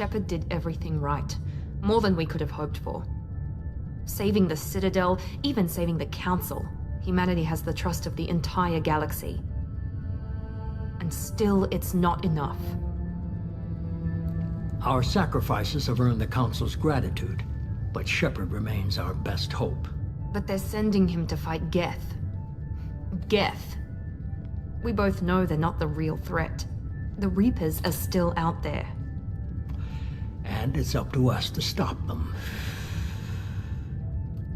Shepard did everything right. More than we could have hoped for. Saving the Citadel, even saving the Council. Humanity has the trust of the entire galaxy. And still, it's not enough. Our sacrifices have earned the Council's gratitude, but Shepard remains our best hope. But they're sending him to fight Geth. Geth. We both know they're not the real threat. The Reapers are still out there. And it's up to us to stop them.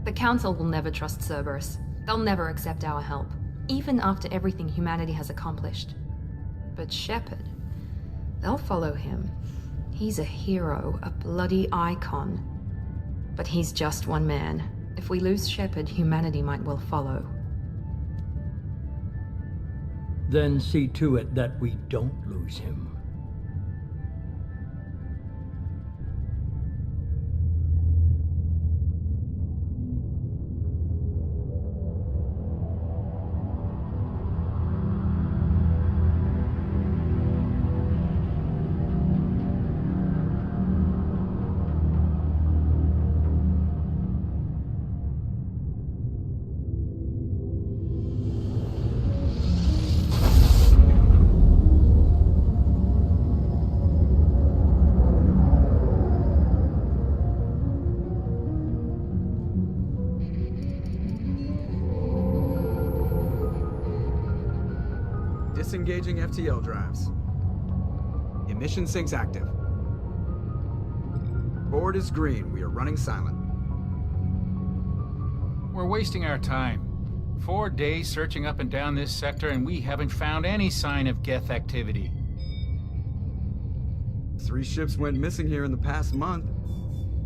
The Council will never trust Cerberus. They'll never accept our help, even after everything humanity has accomplished. But Shepard, they'll follow him. He's a hero, a bloody icon. But he's just one man. If we lose Shepard, humanity might well follow. Then see to it that we don't lose him. Disengaging FTL drives. Emission sinks active. Board is green. We are running silent. We're wasting our time. 4 days searching up and down this sector, and we haven't found any sign of Geth activity. 3 ships went missing here in the past month.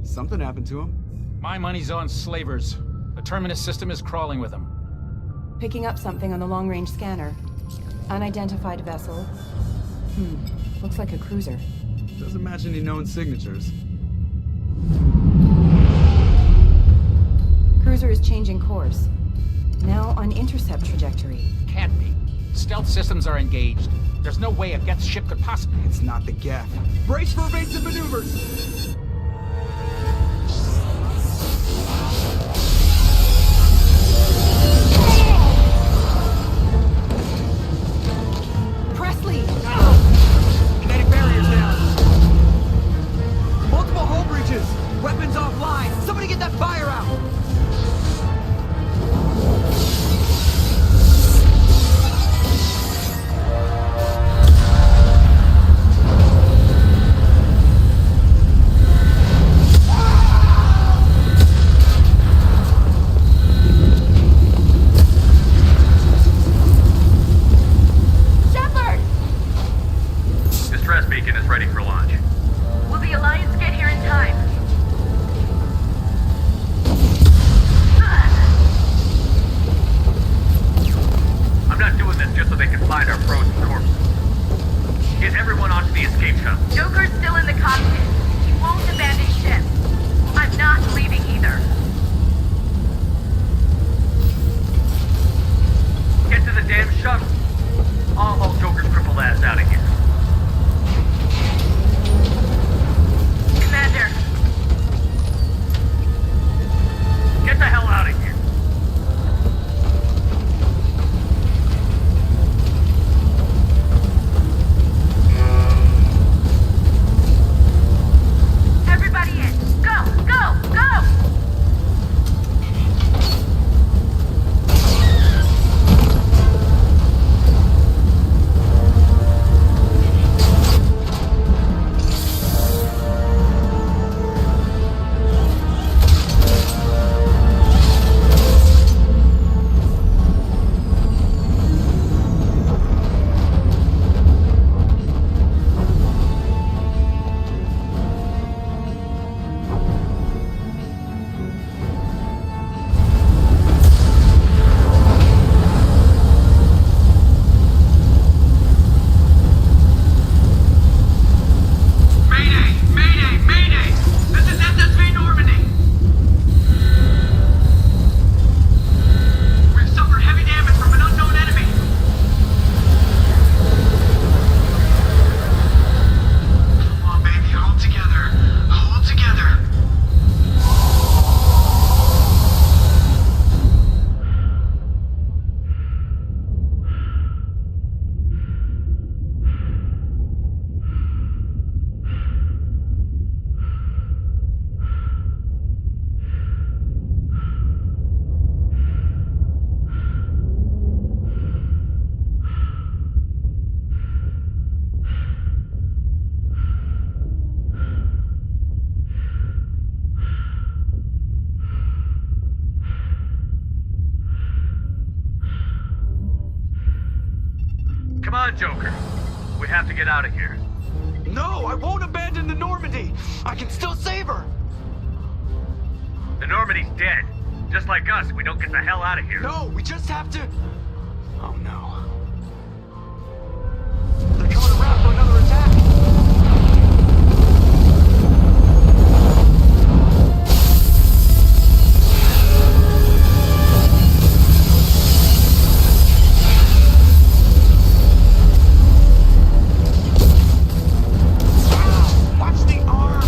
Something happened to them. My money's on slavers. The Terminus system is crawling with them. Picking up something on the long-range scanner. Unidentified vessel. Looks like a cruiser. Doesn't match any known signatures. Cruiser is changing course. Now on intercept trajectory. Can't be. Stealth systems are engaged. There's no way a Geth ship could possibly... It's not the Geth. Brace for evasive maneuvers! Presley! Kinetic barriers down! Multiple hull breaches! Weapons offline! Somebody get that fire out! Distress beacon is ready for launch. Will the Alliance get here in time? Joker. We have to get out of here. No, I won't abandon the Normandy! I can still save her! The Normandy's dead. Just like us, we don't get the hell out of here. No, we just have to... Oh no. They're coming around for another attack! Watch the arm!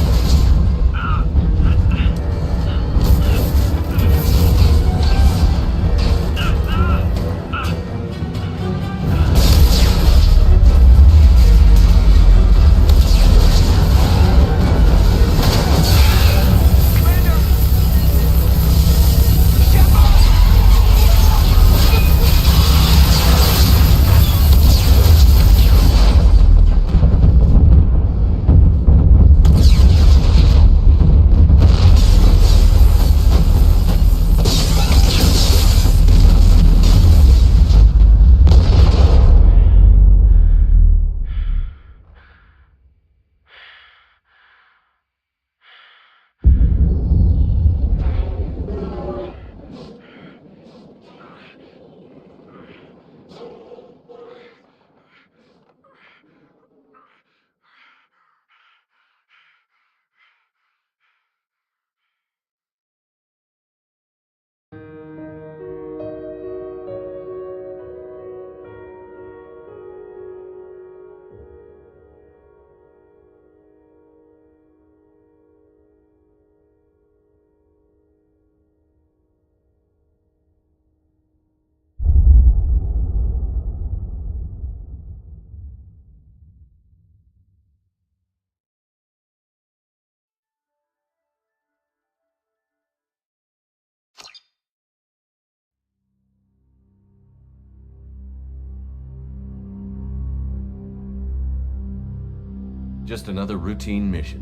Just another routine mission.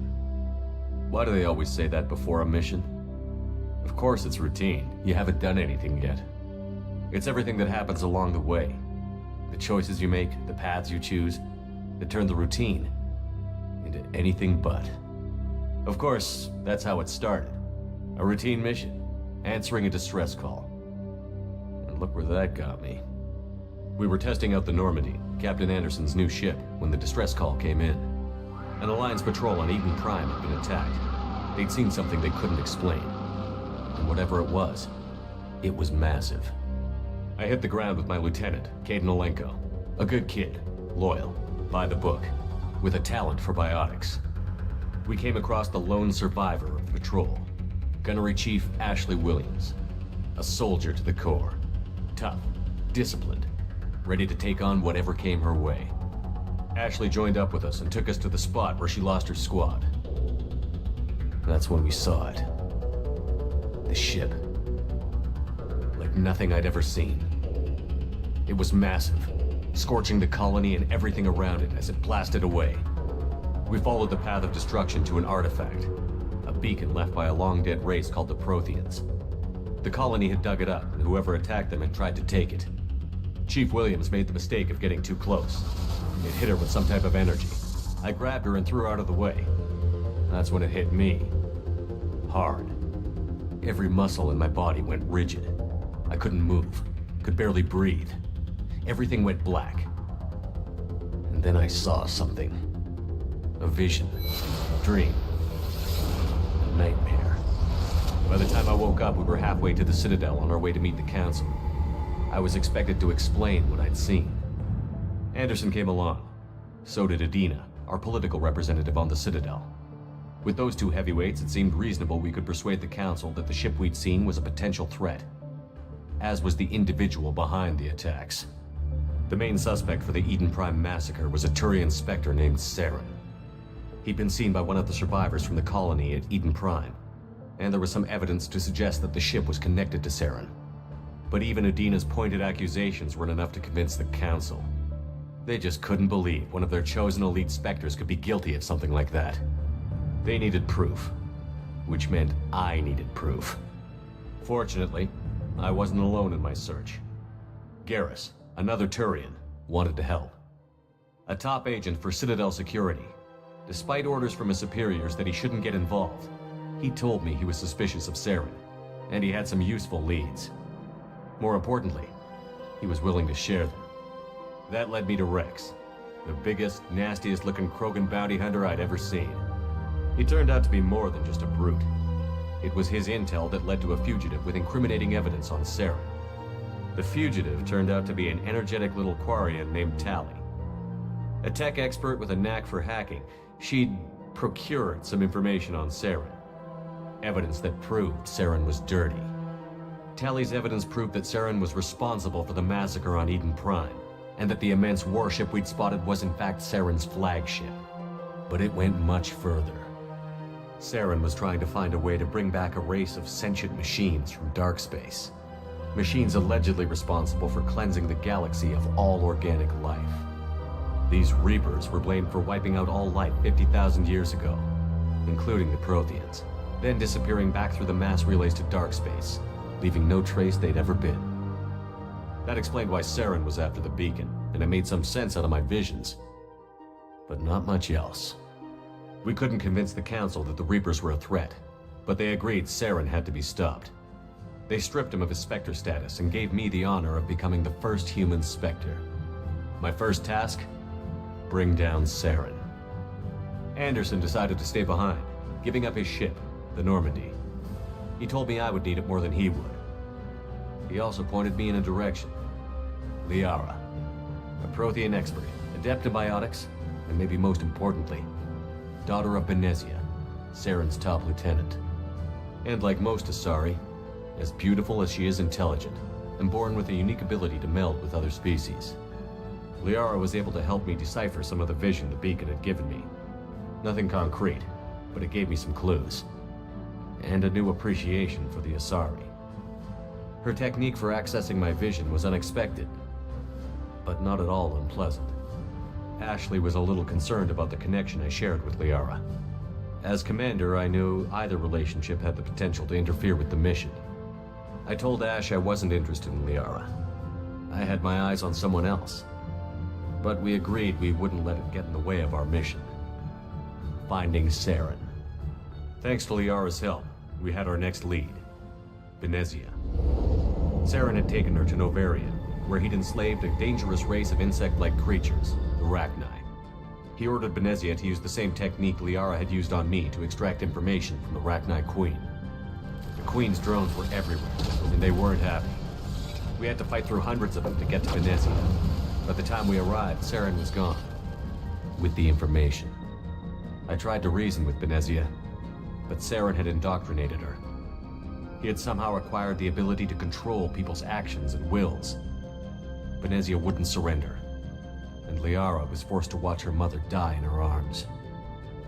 Why do they always say that before a mission? Of course it's routine. You haven't done anything yet. It's everything that happens along the way. The choices you make, the paths you choose, that turn the routine into anything but. Of course, that's how it started. A routine mission, answering a distress call. And look where that got me. We were testing out the Normandy, Captain Anderson's new ship, when the distress call came in. An Alliance patrol on Eden Prime had been attacked. They'd seen something they couldn't explain. And whatever it was massive. I hit the ground with my lieutenant, Caden Olenko. A good kid, loyal, by the book, with a talent for biotics. We came across the lone survivor of the patrol, Gunnery Chief Ashley Williams. A soldier to the core. Tough, disciplined, ready to take on whatever came her way. Ashley joined up with us and took us to the spot where she lost her squad. That's when we saw it. The ship. Like nothing I'd ever seen. It was massive, scorching the colony and everything around it as it blasted away. We followed the path of destruction to an artifact, a beacon left by a long-dead race called the Protheans. The colony had dug it up, and whoever attacked them had tried to take it. Chief Williams made the mistake of getting too close. It hit her with some type of energy. I grabbed her and threw her out of the way. That's when it hit me. Hard. Every muscle in my body went rigid. I couldn't move, could barely breathe. Everything went black. And then I saw something. A vision. A dream. A nightmare. By the time I woke up, we were halfway to the Citadel on our way to meet the Council. I was expected to explain what I'd seen. Anderson came along. So did Adina, our political representative on the Citadel. With those two heavyweights, it seemed reasonable we could persuade the Council that the ship we'd seen was a potential threat. As was the individual behind the attacks. The main suspect for the Eden Prime massacre was a Turian Spectre named Saren. He'd been seen by one of the survivors from the colony at Eden Prime, and there was some evidence to suggest that the ship was connected to Saren. But even Adina's pointed accusations weren't enough to convince the Council. They just couldn't believe one of their chosen elite Spectres could be guilty of something like that. They needed proof, which meant I needed proof. Fortunately, I wasn't alone in my search. Garrus, another Turian, wanted to help. a top agent for Citadel Security. Despite orders from his superiors that he shouldn't get involved, he told me he was suspicious of Saren, and he had some useful leads. More importantly, he was willing to share them. That led me to Rex, the biggest, nastiest looking Krogan bounty hunter I'd ever seen. He turned out to be more than just a brute. It was his intel that led to a fugitive with incriminating evidence on Saren. The fugitive turned out to be an energetic little Quarian named Tali. A tech expert with a knack for hacking, she'd procured some information on Saren. Evidence that proved Saren was dirty. Tali's evidence proved that Saren was responsible for the massacre on Eden Prime, and that the immense warship we'd spotted was in fact Saren's flagship. But it went much further. Saren was trying to find a way to bring back a race of sentient machines from dark space. Machines allegedly responsible for cleansing the galaxy of all organic life. These Reapers were blamed for wiping out all life 50,000 years ago, including the Protheans, then disappearing back through the mass relays to dark space, leaving no trace they'd ever been. That explained why Saren was after the beacon, and it made some sense out of my visions. But not much else. We couldn't convince the Council that the Reapers were a threat, but they agreed Saren had to be stopped. They stripped him of his Spectre status and gave me the honor of becoming the first human Spectre. My first task? Bring down Saren. Anderson decided to stay behind, giving up his ship, the Normandy. He told me I would need it more than he would. He also pointed me in a direction. Liara, a Prothean expert, adept in biotics, and maybe most importantly, daughter of Benezia, Saren's top lieutenant. And like most Asari, as beautiful as she is intelligent, and born with a unique ability to meld with other species. Liara was able to help me decipher some of the vision the beacon had given me. Nothing concrete, but it gave me some clues. And a new appreciation for the Asari. Her technique for accessing my vision was unexpected, but not at all unpleasant. Ashley was a little concerned about the connection I shared with Liara. As commander, I knew either relationship had the potential to interfere with the mission. I told Ash I wasn't interested in Liara. I had my eyes on someone else. But we agreed we wouldn't let it get in the way of our mission. Finding Saren. Thanks to Liara's help, we had our next lead. Benezia. Saren had taken her to Novarian, where he'd enslaved a dangerous race of insect-like creatures, the Rachni. He ordered Benezia to use the same technique Liara had used on me to extract information from the Rachni Queen. The Queen's drones were everywhere, and they weren't happy. We had to fight through hundreds of them to get to Benezia. By the time we arrived, Saren was gone. With the information. I tried to reason with Benezia, but Saren had indoctrinated her. He had somehow acquired the ability to control people's actions and wills. Benezia wouldn't surrender, and Liara was forced to watch her mother die in her arms.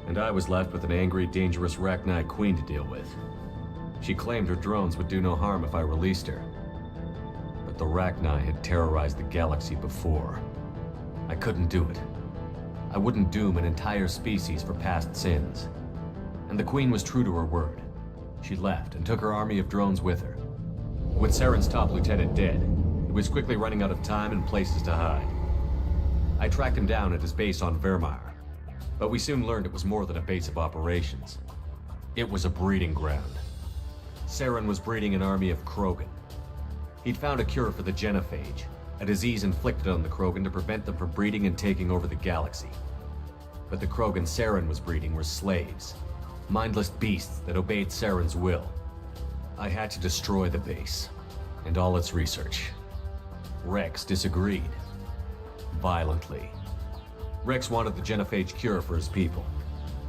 And I was left with an angry, dangerous Rachni Queen to deal with. She claimed her drones would do no harm if I released her. But the Rachni had terrorized the galaxy before. I couldn't do it. I wouldn't doom an entire species for past sins. And the Queen was true to her word. She left and took her army of drones with her. With Saren's top lieutenant dead, he was quickly running out of time and places to hide. I tracked him down at his base on Vermeer, but we soon learned it was more than a base of operations. It was a breeding ground. Saren was breeding an army of Krogan. He'd found a cure for the genophage, a disease inflicted on the Krogan to prevent them from breeding and taking over the galaxy. But the Krogan Saren was breeding were slaves, mindless beasts that obeyed Saren's will. I had to destroy the base, and all its research. Rex disagreed. Violently. Rex wanted the genophage cure for his people.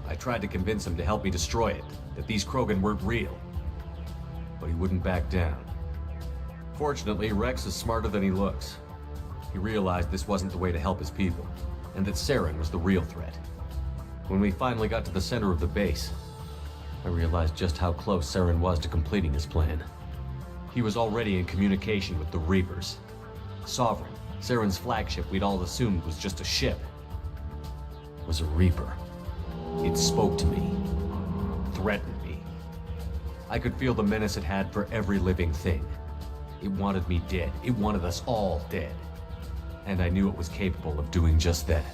I tried to convince him to help me destroy it, that these Krogan weren't real. But he wouldn't back down. Fortunately, Rex is smarter than he looks. He realized this wasn't the way to help his people, and that Saren was the real threat. When we finally got to the center of the base, I realized just how close Saren was to completing his plan. He was already in communication with the Reapers. Sovereign, Saren's flagship we'd all assumed was just a ship, was a Reaper. It spoke to me, threatened me. I could feel the menace it had for every living thing. It wanted me dead. It wanted us all dead. And I knew it was capable of doing just that.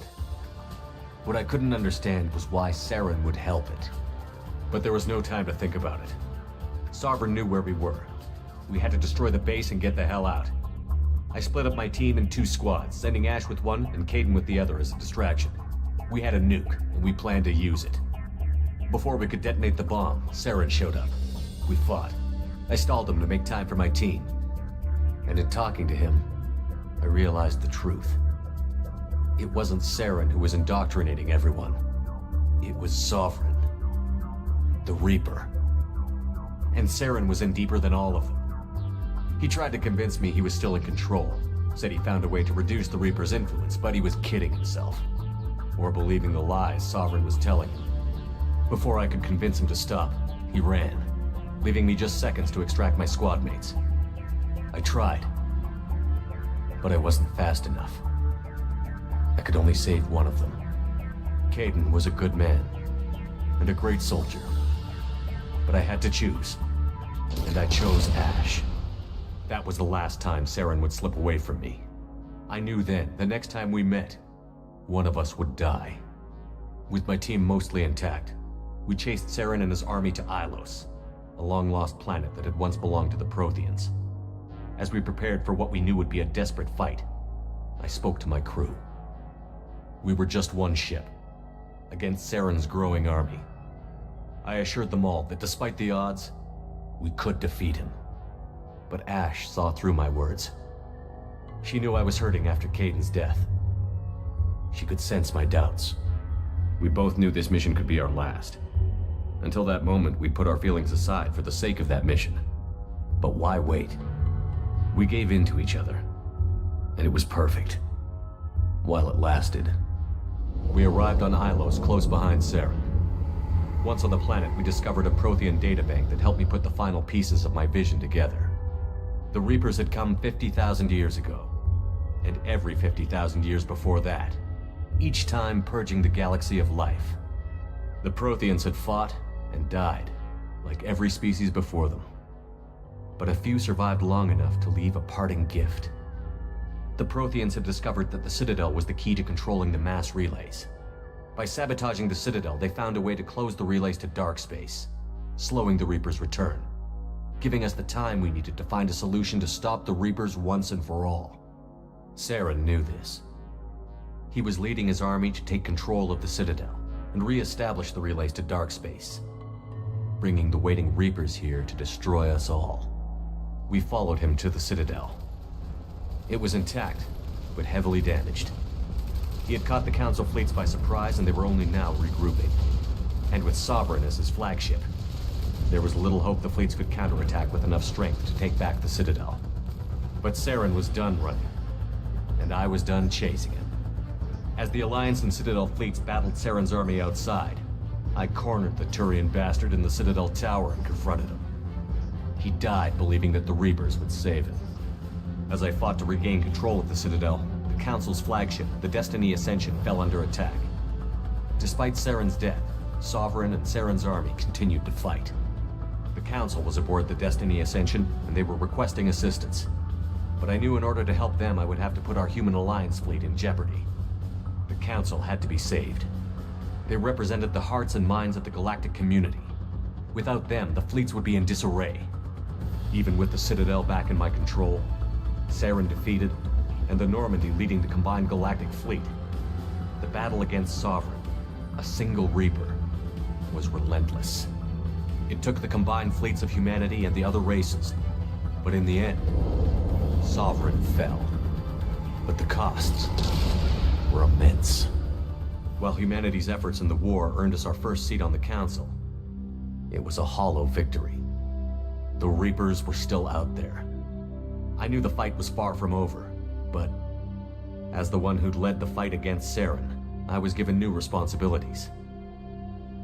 What I couldn't understand was why Saren would help it. But there was no time to think about it. Sovereign knew where we were. We had to destroy the base and get the hell out. I split up my team in 2 squads, sending Ash with one and Kaidan with the other as a distraction. We had a nuke, and we planned to use it. Before we could detonate the bomb, Saren showed up. We fought. I stalled him to make time for my team. And in talking to him, I realized the truth. It wasn't Saren who was indoctrinating everyone. It was Sovereign. The Reaper. And Saren was in deeper than all of them. He tried to convince me he was still in control. Said he found a way to reduce the Reaper's influence, but he was kidding himself. Or believing the lies Sovereign was telling him. Before I could convince him to stop, he ran, leaving me just seconds to extract my squad mates. I tried, but I wasn't fast enough. I could only save one of them. Kaidan was a good man, and a great soldier. But I had to choose, and I chose Ash. That was the last time Saren would slip away from me. I knew then, the next time we met, one of us would die. With my team mostly intact, we chased Saren and his army to Ilos, a long-lost planet that had once belonged to the Protheans. As we prepared for what we knew would be a desperate fight, I spoke to my crew. We were just one ship, against Saren's growing army. I assured them all that despite the odds, we could defeat him. But Ash saw through my words. She knew I was hurting after Kaidan's death. She could sense my doubts. We both knew this mission could be our last. Until that moment, we'd put our feelings aside for the sake of that mission. But why wait? We gave in to each other, and it was perfect. While it lasted. We arrived on Ilos close behind Saren. Once on the planet, we discovered a Prothean databank that helped me put the final pieces of my vision together. The Reapers had come 50,000 years ago, and every 50,000 years before that, each time purging the galaxy of life. The Protheans had fought and died, like every species before them. But a few survived long enough to leave a parting gift. The Protheans had discovered that the Citadel was the key to controlling the mass relays. By sabotaging the Citadel, they found a way to close the relays to dark space, slowing the Reapers' return, giving us the time we needed to find a solution to stop the Reapers once and for all. Saren knew this. He was leading his army to take control of the Citadel and re-establish the relays to dark space, bringing the waiting Reapers here to destroy us all. We followed him to the Citadel. It was intact, but heavily damaged. He had caught the Council fleets by surprise, and they were only now regrouping. And with Sovereign as his flagship, there was little hope the fleets could counterattack with enough strength to take back the Citadel. But Saren was done running, and I was done chasing him. As the Alliance and Citadel fleets battled Saren's army outside, I cornered the Turian bastard in the Citadel tower and confronted him. He died believing that the Reapers would save him. As I fought to regain control of the Citadel, the Council's flagship, the Destiny Ascension, fell under attack. Despite Saren's death, Sovereign and Saren's army continued to fight. The Council was aboard the Destiny Ascension, and they were requesting assistance. But I knew in order to help them, I would have to put our Human Alliance fleet in jeopardy. The Council had to be saved. They represented the hearts and minds of the galactic community. Without them, the fleets would be in disarray. Even with the Citadel back in my control, Saren defeated, and the Normandy leading the combined galactic fleet, the battle against Sovereign, a single Reaper, was relentless. It took the combined fleets of humanity and the other races, but in the end, Sovereign fell. But the costs were immense. While humanity's efforts in the war earned us our first seat on the Council, it was a hollow victory. The Reapers were still out there. I knew the fight was far from over, but as the one who'd led the fight against Saren, I was given new responsibilities.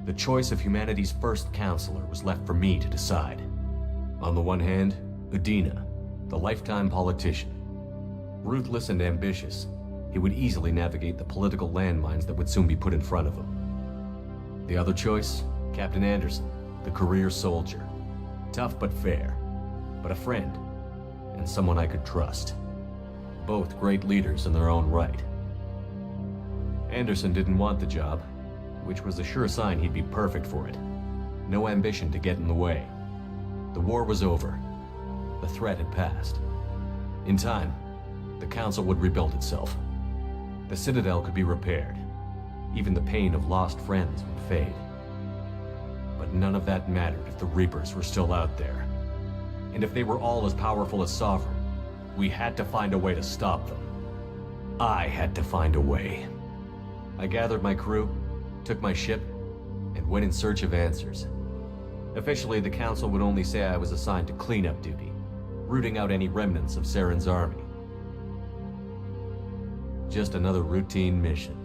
The choice of humanity's first counselor was left for me to decide. On the one hand, Udina, the lifetime politician. Ruthless and ambitious, he would easily navigate the political landmines that would soon be put in front of him. The other choice, Captain Anderson, the career soldier. Tough but fair, but a friend, and someone I could trust. Both great leaders in their own right. Anderson didn't want the job, which was a sure sign he'd be perfect for it. No ambition to get in the way. The war was over. The threat had passed. In time, the Council would rebuild itself. The Citadel could be repaired. Even the pain of lost friends would fade. But none of that mattered if the Reapers were still out there. And if they were all as powerful as Sovereign, we had to find a way to stop them. I had to find a way. I gathered my crew, took my ship, and went in search of answers. Officially, the Council would only say I was assigned to cleanup duty, rooting out any remnants of Saren's army. Just another routine mission.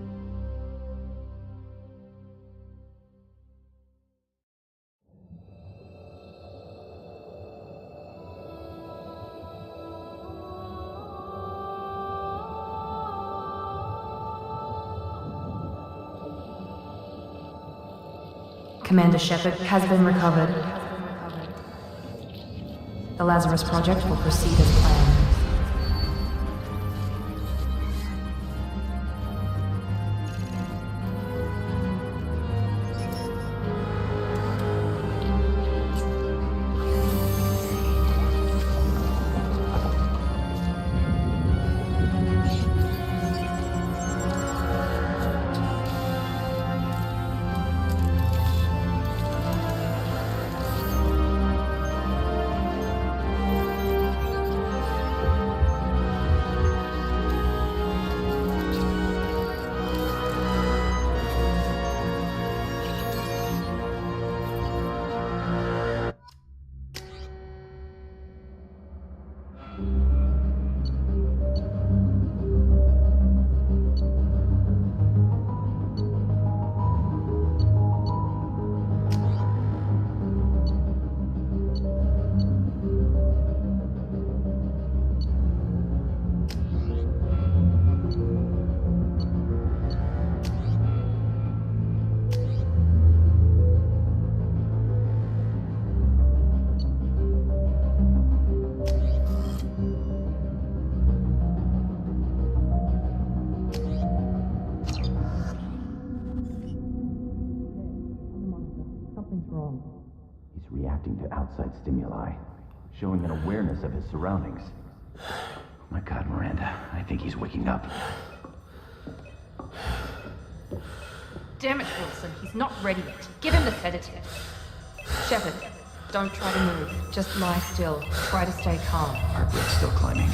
Commander Shepard has been recovered. The Lazarus Project will proceed as planned. He's reacting to outside stimuli, showing an awareness of his surroundings. Oh my God, Miranda, I think he's waking up. Damn it, Wilson, he's not ready yet. Give him the sedative. Shepard, don't try to move. Just lie still. Try to stay calm. Heart rate's still climbing.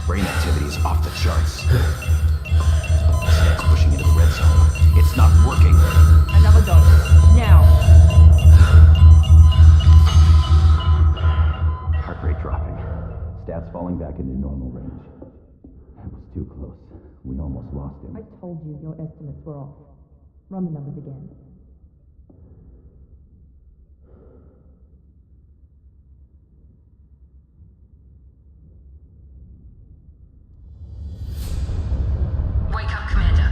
Brain activity is off the charts. Snap's pushing into the red zone. It's not working. Another dose. Now. Heart rate dropping. Stats falling back into normal range. That was too close. We almost lost him. I told you your estimates were off. Run the numbers again. Wake up, Commander.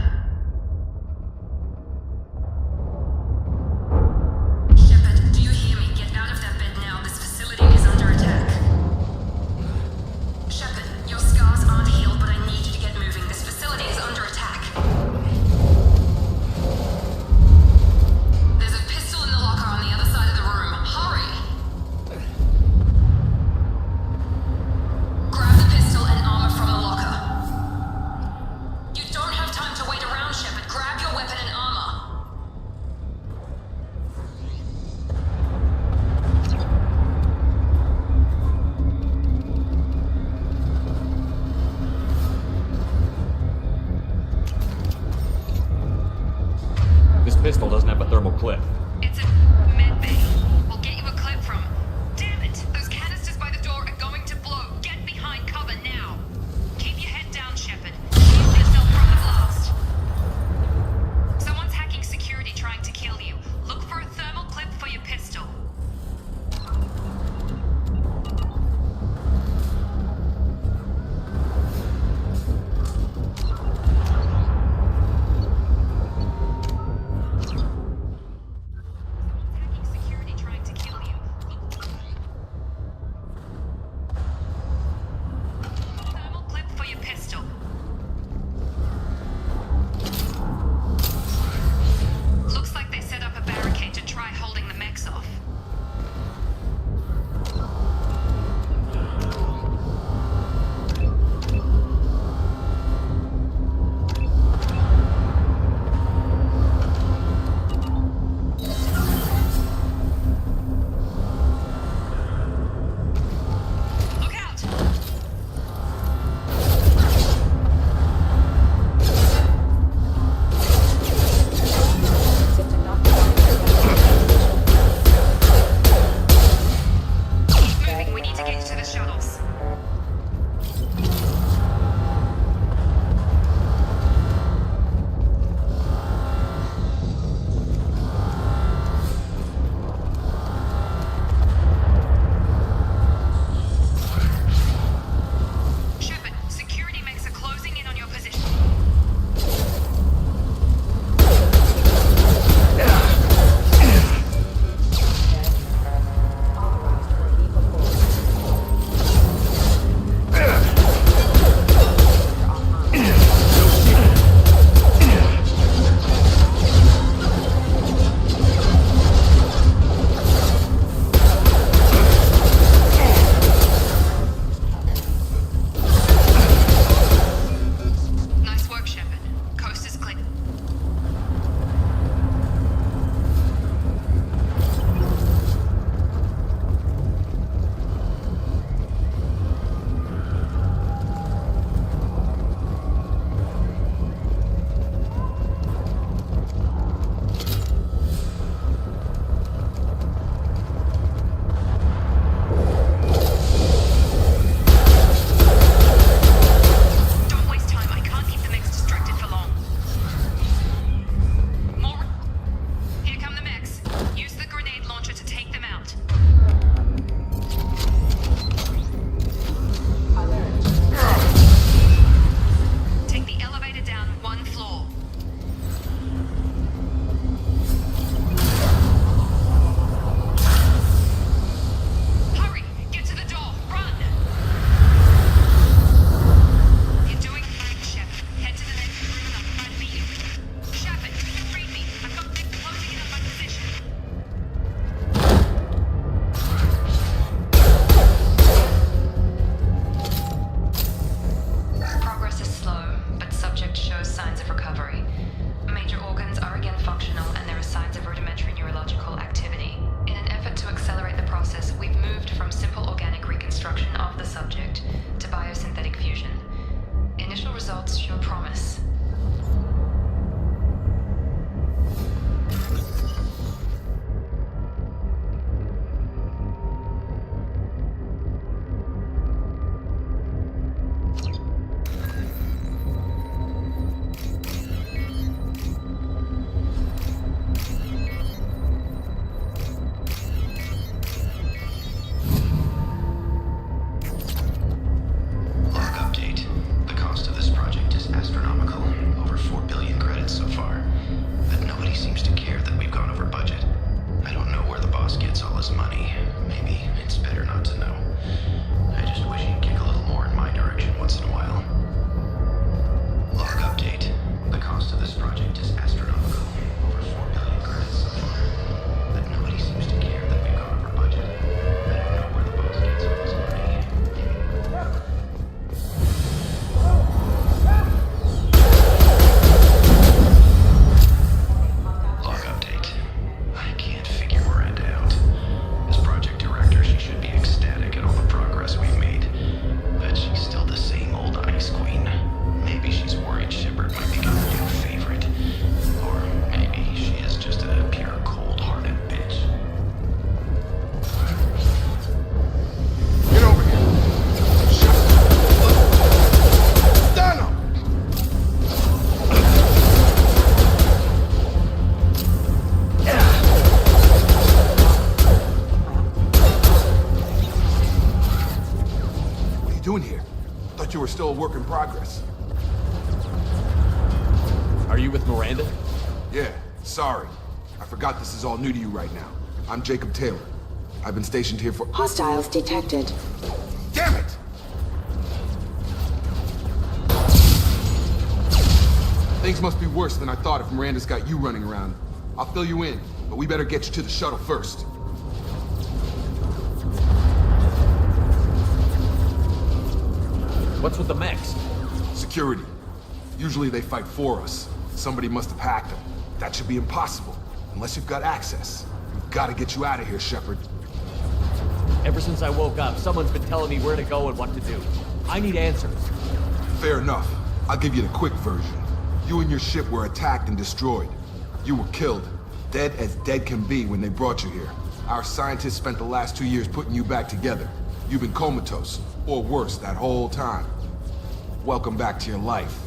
Shepard, do you hear me? Get out of that bed now. This facility is under attack. Shepard, your scars aren't healed, but I need you to get moving. This facility is under attack. shuttles. Shepard, security mechs are closing in on your position. Nice work, Shepard. Coast is clear. Don't waste time. I can't keep the mechs distracted for long. More. Here come the mechs. Use the grenade launcher to take them out. Take the elevator down one floor. Hurry! Get to the door! Run! You're doing fine, Shepard. Head to the next room and I'll try to meet you. Shepard, can you read me? I've got mechs closing in on my position. Progress is slow, but subject shows signs of recovery. Major organs are again functional, and there are signs of rudimentary neurological activity. In an effort to accelerate the process, we've moved from simple organic reconstruction of the subject to biosynthetic fusion. Initial results show promise. Log update. The cost of this project is astronomical. Over 4 billion credits so far. But nobody seems to care that we've gone over budget. I don't know where the boss gets all his money. Maybe it's better not to know. I just wish he'd kick a little more in my direction once in a while. Log update. The cost of this project is astronomical. Over 4 billion credits so far. But nobody seems to care that we've gone over budget. I don't know where the boss gets all his money. Log update. I can't figure Miranda out. As project director, she should be ecstatic at all the progress we've made. But she's still the same old ice queen. Maybe she's worried Shepard might become a new favorite. Or maybe she is just a pure cold-hearted bitch. Get over here. Stand up. What are you doing here? Thought you were still a work in progress. Are you with Miranda? Yeah, sorry. I forgot this is all new to you right now. I'm Jacob Taylor. I've been stationed here for— Hostiles detected. Damn it! Things must be worse than I thought if Miranda's got you running around. I'll fill you in, but we better get you to the shuttle first. What's with the mechs? Security. Usually they fight for us. Somebody must have hacked them. That should be impossible, unless you've got access. We've got to get you out of here, Shepard. Ever since I woke up, someone's been telling me where to go and what to do. I need answers. Fair enough. I'll give you the quick version. You and your ship were attacked and destroyed. You were killed. Dead as dead can be when they brought you here. Our scientists spent the last 2 years putting you back together. You've been comatose, or worse, that whole time. Welcome back to your life.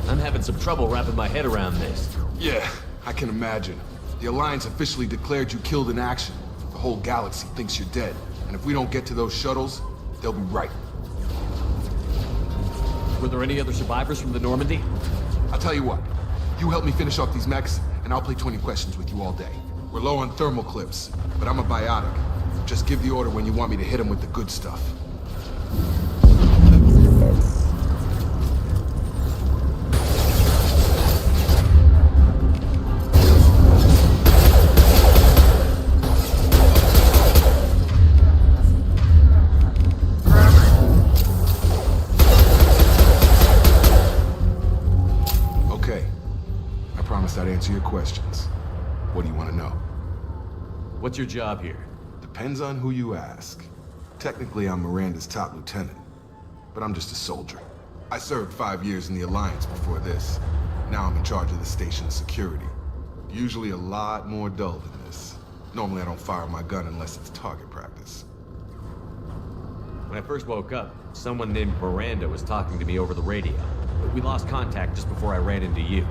I'm having some trouble wrapping my head around this. Yeah, I can imagine. The Alliance officially declared you killed in action. The whole galaxy thinks you're dead. And if we don't get to those shuttles, they'll be right. Were there any other survivors from the Normandy? I'll tell you what. You help me finish off these mechs, and I'll play 20 questions with you all day. We're low on thermal clips, but I'm a biotic. Just give the order when you want me to hit them with the good stuff. I'd answer your questions. What do you want to know? What's your job here? Depends on who you ask. Technically, I'm Miranda's top lieutenant, but I'm just a soldier. I served 5 years in the Alliance before this. Now I'm in charge of the station's security. Usually a lot more dull than this. Normally I don't fire my gun unless it's target practice. When I first woke up, someone named Miranda was talking to me over the radio, but we lost contact just before I ran into you.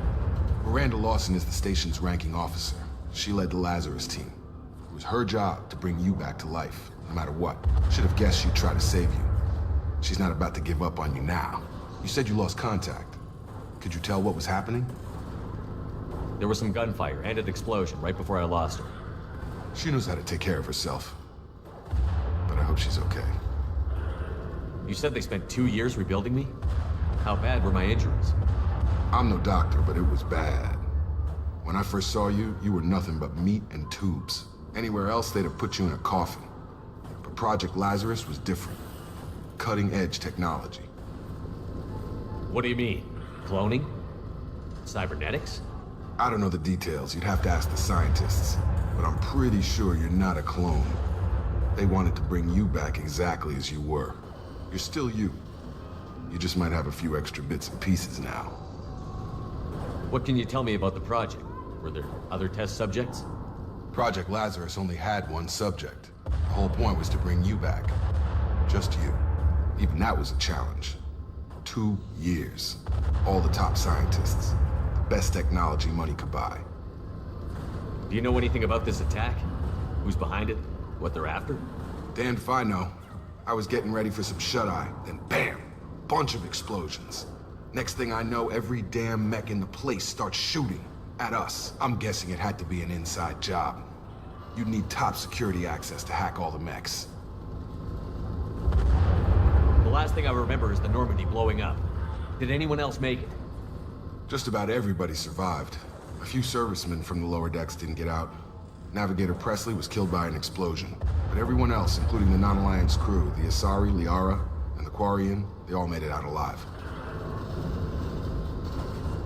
Miranda Lawson is the station's ranking officer. She led the Lazarus team. It was her job to bring you back to life, no matter what. Should have guessed she'd try to save you. She's not about to give up on you now. You said you lost contact. Could you tell what was happening? There was some gunfire and an explosion right before I lost her. She knows how to take care of herself. But I hope she's okay. You said they spent 2 years rebuilding me? How bad were my injuries? I'm no doctor, but it was bad. When I first saw you, you were nothing but meat and tubes. Anywhere else, they'd have put you in a coffin. But Project Lazarus was different. Cutting-edge technology. What do you mean? Cloning? Cybernetics? I don't know the details. You'd have to ask the scientists. But I'm pretty sure you're not a clone. They wanted to bring you back exactly as you were. You're still you. You just might have a few extra bits and pieces now. What can you tell me about the project? Were there other test subjects? Project Lazarus only had one subject. The whole point was to bring you back. Just you. Even that was a challenge. 2 years. All the top scientists. The best technology money could buy. Do you know anything about this attack? Who's behind it? What they're after? Damned if I know. I was getting ready for some shut-eye, then bam! Bunch of explosions. Next thing I know, every damn mech in the place starts shooting at us. I'm guessing it had to be an inside job. You'd need top security access to hack all the mechs. The last thing I remember is the Normandy blowing up. Did anyone else make it? Just about everybody survived. A few servicemen from the lower decks didn't get out. Navigator Presley was killed by an explosion. But everyone else, including the non-Alliance crew, the Asari, Liara, and the Quarian, they all made it out alive.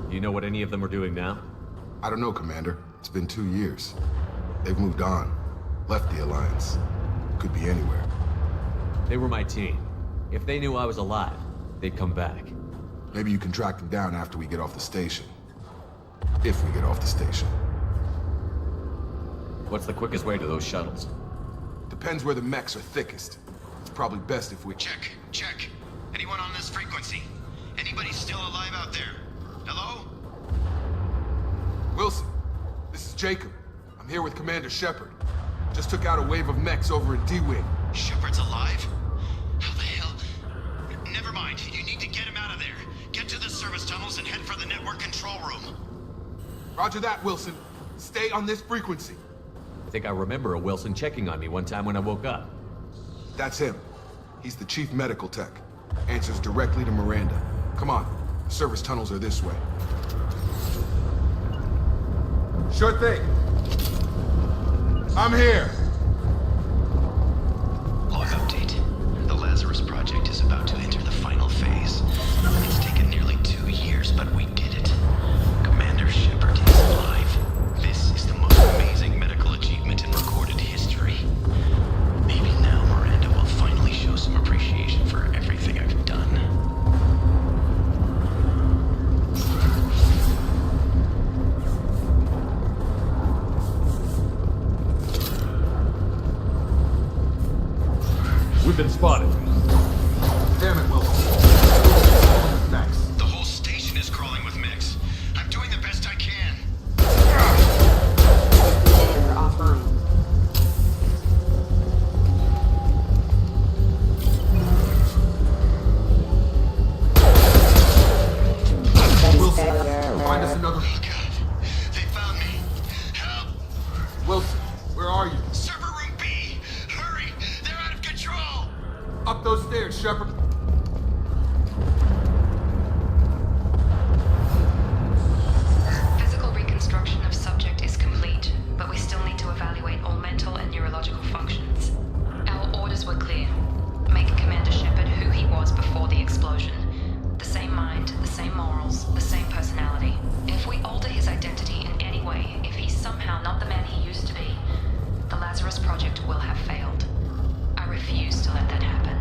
Do you know what any of them are doing now? I don't know, Commander. It's been 2 years. They've moved on. Left the Alliance. Could be anywhere. They were my team. If they knew I was alive, they'd come back. Maybe you can track them down after we get off the station. If we get off the station. What's the quickest way to those shuttles? Depends where the mechs are thickest. It's probably best if we... Check. Anyone on this frequency? Anybody still alive out there? Hello? Wilson, this is Jacob. I'm here with Commander Shepard. Just took out a wave of mechs over in D-Wing. Shepard's alive? How the hell? Never mind. You need to get him out of there. Get to the service tunnels and head for the network control room. Roger that, Wilson. Stay on this frequency. I think I remember a Wilson checking on me one time when I woke up. That's him. He's the chief medical tech. Answers directly to Miranda. Come on. The service tunnels are this way. Sure thing. I'm here. Log update. The Lazarus project is about to enter the final phase. It's taken nearly 2 years, but we did it. Commander Shepard is alive. This is the most amazing medical achievement in recorded history. Maybe now Miranda will finally show some appreciation for everything I've done. been spotted. Damn it, Wilson. Max. The whole station is crawling with mechs. I'm doing the best I can. You're offline. Wilson, find us another... Oh, God. They found me. Help! Wilson, where are you? Server room B! Hurry! They're out of control! Up those stairs, Shepard. Physical reconstruction of subject is complete, but we still need to evaluate all mental and neurological functions. Our orders were clear. Make Commander Shepard who he was before the explosion. The same mind, the same morals, the same personality. If we alter his identity in any way, if he's somehow not the man he used to be, the Lazarus Project will have failed. I refuse to let that happen.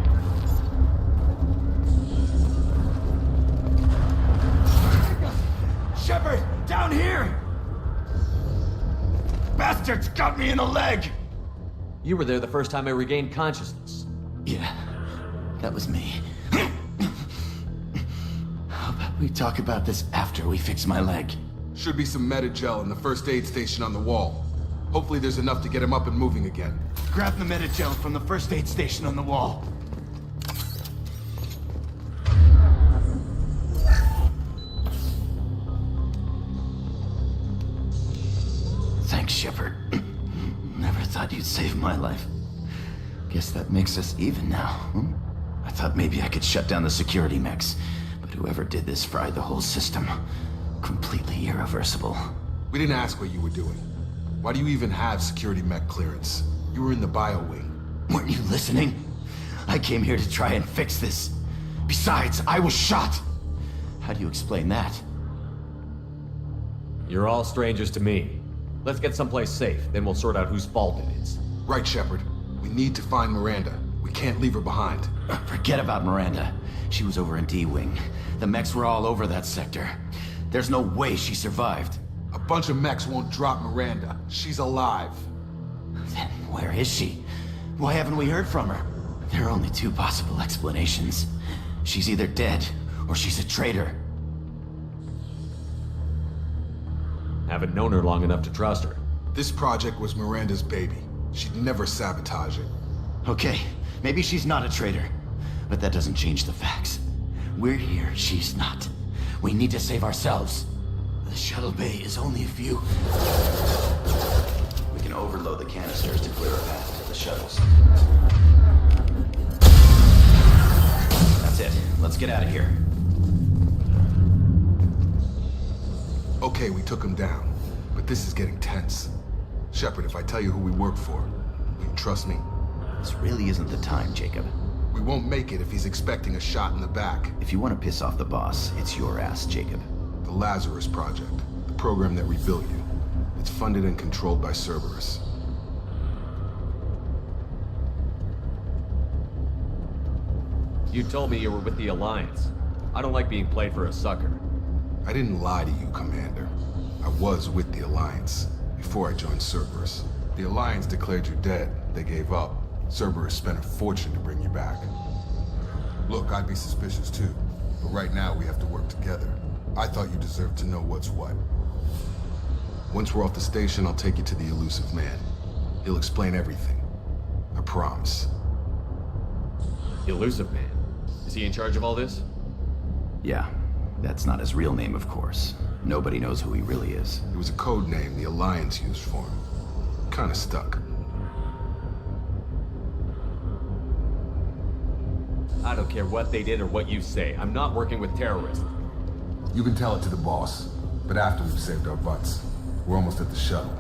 Shepard, down here! Bastards got me in the leg! You were there the first time I regained consciousness. Yeah, that was me. How about we talk about this after we fix my leg? Should be some Metagel in the first aid station on the wall. Hopefully there's enough to get him up and moving again. Grab the Metagel from the first aid station on the wall. Thanks, Shepard. Never thought you'd save my life. Guess that makes us even now, hmm? I thought maybe I could shut down the security mechs, but whoever did this fried the whole system. Completely irreversible. We didn't ask what you were doing. Why do you even have security mech clearance? You were in the bio wing. Weren't you listening? I came here to try and fix this. Besides, I was shot. How do you explain that? You're all strangers to me. Let's get someplace safe, then we'll sort out whose fault it is. Right, Shepard. We need to find Miranda. We can't leave her behind. Forget about Miranda. She was over in D-Wing. The mechs were all over that sector. There's no way she survived. A bunch of mechs won't drop Miranda. She's alive. Then where is she? Why haven't we heard from her? There are only two possible explanations. She's either dead, or she's a traitor. Haven't known her long enough to trust her. This project was Miranda's baby. She'd never sabotage it. Okay, maybe she's not a traitor. But that doesn't change the facts. We're here, she's not. We need to save ourselves. The shuttle bay is only a few. We can overload the canisters to clear a path to the shuttles. That's it. Let's get out of here. Okay, we took him down. But this is getting tense. Shepard, if I tell you who we work for, will you trust me? This really isn't the time, Jacob. We won't make it if he's expecting a shot in the back. If you want to piss off the boss, it's your ass, Jacob. The Lazarus Project, the program that rebuilt you. It's funded and controlled by Cerberus. You told me you were with the Alliance. I don't like being played for a sucker. I didn't lie to you, Commander. I was with the Alliance before I joined Cerberus. The Alliance declared you dead. They gave up. Cerberus spent a fortune to bring you back. Look, I'd be suspicious too, but right now we have to work together. I thought you deserved to know what's what. Once we're off the station, I'll take you to the Elusive Man. He'll explain everything. I promise. Elusive Man? Is he in charge of all this? Yeah. That's not his real name, of course. Nobody knows who he really is. It was a code name the Alliance used for him. Kinda stuck. I don't care what they did or what you say. I'm not working with terrorists. You can tell it to the boss, but after we've saved our butts. We're almost at the shuttle.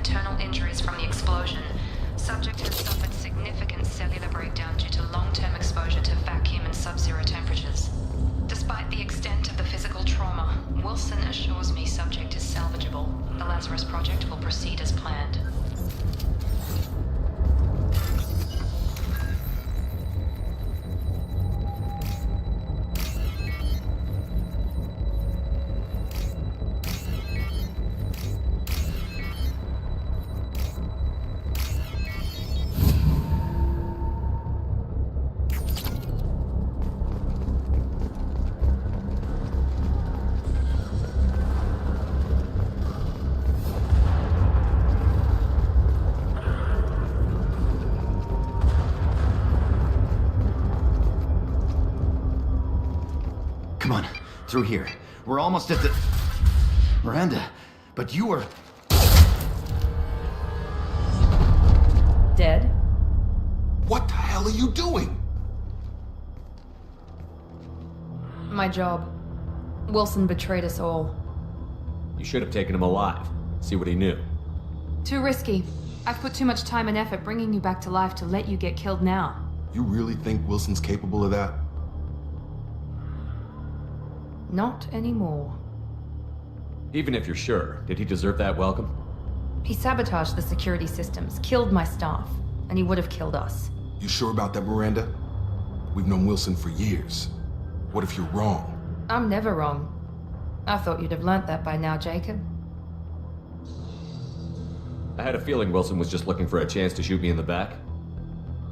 internal injuries from the explosion. Subject has suffered significant cellular breakdown due to long-term exposure to vacuum and sub-zero temperatures. Despite the extent of the physical trauma, Wilson assures me subject is salvageable. The Lazarus Project will proceed as planned. Come on, through here. We're almost at the... Miranda, but you were... Dead? What the hell are you doing? My job. Wilson betrayed us all. You should have taken him alive. See what he knew. Too risky. I've put too much time and effort bringing you back to life to let you get killed now. You really think Wilson's capable of that? Not anymore. Even if you're sure, did he deserve that welcome? He sabotaged the security systems, killed my staff, and he would have killed us. You sure about that, Miranda? We've known Wilson for years. What if you're wrong? I'm never wrong. I thought you'd have learnt that by now, Jacob. I had a feeling Wilson was just looking for a chance to shoot me in the back.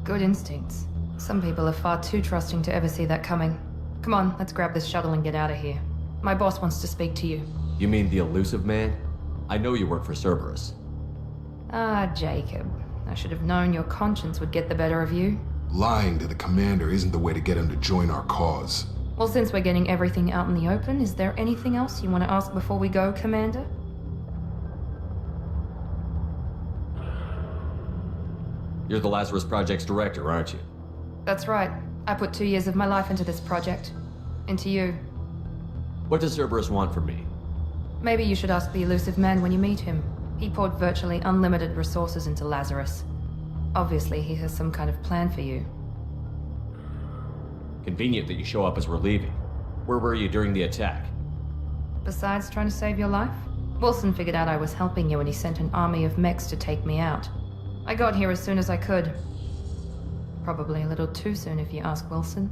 Good instincts. Some people are far too trusting to ever see that coming. Come on, let's grab this shuttle and get out of here. My boss wants to speak to you. You mean the elusive man? I know you work for Cerberus. Ah, Jacob. I should have known your conscience would get the better of you. Lying to the commander isn't the way to get him to join our cause. Well, since we're getting everything out in the open, is there anything else you want to ask before we go, Commander? You're the Lazarus Project's director, aren't you? That's right. I put 2 years of my life into this project. Into you. What does Cerberus want from me? Maybe you should ask the elusive man when you meet him. He poured virtually unlimited resources into Lazarus. Obviously, he has some kind of plan for you. Convenient that you show up as we're leaving. Where were you during the attack? Besides trying to save your life, Wilson figured out I was helping you and he sent an army of mechs to take me out. I got here as soon as I could. Probably a little too soon if you ask Wilson.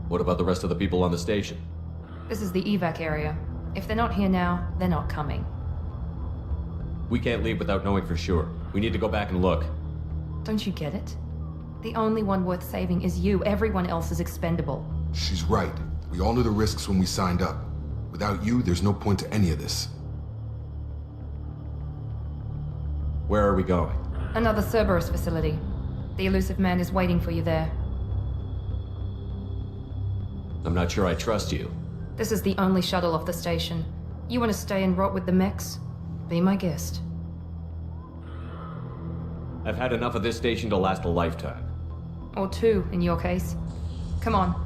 What about the rest of the people on the station? This is the evac area. If they're not here now, they're not coming. We can't leave without knowing for sure. We need to go back and look. Don't you get it? The only one worth saving is you. Everyone else is expendable. She's right. We all knew the risks when we signed up. Without you, there's no point to any of this. Where are we going? Another Cerberus facility. The elusive man is waiting for you there. I'm not sure I trust you. This is the only shuttle off the station. You want to stay and rot with the mechs? Be my guest. I've had enough of this station to last a lifetime. Or 2, in your case. Come on.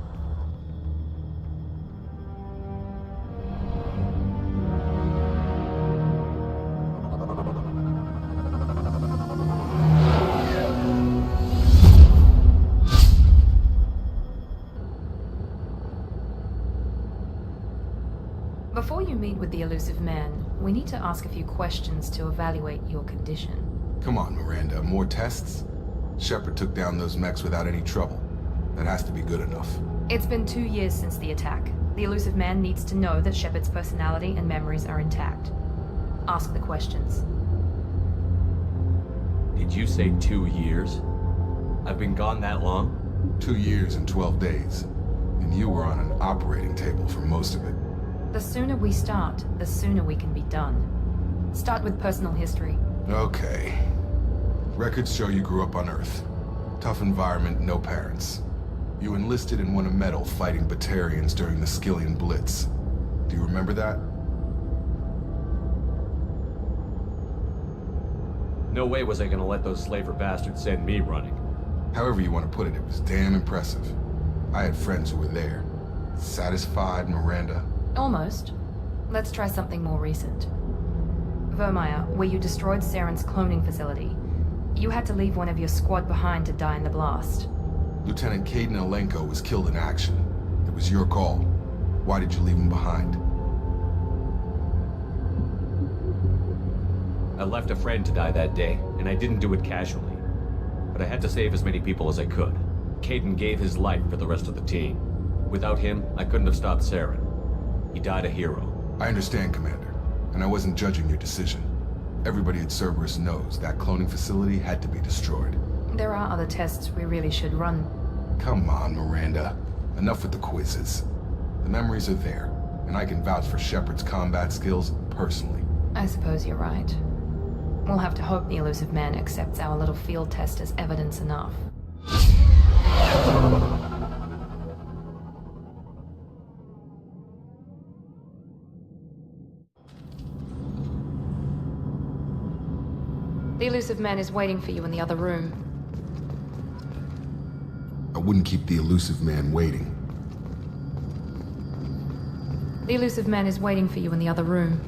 Before you meet with the elusive man, we need to ask a few questions to evaluate your condition. Come on, Miranda. More tests? Shepard took down those mechs without any trouble. That has to be good enough. It's been 2 years since the attack. The elusive man needs to know that Shepard's personality and memories are intact. Ask the questions. Did you say 2 years? I've been gone that long? 2 years and 12 days. And you were on an operating table for most of it. The sooner we start, the sooner we can be done. Start with personal history. Okay. Records show you grew up on Earth. Tough environment, no parents. You enlisted and won a medal fighting Batarians during the Skillian Blitz. Do you remember that? No way was I gonna let those slaver bastards send me running. However you want to put it, it was damn impressive. I had friends who were there. Satisfied, Miranda? Almost. Let's try something more recent. Vermeer, where you destroyed Saren's cloning facility. You had to leave one of your squad behind to die in the blast. Lieutenant Kaidan Alenko was killed in action. It was your call. Why did you leave him behind? I left a friend to die that day, and I didn't do it casually. But I had to save as many people as I could. Kaidan gave his life for the rest of the team. Without him, I couldn't have stopped Saren. He died a hero. I understand, Commander, and I wasn't judging your decision. Everybody at Cerberus knows that cloning facility had to be destroyed. There are other tests we really should run. Come on, Miranda. Enough with the quizzes. The memories are there, and I can vouch for Shepard's combat skills personally. I suppose you're right. We'll have to hope the Illusive Man accepts our little field test as evidence enough. The Illusive Man is waiting for you in the other room. I wouldn't keep the Illusive Man waiting. The Illusive Man is waiting for you in the other room.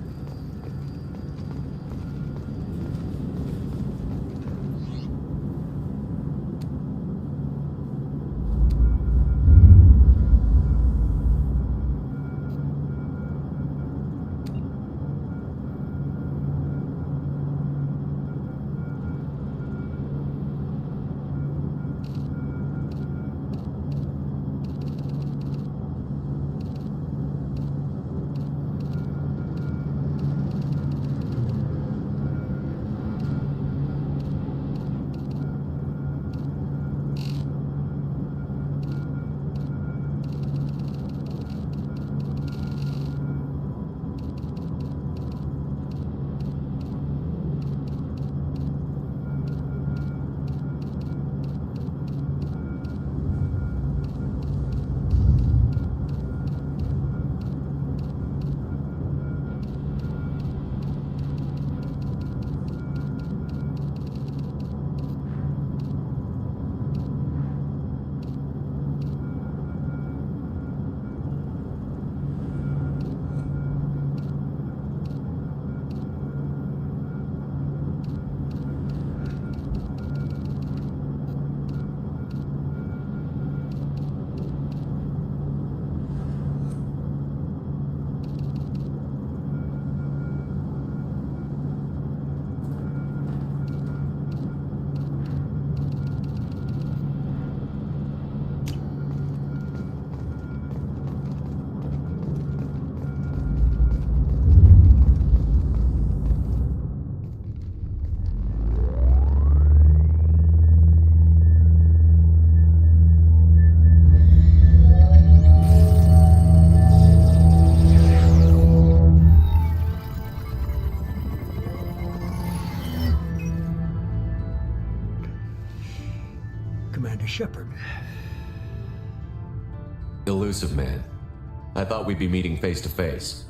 Commander Shepard. Illusive Man. I thought we'd be meeting face to face.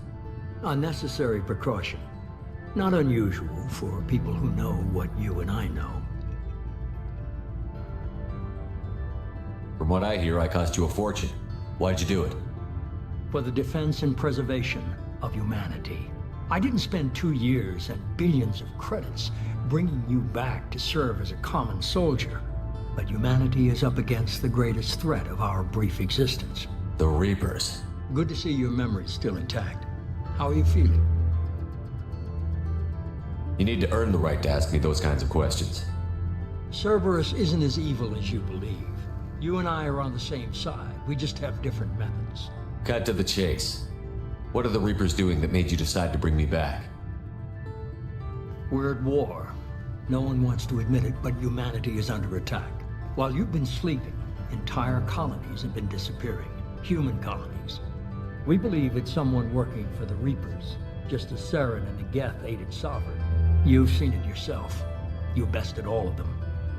Unnecessary precaution. Not unusual for people who know what you and I know. From what I hear, I cost you a fortune. Why'd you do it? For the defense and preservation of humanity. I didn't spend 2 years and billions of credits bringing you back to serve as a common soldier. But humanity is up against the greatest threat of our brief existence. The Reapers. Good to see your memory's still intact. How are you feeling? You need to earn the right to ask me those kinds of questions. Cerberus isn't as evil as you believe. You and I are on the same side. We just have different methods. Cut to the chase. What are the Reapers doing that made you decide to bring me back? We're at war. No one wants to admit it, but humanity is under attack. While you've been sleeping, entire colonies have been disappearing. Human colonies. We believe it's someone working for the Reapers, just as Saren and the Geth aided Sovereign. You've seen it yourself. You bested all of them.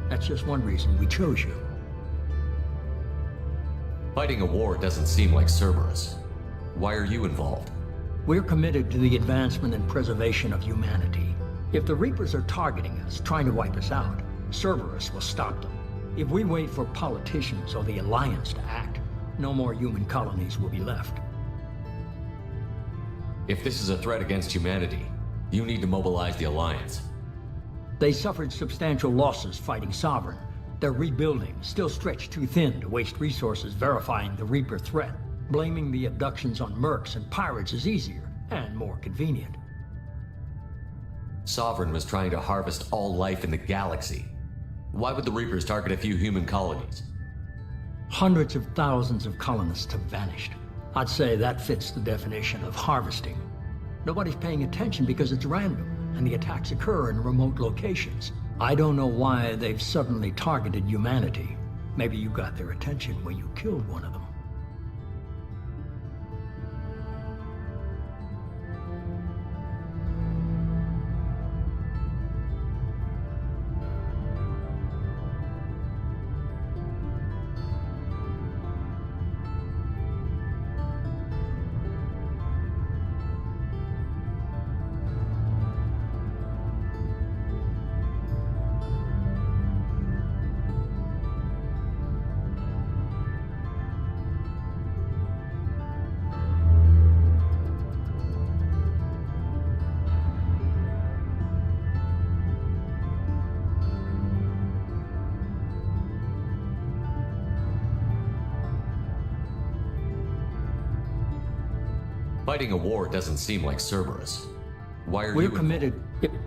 That's just one reason we chose you. Fighting a war doesn't seem like Cerberus. Why are you involved? We're committed to the advancement and preservation of humanity. If the Reapers are targeting us, trying to wipe us out, Cerberus will stop them. If we wait for politicians or the Alliance to act, no more human colonies will be left. If this is a threat against humanity, You need to mobilize the Alliance. They suffered substantial losses fighting Sovereign. They're rebuilding, still stretched too thin to waste resources verifying the Reaper threat. Blaming the abductions on mercs and pirates is easier and more convenient. Sovereign was trying to harvest all life in the galaxy. Why would the Reapers target a few human colonies? Hundreds of thousands of colonists have vanished. I'd say that fits the definition of harvesting. Nobody's paying attention because it's random, and the attacks occur in remote locations. I don't know why they've suddenly targeted humanity. Maybe you got their attention when you killed one of them. Fighting a war doesn't seem like Cerberus. Why are We're you committed.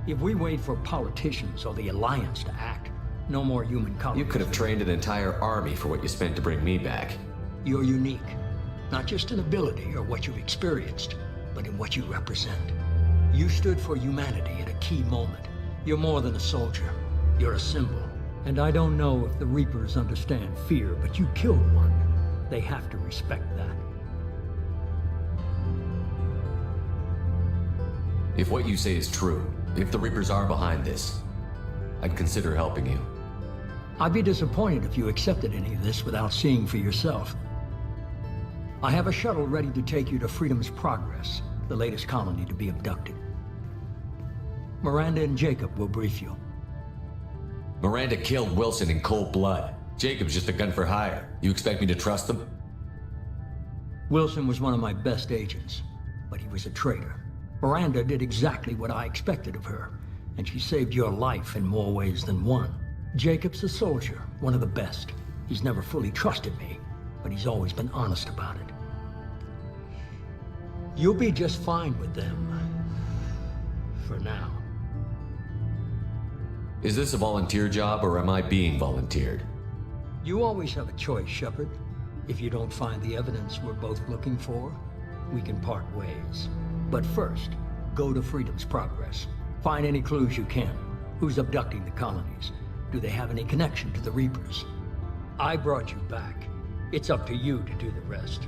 If we wait for politicians or the Alliance to act, no more human colonies. You could have trained an entire army for what you spent to bring me back. You're unique. Not just in ability or what you've experienced, but in what you represent. You stood for humanity at a key moment. You're more than a soldier. You're a symbol. And I don't know if the Reapers understand fear, but you killed one. They have to respect that. If what you say is true, if the Reapers are behind this, I'd consider helping you. I'd be disappointed if you accepted any of this without seeing for yourself. I have a shuttle ready to take you to Freedom's Progress, the latest colony to be abducted. Miranda and Jacob will brief you. Miranda killed Wilson in cold blood. Jacob's just a gun for hire. You expect me to trust them? Wilson was one of my best agents, but he was a traitor. Miranda did exactly what I expected of her, and she saved your life in more ways than one. Jacob's a soldier, one of the best. He's never fully trusted me, but he's always been honest about it. You'll be just fine with them. For now. Is this a volunteer job, or am I being volunteered? You always have a choice, Shepard. If you don't find the evidence we're both looking for, we can part ways. But first, go to Freedom's Progress. Find any clues you can. Who's abducting the colonies? Do they have any connection to the Reapers? I brought you back. It's up to you to do the rest.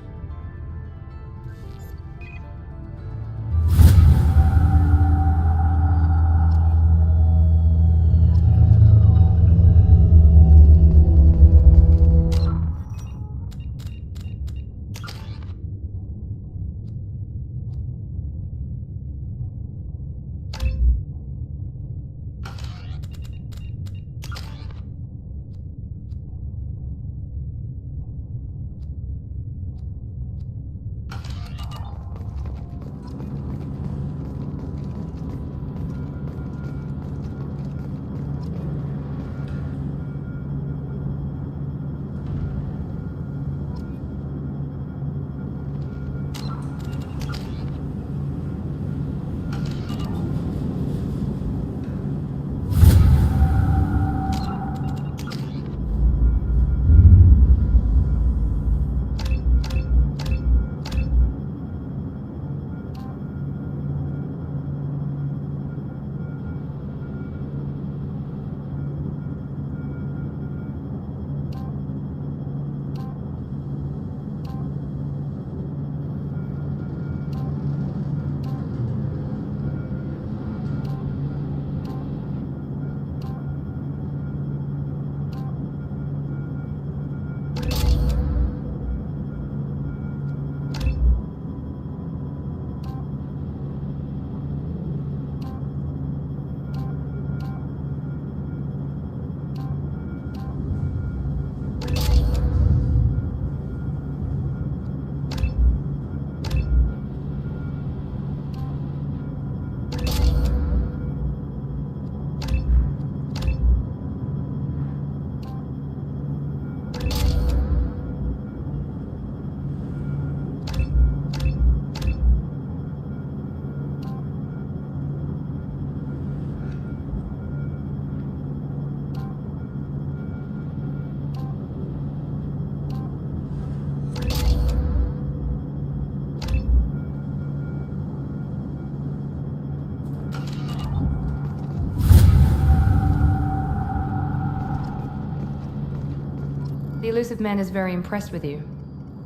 The Elusive Man is very impressed with you.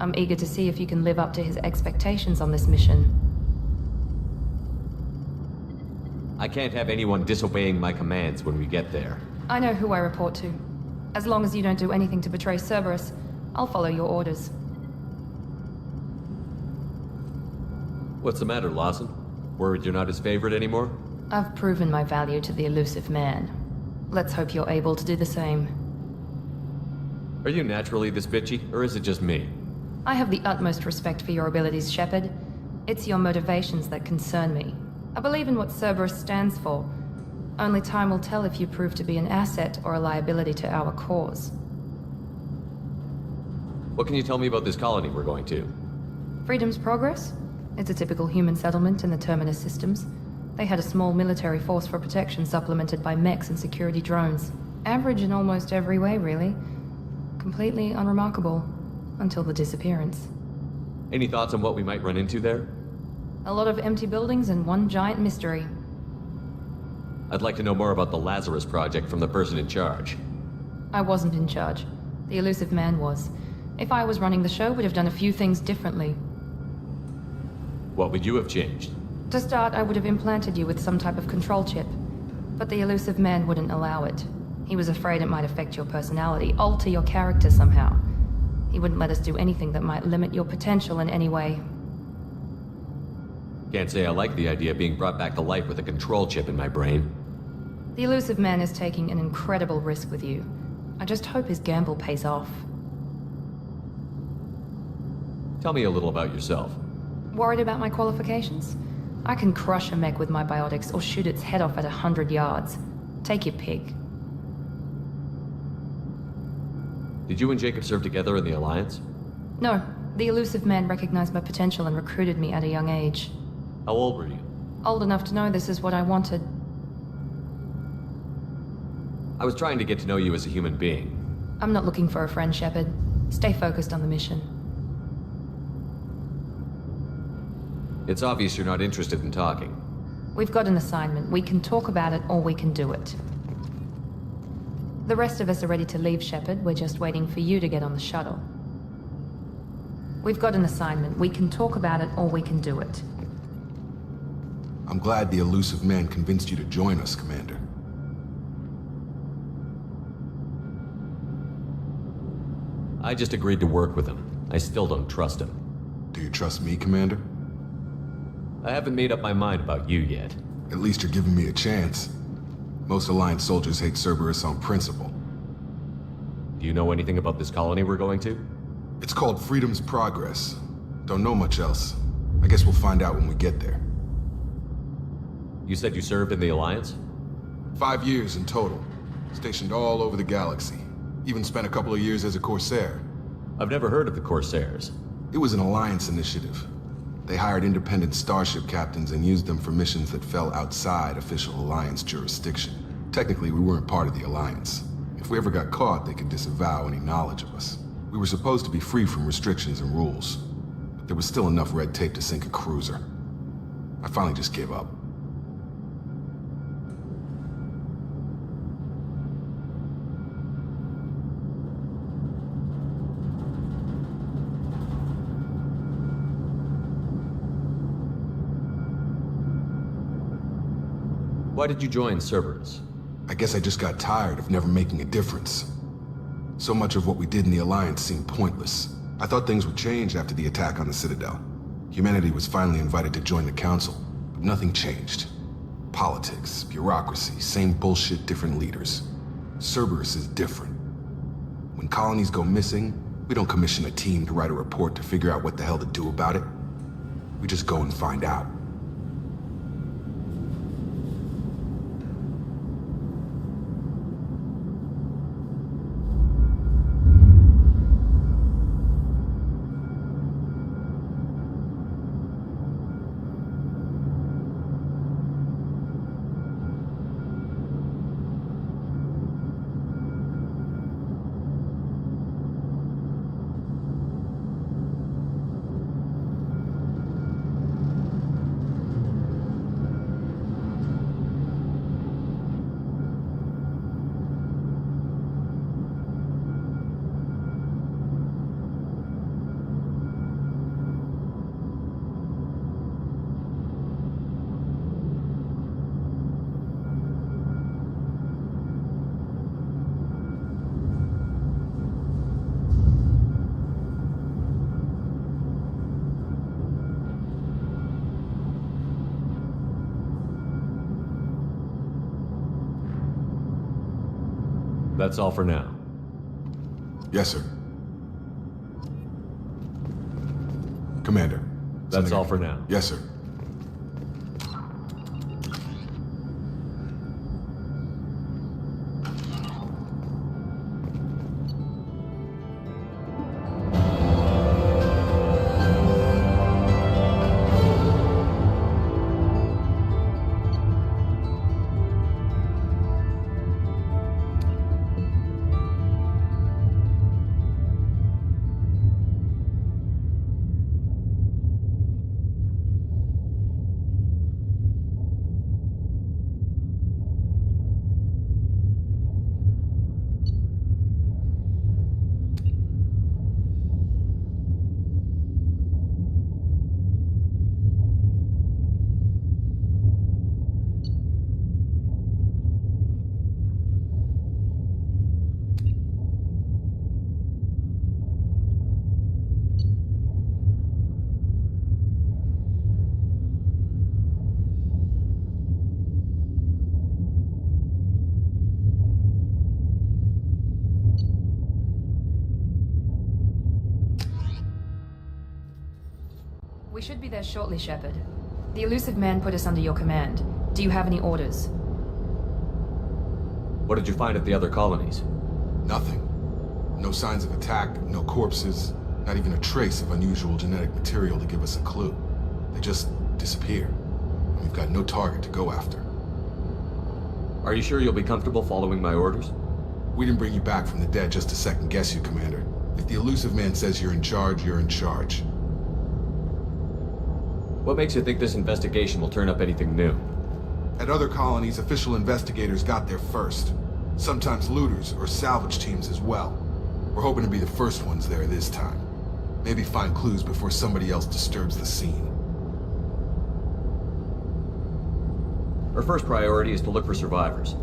I'm eager to see if you can live up to his expectations on this mission. I can't have anyone disobeying my commands when we get there. I know who I report to. As long as you don't do anything to betray Cerberus, I'll follow your orders. What's the matter, Lawson? Worried you're not his favorite anymore? I've proven my value to the Elusive Man. Let's hope you're able to do the same. Are you naturally this bitchy, or is it just me? I have the utmost respect for your abilities, Shepard. It's your motivations that concern me. I believe in what Cerberus stands for. Only time will tell if you prove to be an asset or a liability to our cause. What can you tell me about this colony we're going to? Freedom's Progress? It's a typical human settlement in the Terminus systems. They had a small military force for protection supplemented by mechs and security drones. Average in almost every way, really. Completely unremarkable. Until the disappearance. Any thoughts on what we might run into there? A lot of empty buildings and one giant mystery. I'd like to know more about the Lazarus Project from the person in charge. I wasn't in charge. The Elusive Man was. If I was running the show, would have done a few things differently. What would you have changed? To start, I would have implanted you with some type of control chip. But the Elusive Man wouldn't allow it. He was afraid it might affect your personality, alter your character somehow. He wouldn't let us do anything that might limit your potential in any way. Can't say I like the idea of being brought back to life with a control chip in my brain. The Elusive Man is taking an incredible risk with you. I just hope his gamble pays off. Tell me a little about yourself. Worried about my qualifications? I can crush a mech with my biotics or shoot its head off at 100 yards. Take your pick. Did you and Jacob serve together in the Alliance? No. The Elusive Man recognized my potential and recruited me at a young age. How old were you? Old enough to know this is what I wanted. I was trying to get to know you as a human being. I'm not looking for a friend, Shepard. Stay focused on the mission. It's obvious you're not interested in talking. We've got an assignment. We can talk about it or we can do it. The rest of us are ready to leave, Shepard. We're just waiting for you to get on the shuttle. We've got an assignment. We can talk about it or we can do it. I'm glad the Elusive Man convinced you to join us, Commander. I just agreed to work with him. I still don't trust him. Do you trust me, Commander? I haven't made up my mind about you yet. At least you're giving me a chance. Most Alliance soldiers hate Cerberus on principle. Do you know anything about this colony we're going to? It's called Freedom's Progress. Don't know much else. I guess we'll find out when we get there. You said you served in the Alliance? 5 years in total. Stationed all over the galaxy. Even spent a couple of years as a Corsair. I've never heard of the Corsairs. It was an Alliance initiative. They hired independent starship captains and used them for missions that fell outside official Alliance jurisdiction. Technically, we weren't part of the Alliance. If we ever got caught, they could disavow any knowledge of us. We were supposed to be free from restrictions and rules, but there was still enough red tape to sink a cruiser. I finally just gave up. Why did you join Cerberus? I guess I just got tired of never making a difference. So much of what we did in the Alliance seemed pointless. I thought things would change after the attack on the Citadel. Humanity was finally invited to join the Council, but nothing changed. Politics, bureaucracy, same bullshit, different leaders. Cerberus is different. When colonies go missing, we don't commission a team to write a report to figure out what the hell to do about it. We just go and find out. That's all for now. Yes, sir. Commander. That's all for now. Yes, sir. We should be there shortly, Shepard. The Illusive Man put us under your command. Do you have any orders? What did you find at the other colonies? Nothing. No signs of attack, no corpses, not even a trace of unusual genetic material to give us a clue. They just disappear. And we've got no target to go after. Are you sure you'll be comfortable following my orders? We didn't bring you back from the dead just to second guess you, Commander. If the Illusive Man says you're in charge, you're in charge. What makes you think this investigation will turn up anything new? At other colonies, official investigators got there first. Sometimes looters or salvage teams as well. We're hoping to be the first ones there this time. Maybe find clues before somebody else disturbs the scene. Our first priority is to look for survivors.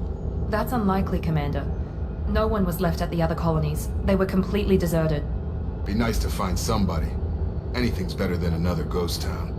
That's unlikely, Commander. No one was left at the other colonies. They were completely deserted. Be nice to find somebody. Anything's better than another ghost town.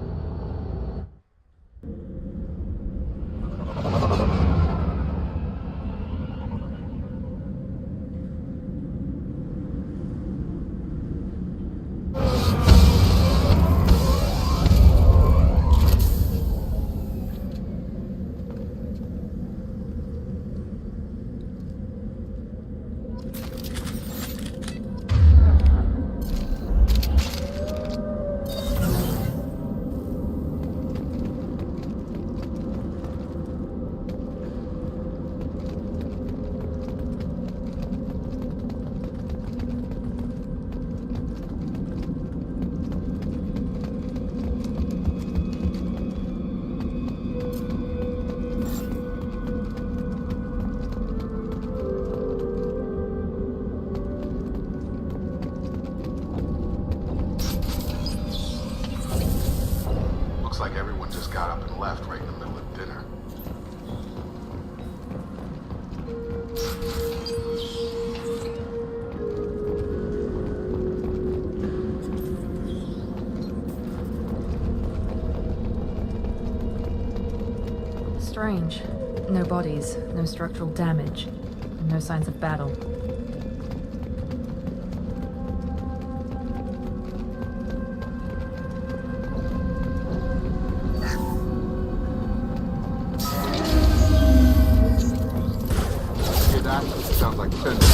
Looks like everyone just got up and left right in the middle of dinner. Strange. No bodies, no structural damage, no signs of battle. Sounds like fender.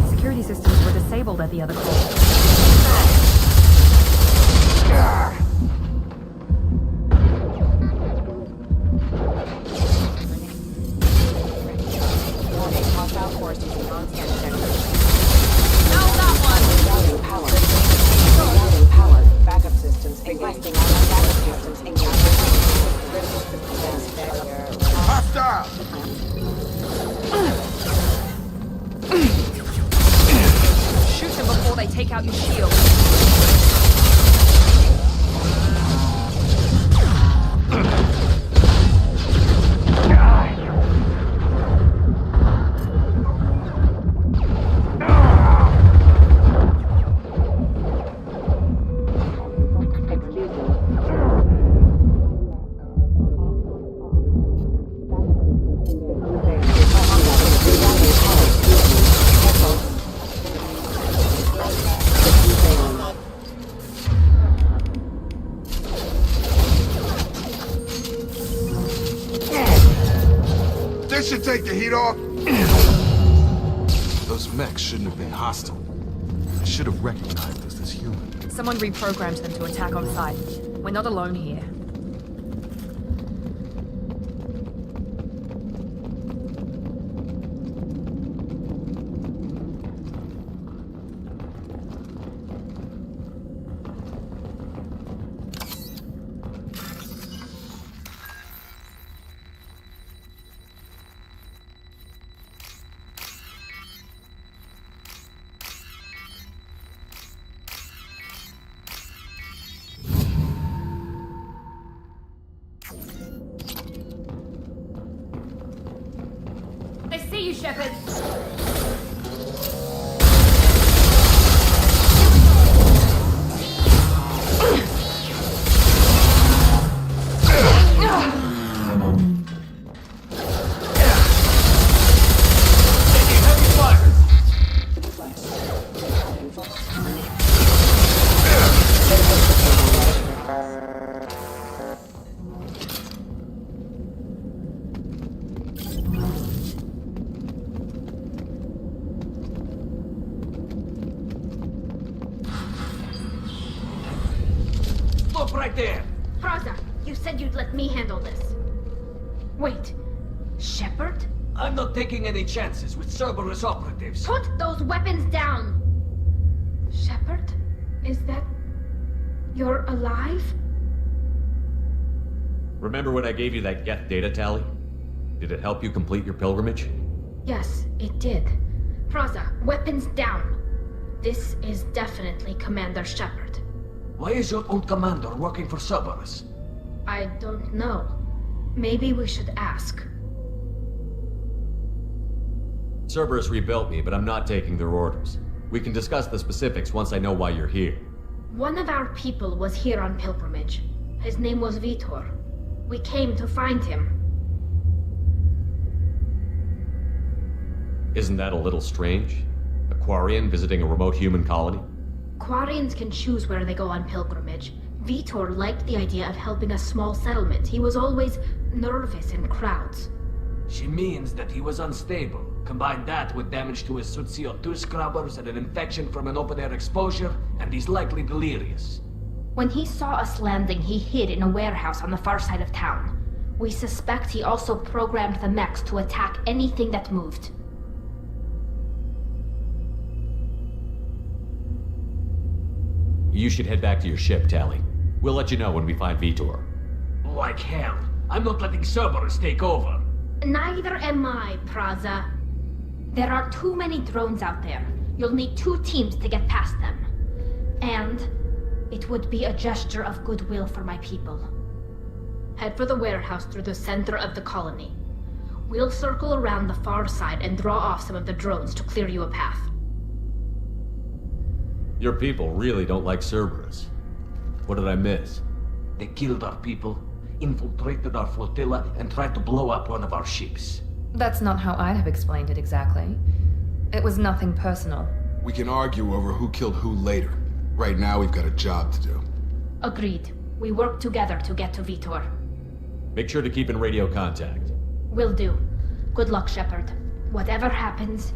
Security systems were disabled at the other core. Shoot them before they take out your shield. This should take the heat off. Those mechs shouldn't have been hostile. They should have recognized us as human. Someone reprogrammed them to attack on sight. We're not alone here. See you, Shepard. Right there! Praza, you said you'd let me handle this. Wait, Shepard? I'm not taking any chances with Cerberus operatives. Put those weapons down! Shepard? Is that... you're alive? Remember when I gave you that Geth data tally? Did it help you complete your pilgrimage? Yes, it did. Praza, weapons down. This is definitely Commander Shepard. Why is your old commander working for Cerberus? I don't know. Maybe we should ask. Cerberus rebuilt me, but I'm not taking their orders. We can discuss the specifics once I know why you're here. One of our people was here on pilgrimage. His name was Vitor. We came to find him. Isn't that a little strange? A Quarian visiting a remote human colony? Quarians can choose where they go on pilgrimage. Vitor liked the idea of helping a small settlement. He was always nervous in crowds. She means that he was unstable. Combine that with damage to his CO2 scrubbers and an infection from an open-air exposure, and he's likely delirious. When he saw us landing, he hid in a warehouse on the far side of town. We suspect he also programmed the mechs to attack anything that moved. You should head back to your ship, Tali. We'll let you know when we find Vitor. Like hell. I'm not letting Cerberus take over. Neither am I, Praza. There are too many drones out there. You'll need 2 teams to get past them. And it would be a gesture of goodwill for my people. Head for the warehouse through the center of the colony. We'll circle around the far side and draw off some of the drones to clear you a path. Your people really don't like Cerberus. What did I miss? They killed our people, infiltrated our flotilla, and tried to blow up one of our ships. That's not how I'd have explained it exactly. It was nothing personal. We can argue over who killed who later. Right now, we've got a job to do. Agreed. We work together to get to Vitor. Make sure to keep in radio contact. Will do. Good luck, Shepard. Whatever happens,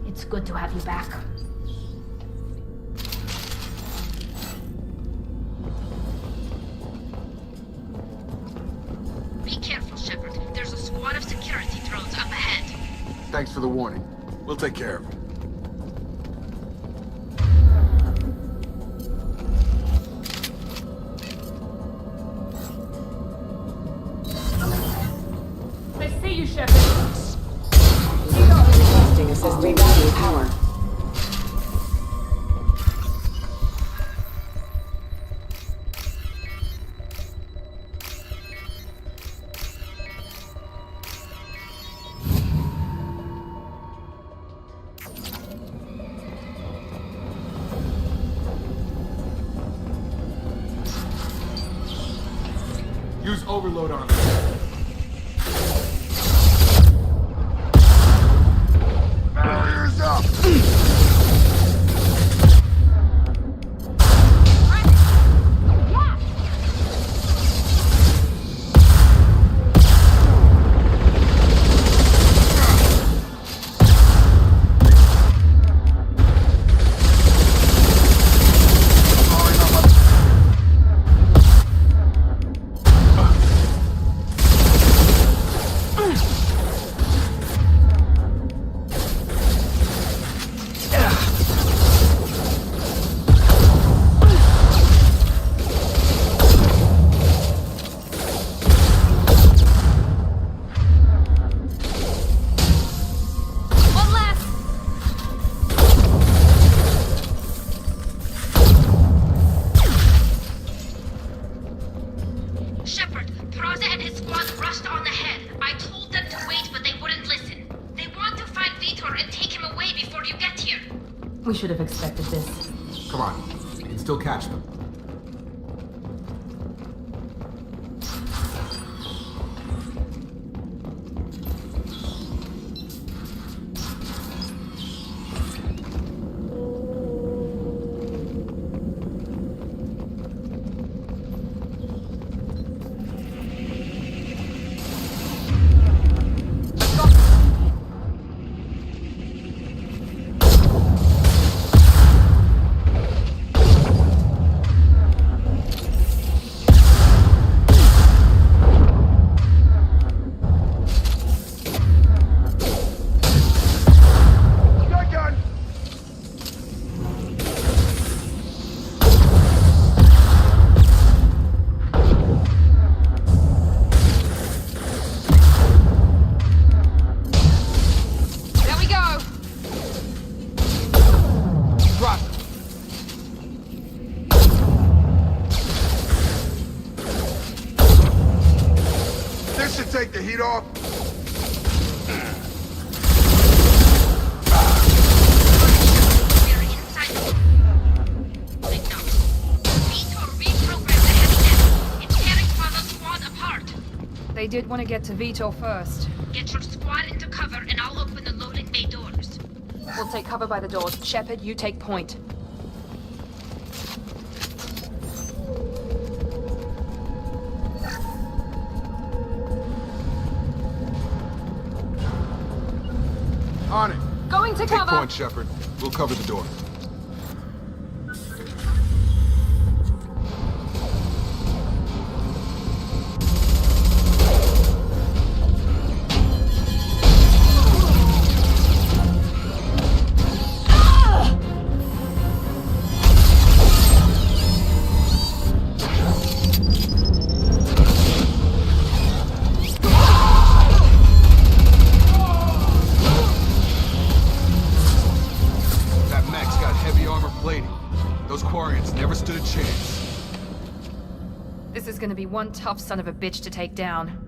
it's good to have you back. Be careful, Shepard. There's a squad of security drones up ahead. Thanks for the warning. We'll take care of it. I see you, Shepard. Requesting assist rerouting power. Use overload on them. Barriers up! We should have expected this. Come on, you can still catch them. Take the heat off. They did want to get to Vitor first. Get your squad into cover and I'll open the loading bay doors. We'll take cover by the doors. Shepard, you take point. On it. Going to Take cover. point, Shepard. We'll cover the door. This is gonna be one tough son of a bitch to take down.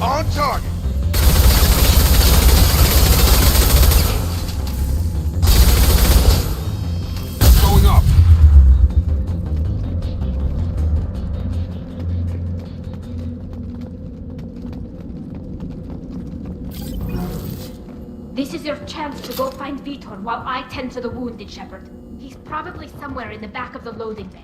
On target. Going up. This is your chance to go find Vitor while I tend to the wounded, Shepard. He's probably somewhere in the back of the loading bay.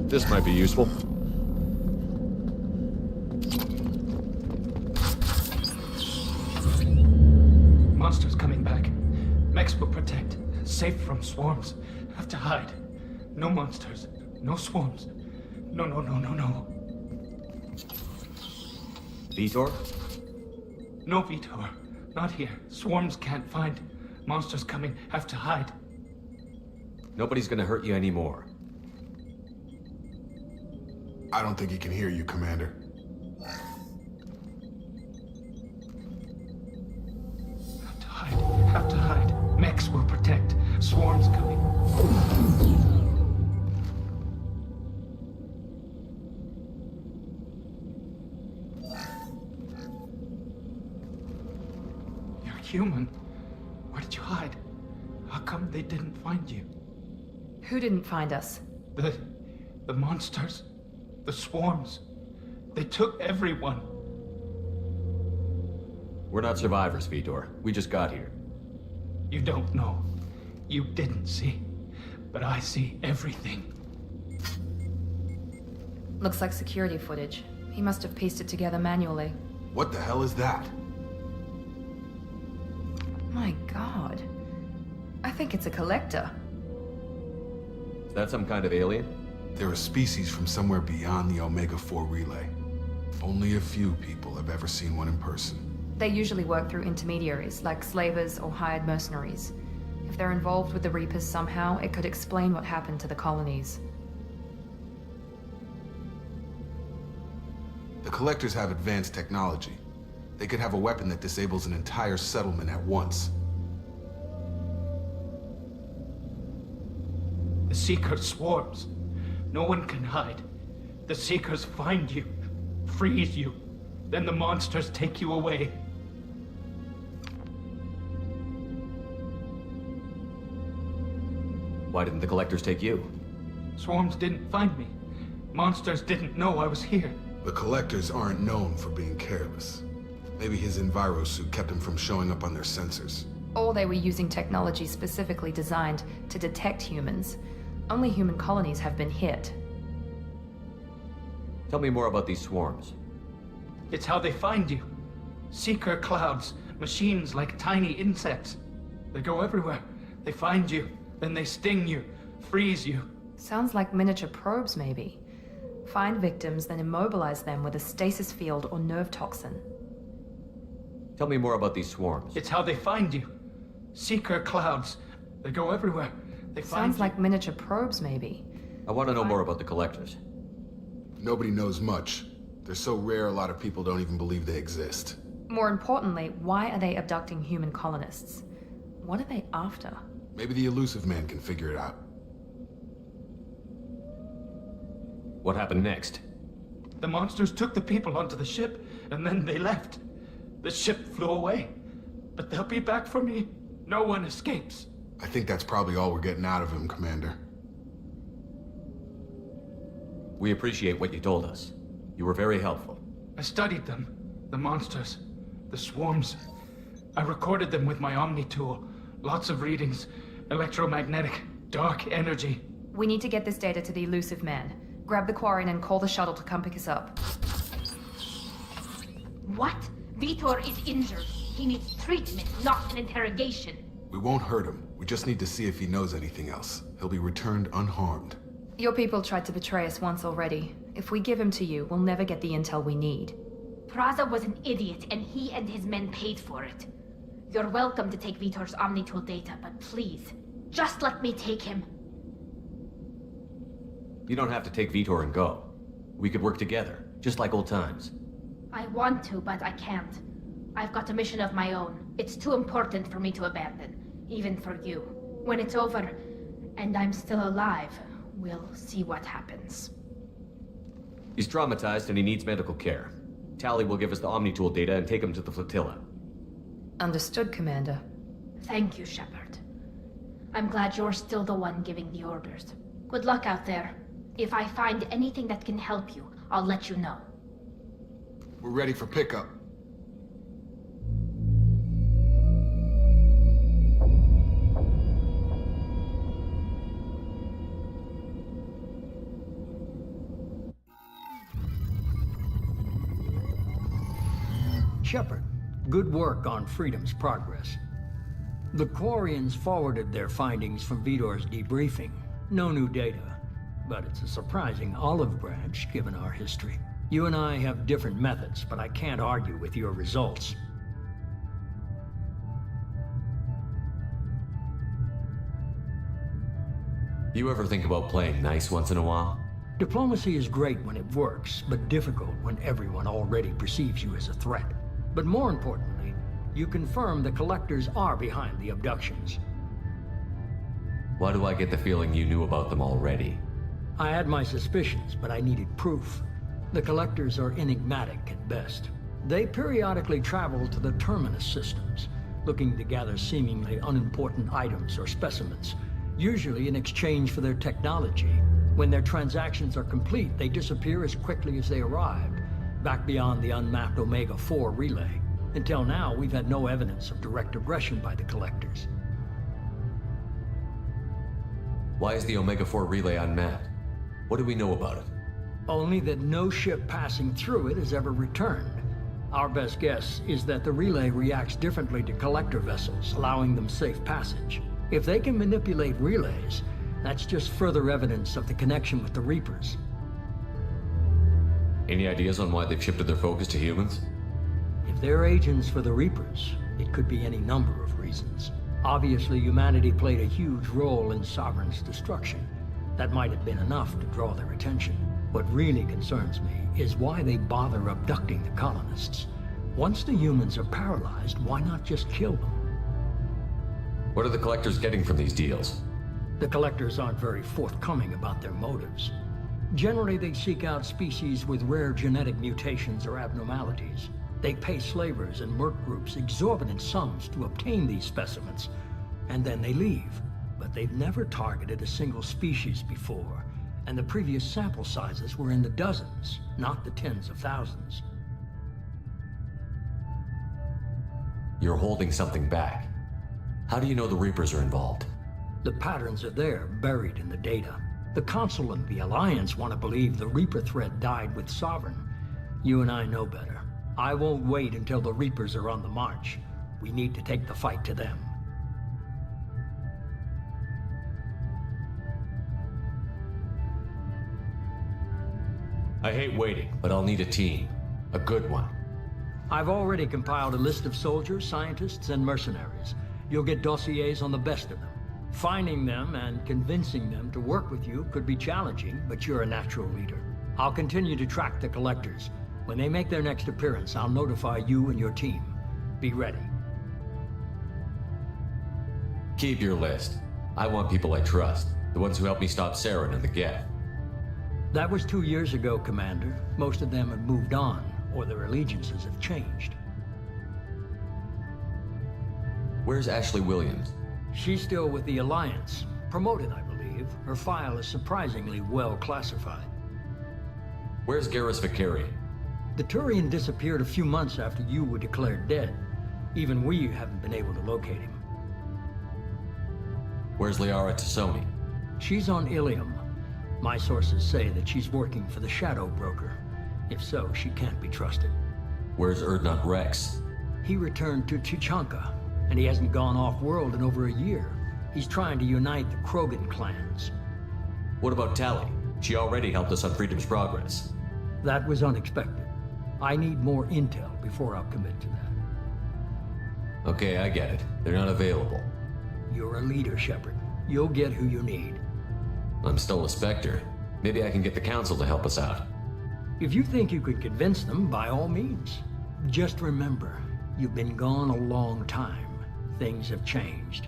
This might be useful. Monsters coming back. Mechs will protect. Safe from swarms. Have to hide. No monsters. No swarms. No. Vitor? No, Vitor. Not here. Swarms can't find. Monsters coming. Have to hide. Nobody's gonna hurt you anymore. I don't think he can hear you, Commander. Have to hide. Mechs will protect. Swarms coming. You're human. Where did you hide? How come they didn't find you? Who didn't find us? The monsters. The swarms. They took everyone. We're not survivors, Vitor. We just got here. You don't know. You didn't see. But I see everything. Looks like security footage. He must have pieced it together manually. What the hell is that? My god. I think it's a collector. Is that some kind of alien? They're a species from somewhere beyond the Omega-4 relay. Only a few people have ever seen one in person. They usually work through intermediaries, like slavers or hired mercenaries. If they're involved with the Reapers somehow, it could explain what happened to the colonies. The Collectors have advanced technology. They could have a weapon that disables an entire settlement at once. The Seeker swarms. No one can hide. The Seekers find you, freeze you, then the monsters take you away. Why didn't the Collectors take you? Swarms didn't find me. Monsters didn't know I was here. The Collectors aren't known for being careless. Maybe his envirosuit kept him from showing up on their sensors. Or they were using technology specifically designed to detect humans. Only human colonies have been hit. Tell me more about these swarms. It's how they find you. Seeker clouds, machines like tiny insects. They go everywhere. They find you, then they sting you, freeze you. Sounds like miniature probes, maybe. Find victims, then immobilize them with a stasis field or nerve toxin. Tell me more about these swarms. It's how they find you. Seeker clouds. They go everywhere. They find Sounds like miniature probes, maybe. I want to know more about the Collectors. Nobody knows much. They're so rare a lot of people don't even believe they exist. More importantly, why are they abducting human colonists? What are they after? Maybe the Elusive Man can figure it out. What happened next? The monsters took the people onto the ship, and then they left. The ship flew away. But they'll be back for me. No one escapes. I think that's probably all we're getting out of him, Commander. We appreciate what you told us. You were very helpful. I studied them. The monsters. The swarms. I recorded them with my Omni tool. Lots of readings. Electromagnetic. Dark energy. We need to get this data to the Elusive Man. Grab the Quarian and call the shuttle to come pick us up. What? Vitor is injured. He needs treatment, not an interrogation. We won't hurt him. We just need to see if he knows anything else. He'll be returned unharmed. Your people tried to betray us once already. If we give him to you, we'll never get the intel we need. Praza was an idiot, and he and his men paid for it. You're welcome to take Vitor's Omnitool data, but please, just let me take him. You don't have to take Vitor and go. We could work together, just like old times. I want to, but I can't. I've got a mission of my own. It's too important for me to abandon, even for you. When it's over, and I'm still alive, we'll see what happens. He's traumatized and he needs medical care. Tali will give us the Omnitool data and take him to the flotilla. Understood, Commander. Thank you, Shepard. I'm glad you're still the one giving the orders. Good luck out there. If I find anything that can help you, I'll let you know. We're ready for pickup. Shepard, good work on Freedom's progress. The Quarians forwarded their findings from Vitor's debriefing. No new data. but it's a surprising olive branch given our history. You and I have different methods, but I can't argue with your results. You ever think about playing nice once in a while? Diplomacy is great when it works, but difficult when everyone already perceives you as a threat. But more importantly, you confirm the Collectors are behind the abductions. Why do I get the feeling you knew about them already? I had my suspicions, but I needed proof. The Collectors are enigmatic at best. They periodically travel to the Terminus systems, looking to gather seemingly unimportant items or specimens, usually in exchange for their technology. When their transactions are complete, they disappear as quickly as they arrived, back beyond the unmapped Omega-4 relay. Until now, we've had no evidence of direct aggression by the Collectors. Why is the Omega-4 relay unmapped? What do we know about it? Only that no ship passing through it has ever returned. Our best guess is that the relay reacts differently to Collector vessels, allowing them safe passage. If they can manipulate relays, that's just further evidence of the connection with the Reapers. Any ideas on why they've shifted their focus to humans? If they're agents for the Reapers, it could be any number of reasons. Obviously, humanity played a huge role in Sovereign's destruction. That might have been enough to draw their attention. What really concerns me is why they bother abducting the colonists. Once the humans are paralyzed, why not just kill them? What are the Collectors getting from these deals? The Collectors aren't very forthcoming about their motives. Generally, they seek out species with rare genetic mutations or abnormalities. They pay slavers and merc groups exorbitant sums to obtain these specimens, and then they leave. But they've never targeted a single species before, and the previous sample sizes were in the dozens, not the tens of thousands. You're holding something back. How do you know the Reapers are involved? The patterns are there, buried in the data. The Council and the Alliance want to believe the Reaper threat died with Sovereign. You and I know better. I won't wait until the Reapers are on the march. We need to take the fight to them. I hate waiting, but I'll need a team. A good one. I've already compiled a list of soldiers, scientists, and mercenaries. You'll get dossiers on the best of them. Finding them and convincing them to work with you could be challenging, but you're a natural leader. I'll continue to track the Collectors. When they make their next appearance, I'll notify you and your team. Be ready. Keep your list. I want people I trust. The ones who helped me stop Saren and the Geth. That was 2 years ago, Commander. Most of them have moved on, or their allegiances have changed. Where's Ashley Williams? She's still with the Alliance. Promoted, I believe. Her file is surprisingly well classified. Where's Garrus Vakarian? The Turian disappeared a few months after you were declared dead. Even we haven't been able to locate him. Where's Liara Tassoni? She's on Ilium. My sources say that she's working for the Shadow Broker. If so, she can't be trusted. Where's Urdnot Rex? He returned to Tuchanka, and he hasn't gone off-world in over a year. He's trying to unite the Krogan clans. What about Tali? She already helped us on Freedom's Progress. That was unexpected. I need more intel before I'll commit to that. Okay, I get it. They're not available. You're a leader, Shepard. You'll get who you need. I'm still a Spectre. Maybe I can get the Council to help us out. If you think you could convince them, by all means. Just remember, you've been gone a long time. Things have changed.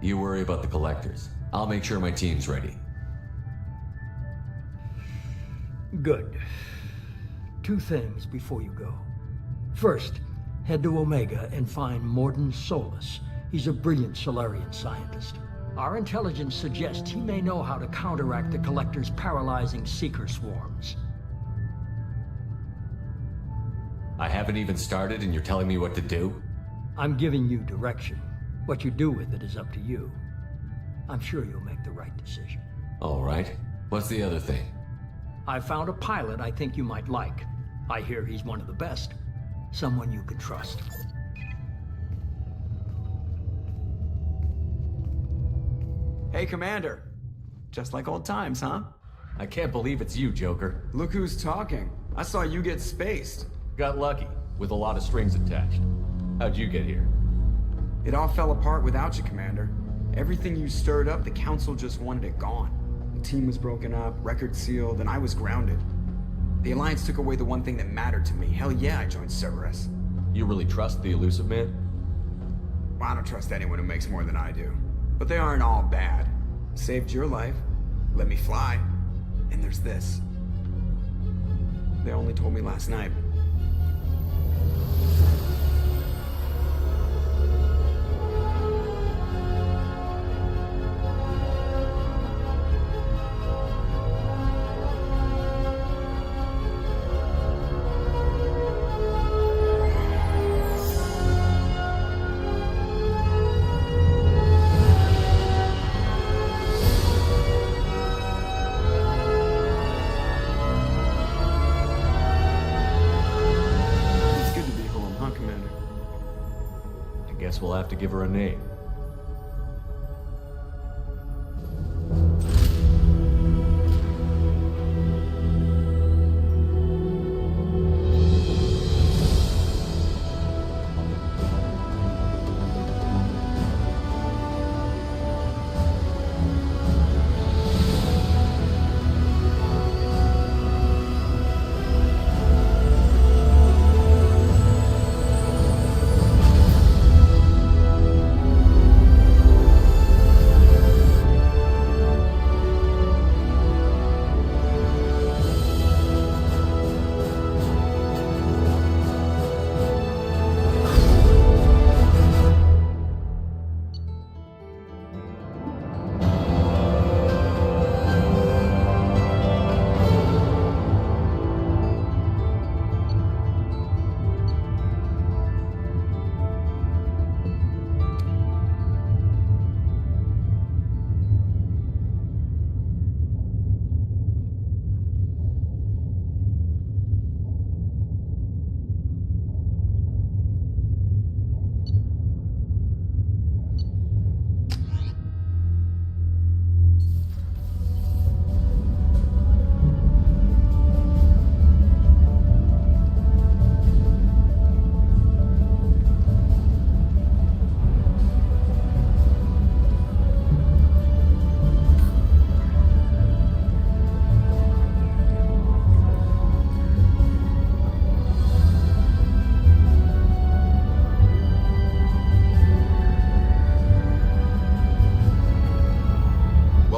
You worry about the Collectors. I'll make sure my team's ready. Good. 2 things before you go. First, head to Omega and find Mordin Solus. He's a brilliant Solarian scientist. Our intelligence suggests he may know how to counteract the Collector's paralyzing Seeker swarms. I haven't even started and you're telling me what to do? I'm giving you direction. What you do with it is up to you. I'm sure you'll make the right decision. All right. What's the other thing? I found a pilot I think you might like. I hear he's one of the best. Someone you can trust. Hey, Commander. Just like old times, huh? I can't believe it's you, Joker. Look who's talking. I saw you get spaced. Got lucky, with a lot of strings attached. How'd you get here? It all fell apart without you, Commander. Everything you stirred up, the Council just wanted it gone. The team was broken up, record sealed, and I was grounded. The Alliance took away the one thing that mattered to me. Hell yeah, I joined Cerberus. You really trust the Illusive Man? Well, I don't trust anyone who makes more than I do. But they aren't all bad. Saved your life, let me fly, and there's this. They only told me last night. Guess we'll have to give her a name.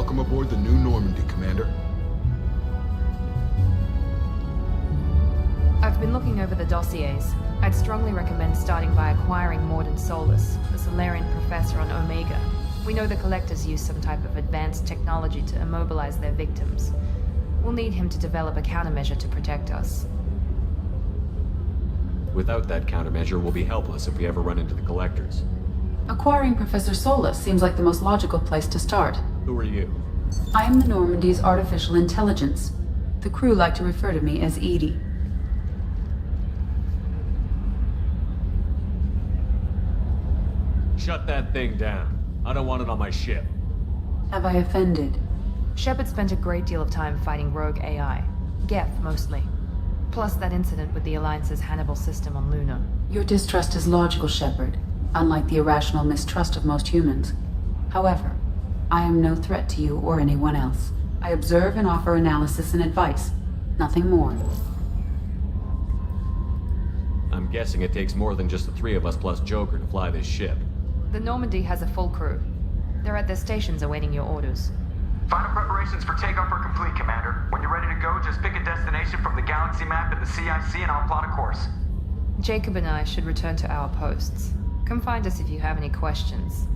Welcome aboard the New Normandy, Commander. I've been looking over the dossiers. I'd strongly recommend starting by acquiring Mordin Solus, the Solarian professor on Omega. We know the Collectors use some type of advanced technology to immobilize their victims. We'll need him to develop a countermeasure to protect us. Without that countermeasure, we'll be helpless if we ever run into the Collectors. Acquiring Professor Solus seems like the most logical place to start. Who are you? I am the Normandy's artificial intelligence. The crew like to refer to me as Edie. Shut that thing down. I don't want it on my ship. Have I offended? Shepard spent a great deal of time fighting rogue AI. Geth, mostly. Plus that incident with the Alliance's Hannibal system on Luna. Your distrust is logical, Shepard, unlike the irrational mistrust of most humans. However, I am no threat to you or anyone else. I observe and offer analysis and advice. Nothing more. I'm guessing it takes more than just the three of us plus Joker to fly this ship. The Normandy has a full crew. They're at their stations awaiting your orders. Final preparations for takeoff are complete, Commander. When you're ready to go, just pick a destination from the galaxy map in the CIC and I'll plot a course. Jacob and I should return to our posts. Come find us if you have any questions.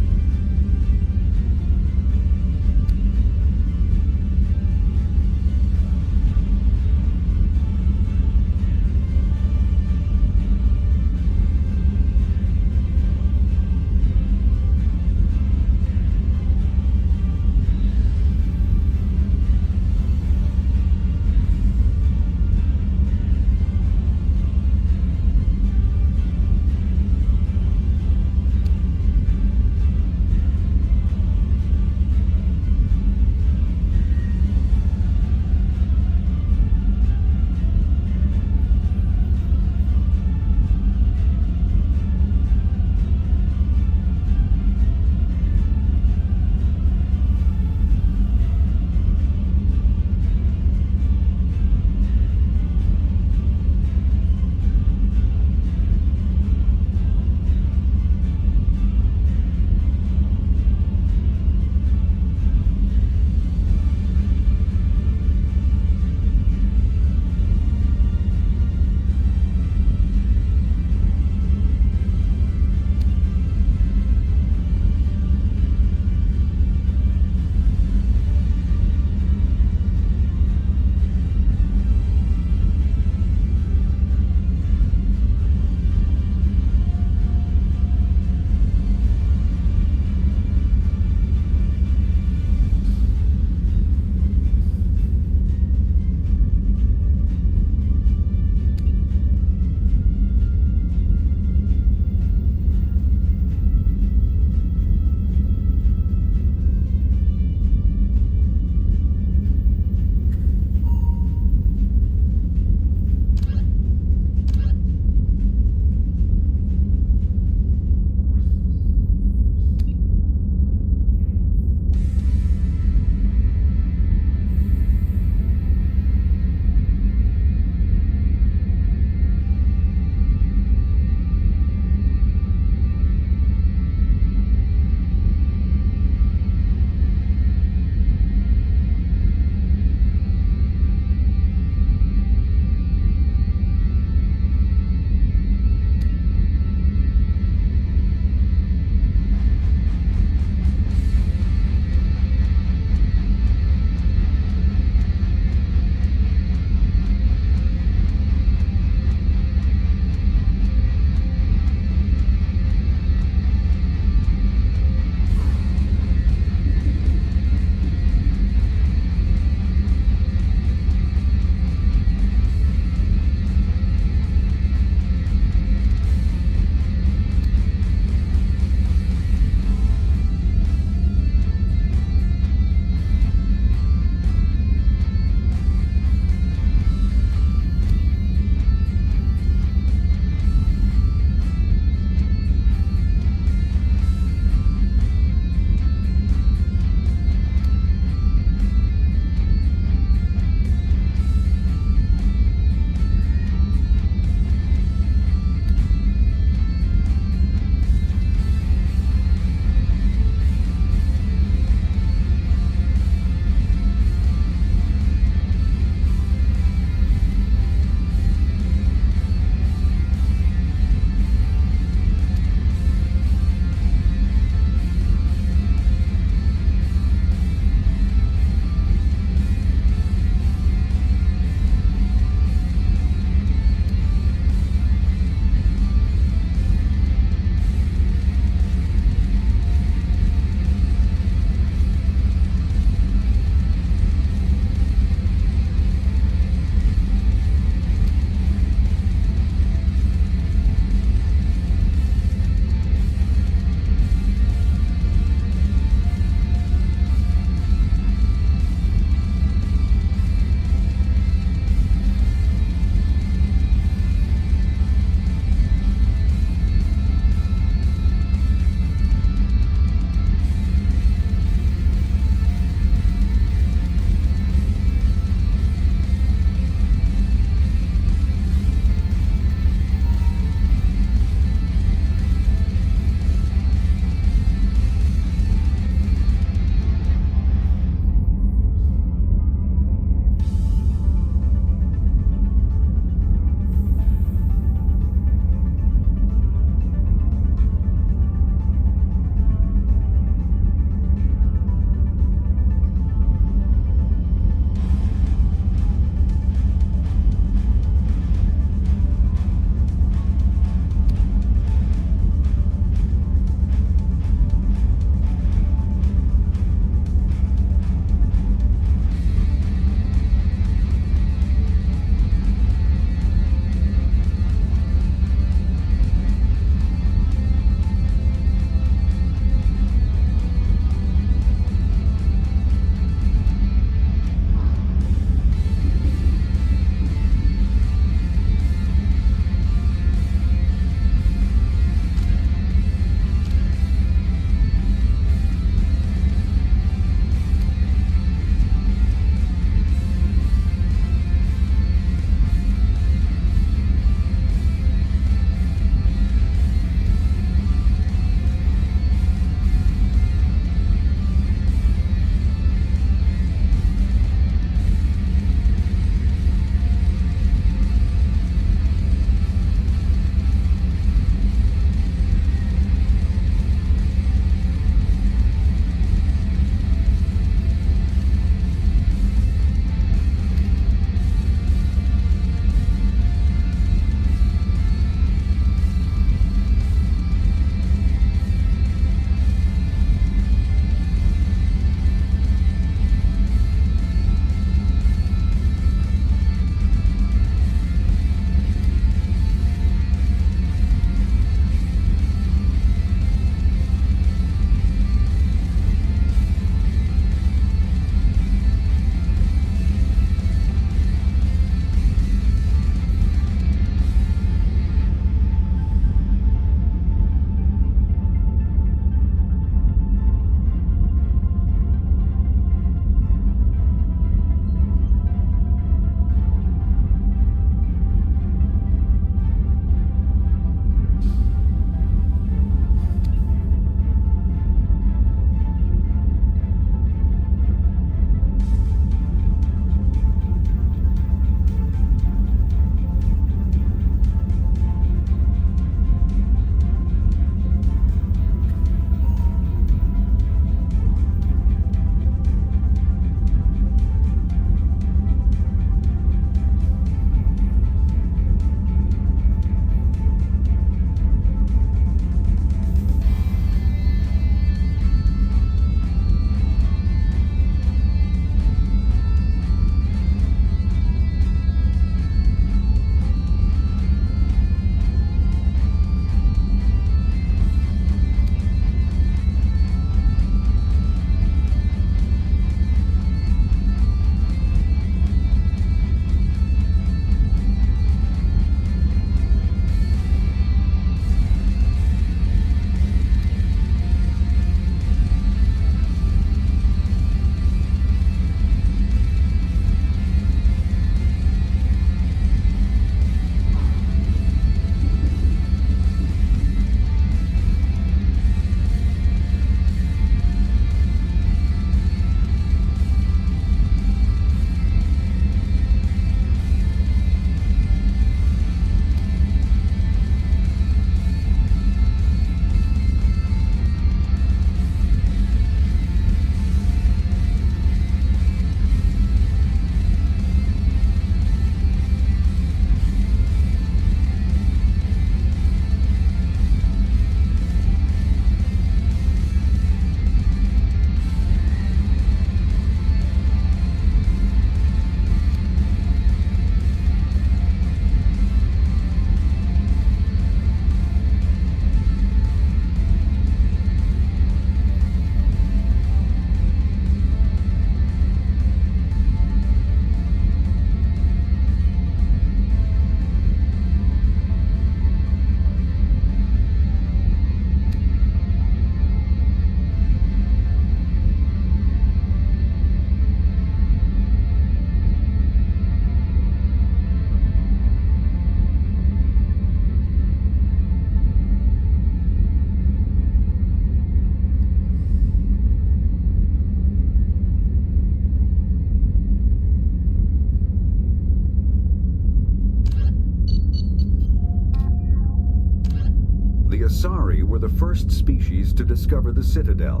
Asari were the first species to discover the Citadel.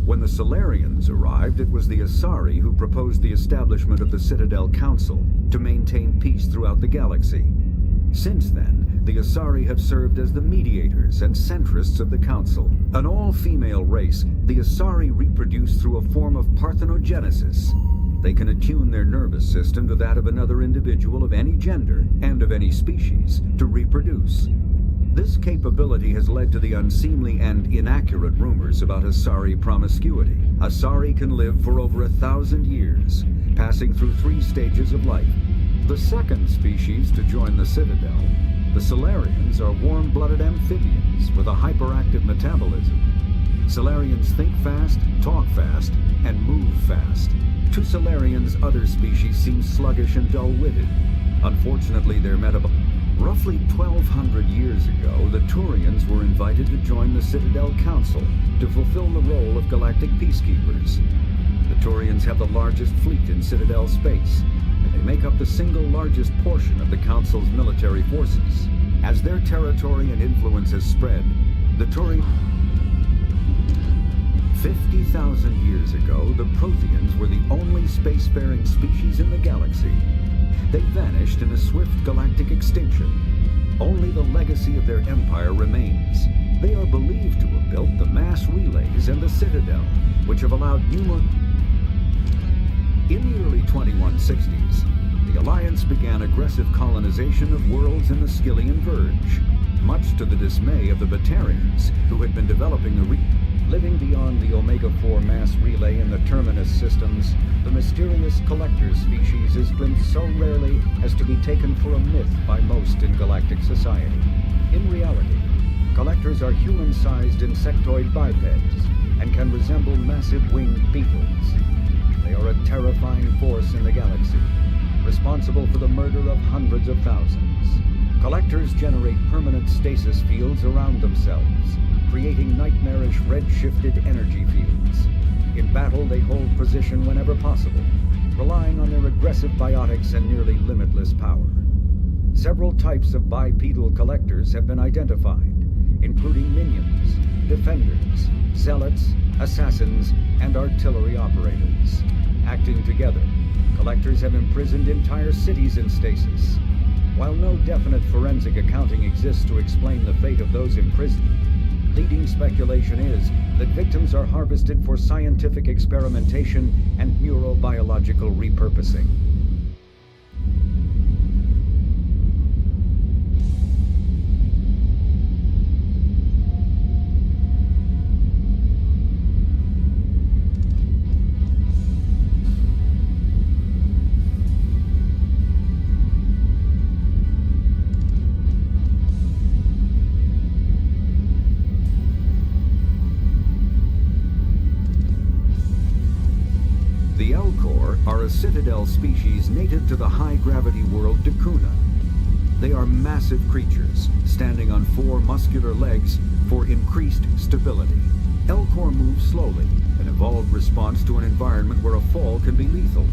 When the Salarians arrived, it was the Asari who proposed the establishment of the Citadel Council to maintain peace throughout the galaxy. Since then, the Asari have served as the mediators and centrists of the Council. An all-female race, the Asari reproduce through a form of parthenogenesis. They can attune their nervous system to that of another individual of any gender and of any species to reproduce. This capability has led to the unseemly and inaccurate rumors about Asari promiscuity. Asari can live for over 1,000 years, passing through 3 stages of life. The second species to join the Citadel, the Salarians, are warm-blooded amphibians with a hyperactive metabolism. Salarians think fast, talk fast, and move fast. To Salarians, other species seem sluggish and dull-witted. Unfortunately, their Roughly 1,200 years ago, the Turians were invited to join the Citadel Council to fulfill the role of galactic peacekeepers. The Turians have the largest fleet in Citadel space, and they make up the single largest portion of the Council's military forces. As their territory and influence has spread, the Turians... 50,000 years ago, the Protheans were the only spacefaring species in the galaxy. They vanished in a swift galactic extinction. Only the legacy of their empire remains. They are believed to have built the mass relays and the Citadel, which have allowed numerous... In the early 2160s, the Alliance began aggressive colonization of worlds in the Skyllian Verge, much to the dismay of the Batarians, who had been developing the Living beyond the Omega-4 mass relay in the Terminus systems, the mysterious Collector species is glimpsed so rarely as to be taken for a myth by most in galactic society. In reality, Collectors are human-sized insectoid bipeds and can resemble massive winged beetles. They are a terrifying force in the galaxy, responsible for the murder of hundreds of thousands. Collectors generate permanent stasis fields around themselves, creating nightmarish red-shifted energy fields. In battle, they hold position whenever possible, relying on their aggressive biotics and nearly limitless power. Several types of bipedal collectors have been identified, including minions, defenders, zealots, assassins, and artillery operators. Acting together, collectors have imprisoned entire cities in stasis. While no definite forensic accounting exists to explain the fate of those imprisoned, leading speculation is that victims are harvested for scientific experimentation and neurobiological repurposing. The Elcor are a Citadel species native to the high-gravity world Dakuna. They are massive creatures, standing on 4 muscular legs for increased stability. Elcor move slowly, an evolved response to an environment where a fall can be lethal.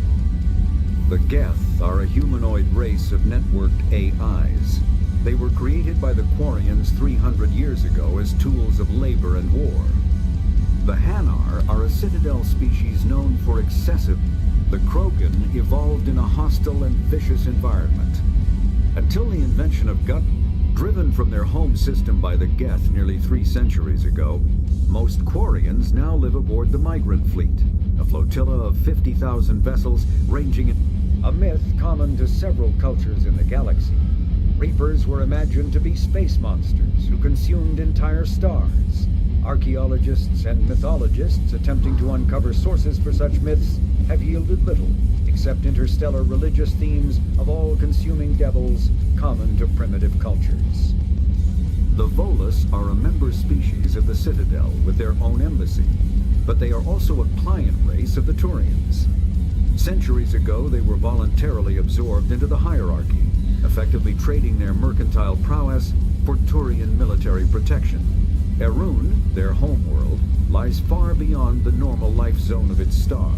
The Geth are a humanoid race of networked AIs. They were created by the Quarians 300 years ago as tools of labor and war. The Hanar are a Citadel species known for excessive. The Krogan evolved in a hostile and vicious environment. Until the invention of driven from their home system by the Geth nearly 3 centuries ago, most Quarians now live aboard the Migrant Fleet, a flotilla of 50,000 vessels ranging in a myth common to several cultures in the galaxy. Reapers were imagined to be space monsters who consumed entire stars. Archaeologists and mythologists attempting to uncover sources for such myths have yielded little, except interstellar religious themes of all-consuming devils common to primitive cultures. The Volus are a member species of the Citadel with their own embassy, but they are also a client race of the Turians. Centuries ago, they were voluntarily absorbed into the hierarchy, effectively trading their mercantile prowess for Turian military protection. Erun, their homeworld, lies far beyond the normal life zone of its star.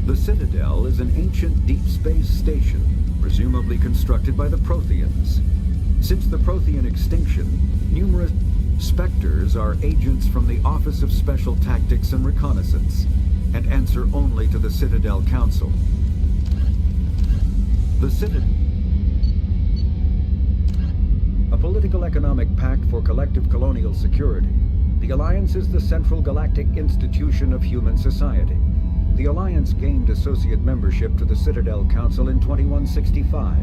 The Citadel is an ancient deep space station, presumably constructed by the Protheans. Since the Prothean extinction, numerous Spectres are agents from the Office of Special Tactics and Reconnaissance, and answer only to the Citadel Council. The Citadel, a political economic pact for collective colonial security, the Alliance is the central galactic institution of human society. The Alliance gained associate membership to the Citadel Council in 2165,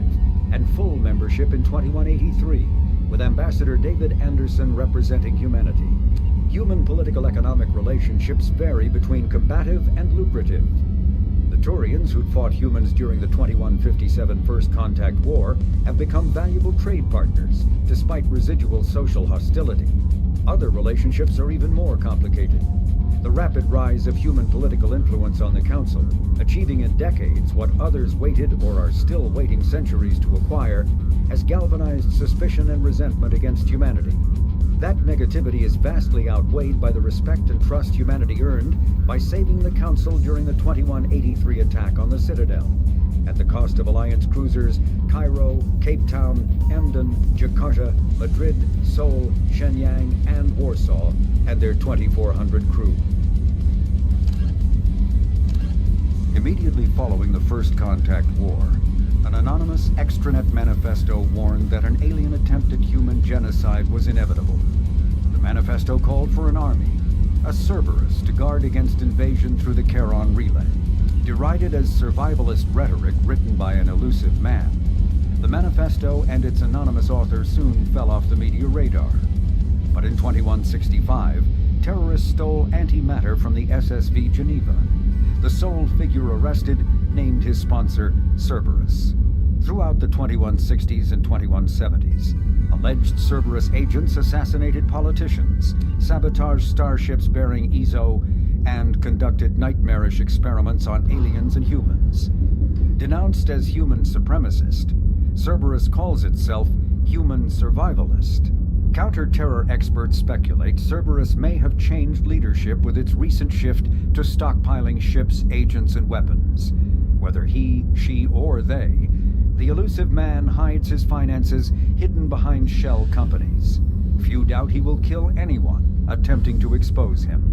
and full membership in 2183, with Ambassador David Anderson representing humanity. Human political-economic relationships vary between combative and lucrative. The Turians, who'd fought humans during the 2157 First Contact War, have become valuable trade partners, despite residual social hostility. Other relationships are even more complicated. The rapid rise of human political influence on the Council, achieving in decades what others waited or are still waiting centuries to acquire, has galvanized suspicion and resentment against humanity. That negativity is vastly outweighed by the respect and trust humanity earned by saving the Council during the 2183 attack on the Citadel, at the cost of Alliance cruisers Cairo, Cape Town, Emden, Jakarta, Madrid, Seoul, Shenyang, and Warsaw, and their 2,400 crew. Immediately following the First Contact War, an anonymous extranet manifesto warned that an alien attempted human genocide was inevitable. The manifesto called for an army, a Cerberus, to guard against invasion through the Charon Relay. Derided as survivalist rhetoric written by an elusive man, the manifesto and its anonymous author soon fell off the media radar. But in 2165, terrorists stole antimatter from the SSV Geneva. The sole figure arrested named his sponsor Cerberus. Throughout the 2160s and 2170s, alleged Cerberus agents assassinated politicians, sabotaged starships bearing Ezo, and conducted nightmarish experiments on aliens and humans. Denounced as human supremacist, Cerberus calls itself human survivalist. Counter-terror experts speculate Cerberus may have changed leadership with its recent shift to stockpiling ships, agents, and weapons. Whether he, she, or they, the elusive man hides his finances hidden behind shell companies. Few doubt he will kill anyone attempting to expose him.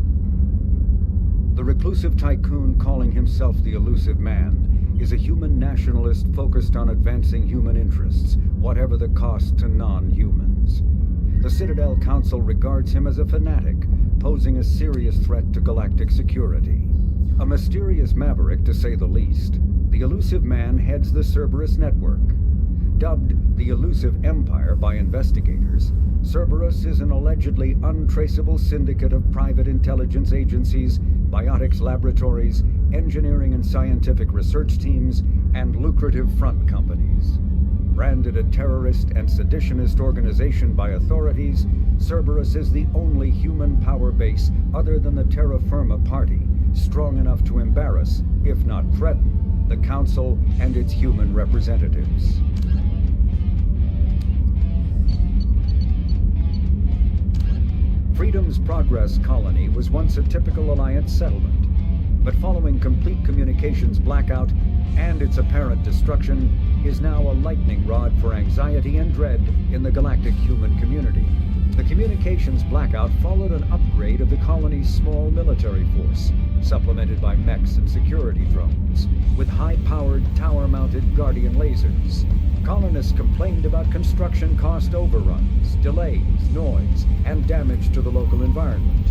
The reclusive tycoon calling himself the elusive man is a human nationalist focused on advancing human interests, whatever the cost to non-humans. The Citadel Council regards him as a fanatic, posing a serious threat to galactic security. A mysterious maverick, to say the least, the elusive man heads the Cerberus network. Dubbed the Elusive Empire by investigators, Cerberus is an allegedly untraceable syndicate of private intelligence agencies, biotics laboratories, engineering and scientific research teams, and lucrative front companies. Branded a terrorist and seditionist organization by authorities, Cerberus is the only human power base other than the Terra Firma Party, strong enough to embarrass, if not threaten, the Council and its human representatives. Freedom's Progress colony was once a typical Alliance settlement, but following complete communications blackout and its apparent destruction, is now a lightning rod for anxiety and dread in the galactic human community. The communications blackout followed an upgrade of the colony's small military force, supplemented by mechs and security drones, with high-powered, tower-mounted Guardian lasers. Colonists complained about construction cost overruns, delays, noise, and damage to the local environment.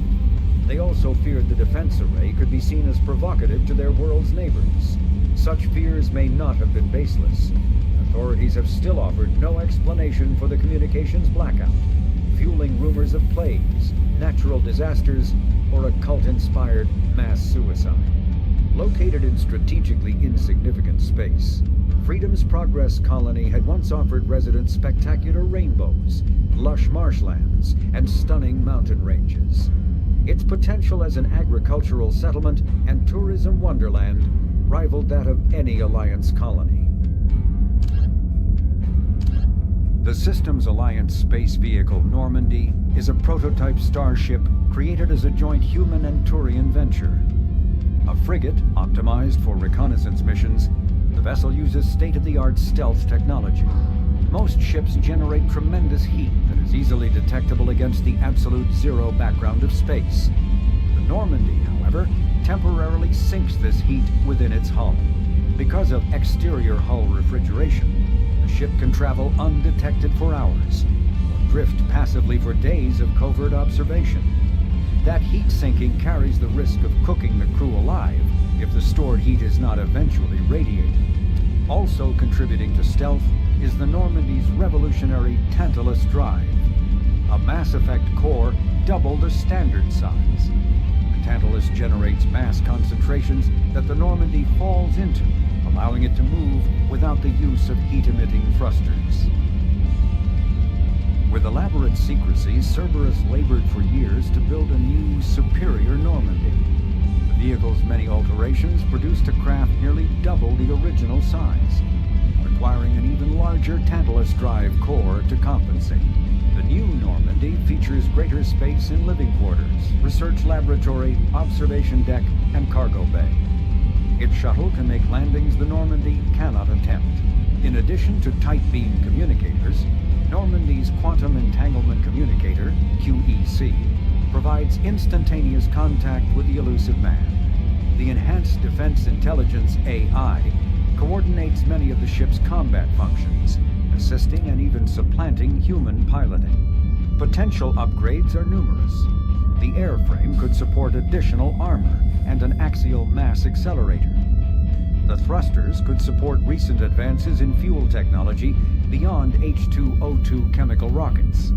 They also feared the defense array could be seen as provocative to their world's neighbors. Such fears may not have been baseless. Authorities have still offered no explanation for the communications blackout, fueling rumors of plagues, natural disasters, or a cult-inspired mass suicide. Located in strategically insignificant space, Freedom's Progress colony had once offered residents spectacular rainbows, lush marshlands, and stunning mountain ranges. Its potential as an agricultural settlement and tourism wonderland rivaled that of any Alliance colony. The Systems Alliance space vehicle Normandy is a prototype starship created as a joint human and Turian venture. A frigate optimized for reconnaissance missions, the vessel uses state-of-the-art stealth technology. Most ships generate tremendous heat that is easily detectable against the absolute zero background of space. The Normandy, however, temporarily sinks this heat within its hull. Because of exterior hull refrigeration, the ship can travel undetected for hours, or drift passively for days of covert observation. That heat sinking carries the risk of cooking the crew alive if the stored heat is not eventually radiated. Also contributing to stealth is the Normandy's revolutionary Tantalus drive, a Mass Effect core double the standard size. The Tantalus generates mass concentrations that the Normandy falls into, allowing it to move without the use of heat-emitting thrusters. With elaborate secrecy, Cerberus labored for years to build a new, superior Normandy. The vehicle's many alterations produced a craft nearly double the original size, requiring an even larger Tantalus drive core to compensate. The new Normandy features greater space in living quarters, research laboratory, observation deck, and cargo bay. Its shuttle can make landings the Normandy cannot attempt. In addition to tight beam communicators, Normandy's Quantum Entanglement Communicator, QEC, provides instantaneous contact with the elusive man. The Enhanced Defense Intelligence AI coordinates many of the ship's combat functions, assisting and even supplanting human piloting. Potential upgrades are numerous. The airframe could support additional armor and an axial mass accelerator. The thrusters could support recent advances in fuel technology beyond H2O2 chemical rockets.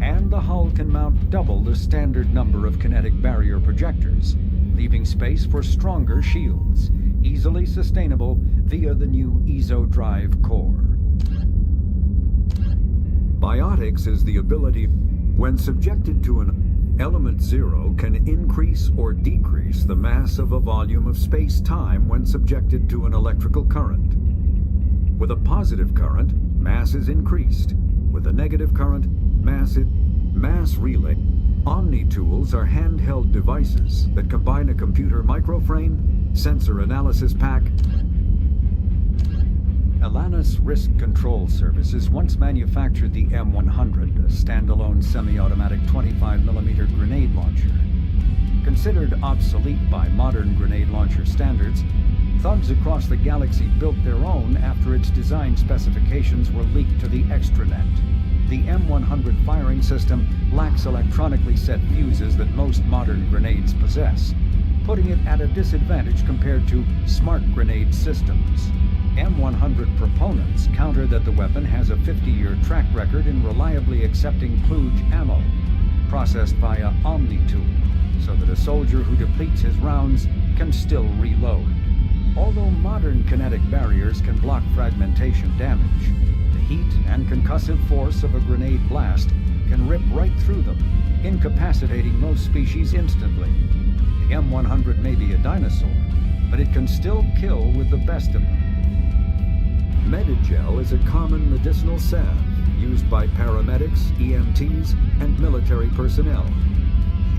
And the hull can mount double the standard number of kinetic barrier projectors, leaving space for stronger shields, easily sustainable via the new EZO drive core. Biotics is the ability, when subjected to an element zero, can increase or decrease the mass of a volume of space-time when subjected to an electrical current. With a positive current, mass is increased. With a negative current, mass relay. Omni-tools are handheld devices that combine a computer microframe, sensor analysis pack. Alanis Risk Control Services once manufactured the M100, a standalone semi-automatic 25mm grenade launcher. Considered obsolete by modern grenade launcher standards, thugs across the galaxy built their own after its design specifications were leaked to the extranet. The M100 firing system lacks electronically set fuses that most modern grenades possess, putting it at a disadvantage compared to smart grenade systems. M100 proponents counter that the weapon has a 50-year track record in reliably accepting kludge ammo, processed via Omni-tool, so that a soldier who depletes his rounds can still reload. Although modern kinetic barriers can block fragmentation damage, the heat and concussive force of a grenade blast can rip right through them, incapacitating most species instantly. The M100 may be a dinosaur, but it can still kill with the best of them. Medigel is a common medicinal salve used by paramedics, EMTs, and military personnel.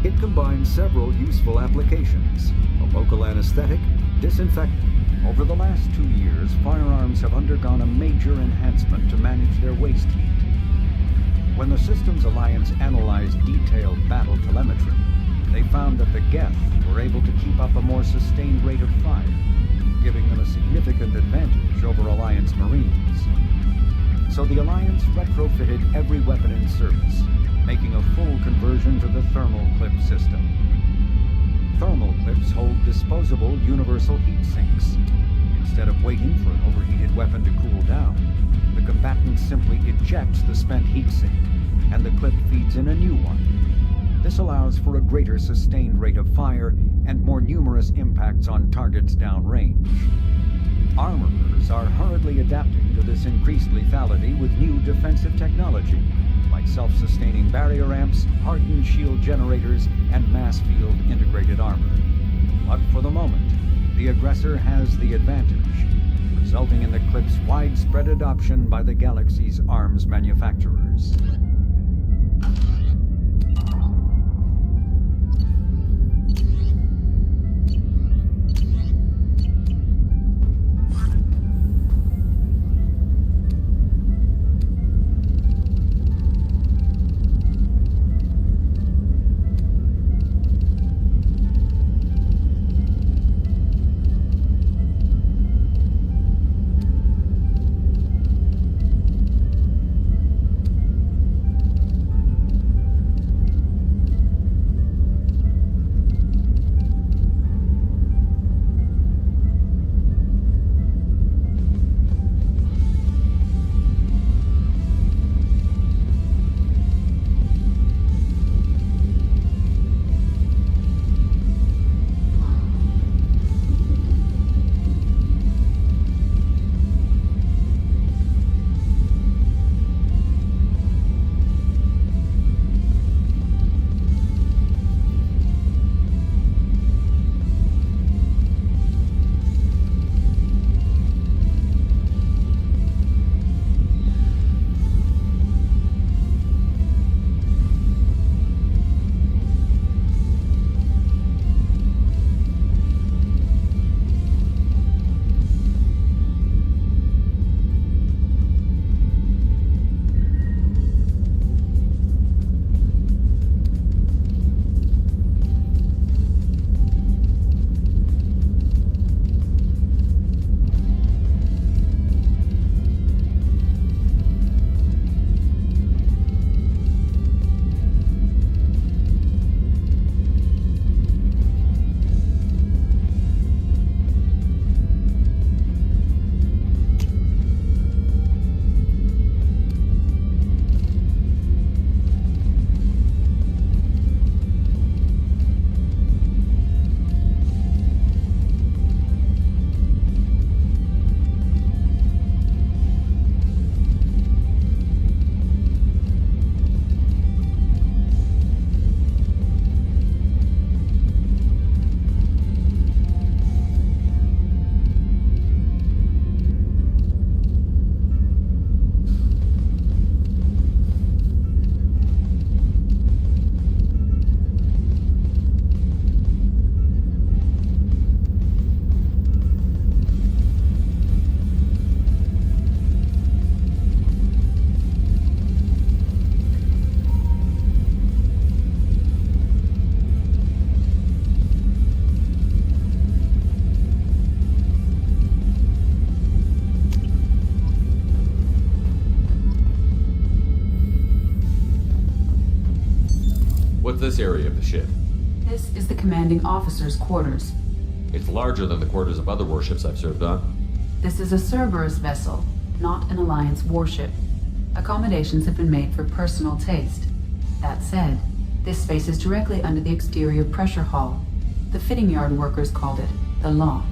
It combines several useful applications: a local anesthetic, disinfectant. Over the last 2 years, firearms have undergone a major enhancement to manage their waste heat. When the Systems Alliance analyzed detailed battle telemetry, they found that the Geth were able to keep up a more sustained rate of fire, giving them a significant advantage over Alliance Marines. So the Alliance retrofitted every weapon in service, making a full conversion to the thermal clip system. Thermal clips hold disposable universal heat sinks. Instead of waiting for an overheated weapon to cool down, the combatant simply ejects the spent heat sink, and the clip feeds in a new one. This allows for a greater sustained rate of fire and more numerous impacts on targets downrange. Armorers are hurriedly adapting to this increased lethality with new defensive technology, like self-sustaining barrier ramps, hardened shield generators, and mass field integrated armor. But for the moment, the aggressor has the advantage, resulting in the clip's widespread adoption by the galaxy's arms manufacturers. What's this area of the ship? This is the commanding officer's quarters. It's larger than the quarters of other warships I've served on. This is a Cerberus vessel, not an Alliance warship. Accommodations have been made for personal taste. That said, this space is directly under the exterior pressure hull. The fitting yard workers called it the loft.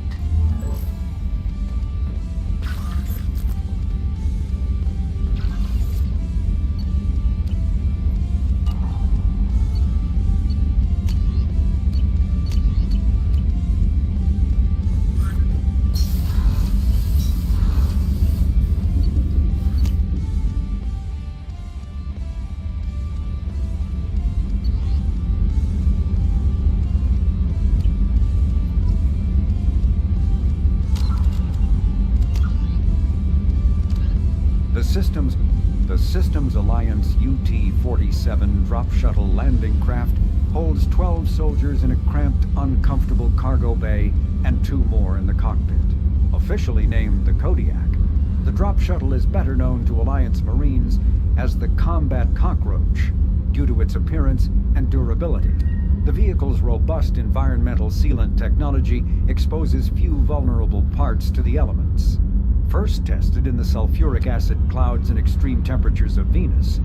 The Systems Alliance UT-47 drop shuttle landing craft holds 12 soldiers in a cramped, uncomfortable cargo bay and 2 more in the cockpit. Officially named the Kodiak, the drop shuttle is better known to Alliance Marines as the Combat Cockroach, due to its appearance and durability. The vehicle's robust environmental sealant technology exposes few vulnerable parts to the elements. First tested in the sulfuric acid clouds and extreme temperatures of Venus,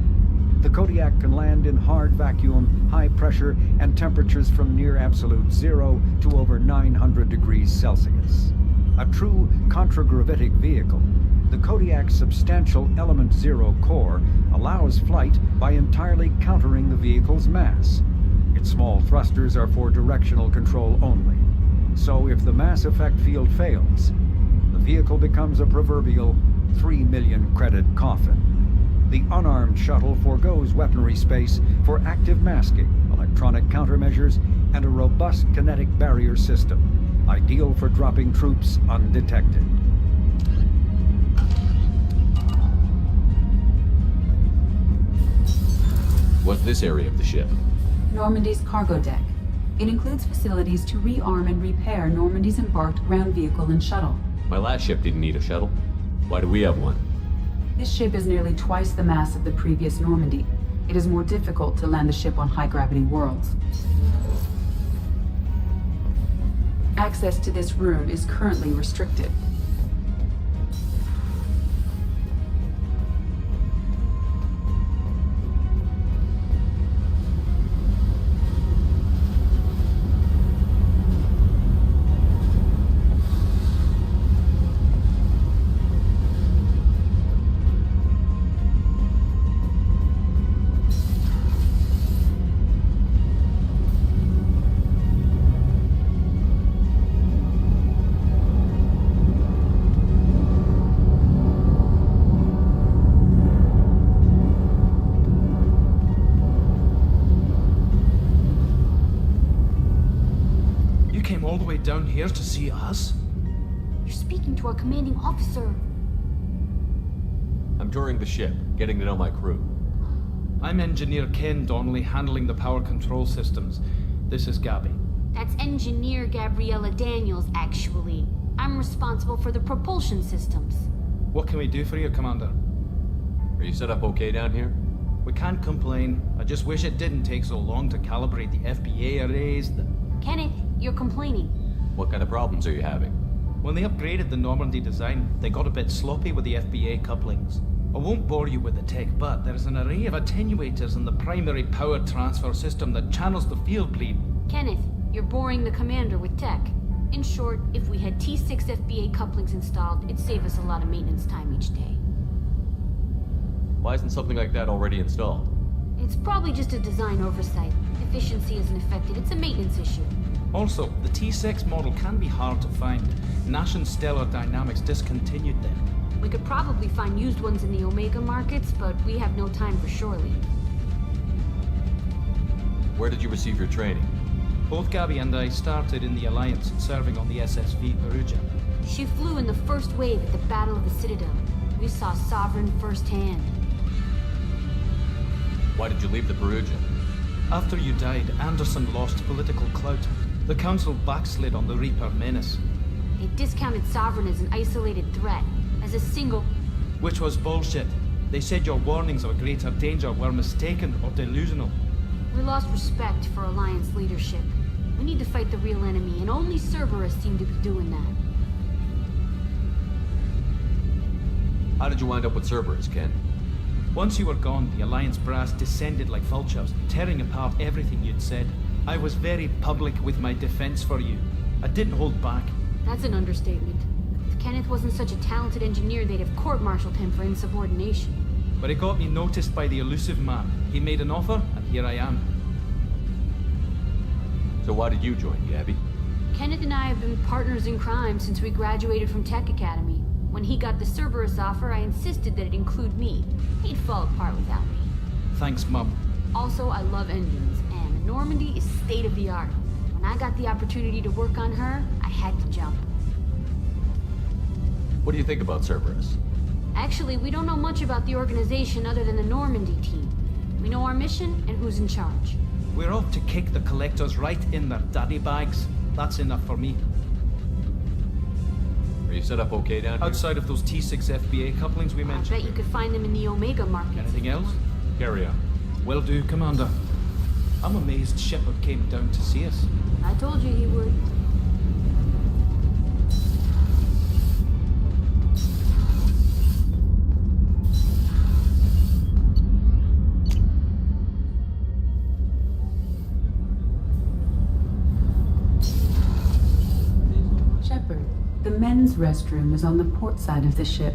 the Kodiak can land in hard vacuum, high pressure, and temperatures from near absolute zero to over 900 degrees Celsius. A true contragravitic vehicle, the Kodiak's substantial Element Zero core allows flight by entirely countering the vehicle's mass. Its small thrusters are for directional control only. So if the mass effect field fails, the vehicle becomes a proverbial 3 million credit coffin. The unarmed shuttle forgoes weaponry space for active masking, electronic countermeasures, and a robust kinetic barrier system, ideal for dropping troops undetected. What's this area of the ship? Normandy's cargo deck. It includes facilities to rearm and repair Normandy's embarked ground vehicle and shuttle. My last ship didn't need a shuttle. Why do we have one? This ship is nearly twice the mass of the previous Normandy. It is more difficult to land the ship on high-gravity worlds. Access to this room is currently restricted. Down here to see us? You're speaking to our commanding officer. I'm touring the ship, getting to know my crew. I'm Engineer Ken Donnelly, handling the power control systems. This is Gabby. That's Engineer Gabriella Daniels, actually. I'm responsible for the propulsion systems. What can we do for you, Commander? Are you set up okay down here? We can't complain. I just wish it didn't take so long to calibrate the FBA arrays. Kenneth, you're complaining. What kind of problems are you having? When they upgraded the Normandy design, they got a bit sloppy with the FBA couplings. I won't bore you with the tech, but there's an array of attenuators in the primary power transfer system that channels the field bleed. Kenneth, you're boring the commander with tech. In short, if we had T6 FBA couplings installed, it'd save us a lot of maintenance time each day. Why isn't something like that already installed? It's probably just a design oversight. Efficiency isn't affected, it's a maintenance issue. Also, the T6 model can be hard to find. Nash and Stellar Dynamics discontinued them. We could probably find used ones in the Omega markets, but we have no time for shore leave. Where did you receive your training? Both Gabby and I started in the Alliance, serving on the SSV Perugia. She flew in the first wave at the Battle of the Citadel. We saw Sovereign firsthand. Why did you leave the Perugia? After you died, Anderson lost political clout. The Council backslid on the Reaper menace. They discounted Sovereign as an isolated threat, as a single... Which was bullshit. They said your warnings of a greater danger were mistaken or delusional. We lost respect for Alliance leadership. We need to fight the real enemy, and only Cerberus seem to be doing that. How did you wind up with Cerberus, Ken? Once you were gone, the Alliance brass descended like vultures, tearing apart everything you'd said. I was very public with my defense for you. I didn't hold back. That's an understatement. If Kenneth wasn't such a talented engineer, they'd have court-martialed him for insubordination. But it got me noticed by the elusive man. He made an offer, and here I am. So why did you join, Gabby? Kenneth and I have been partners in crime since we graduated from Tech Academy. When he got the Cerberus offer, I insisted that it include me. He'd fall apart without me. Thanks, Mum. Also, I love engines, and the Normandy is state-of-the-art. When I got the opportunity to work on her, I had to jump. What do you think about Cerberus? Actually, we don't know much about the organization other than the Normandy team. We know our mission and who's in charge. We're off to kick the Collectors right in their daddy bags. That's enough for me. Are you set up okay down here? Outside of those T6 FBA couplings we mentioned. I bet you could find them in the Omega market. Anything else? Carry on. Will do, Commander. I'm amazed Shepard came down to see us. I told you he would. Shepard, the men's restroom is on the port side of the ship.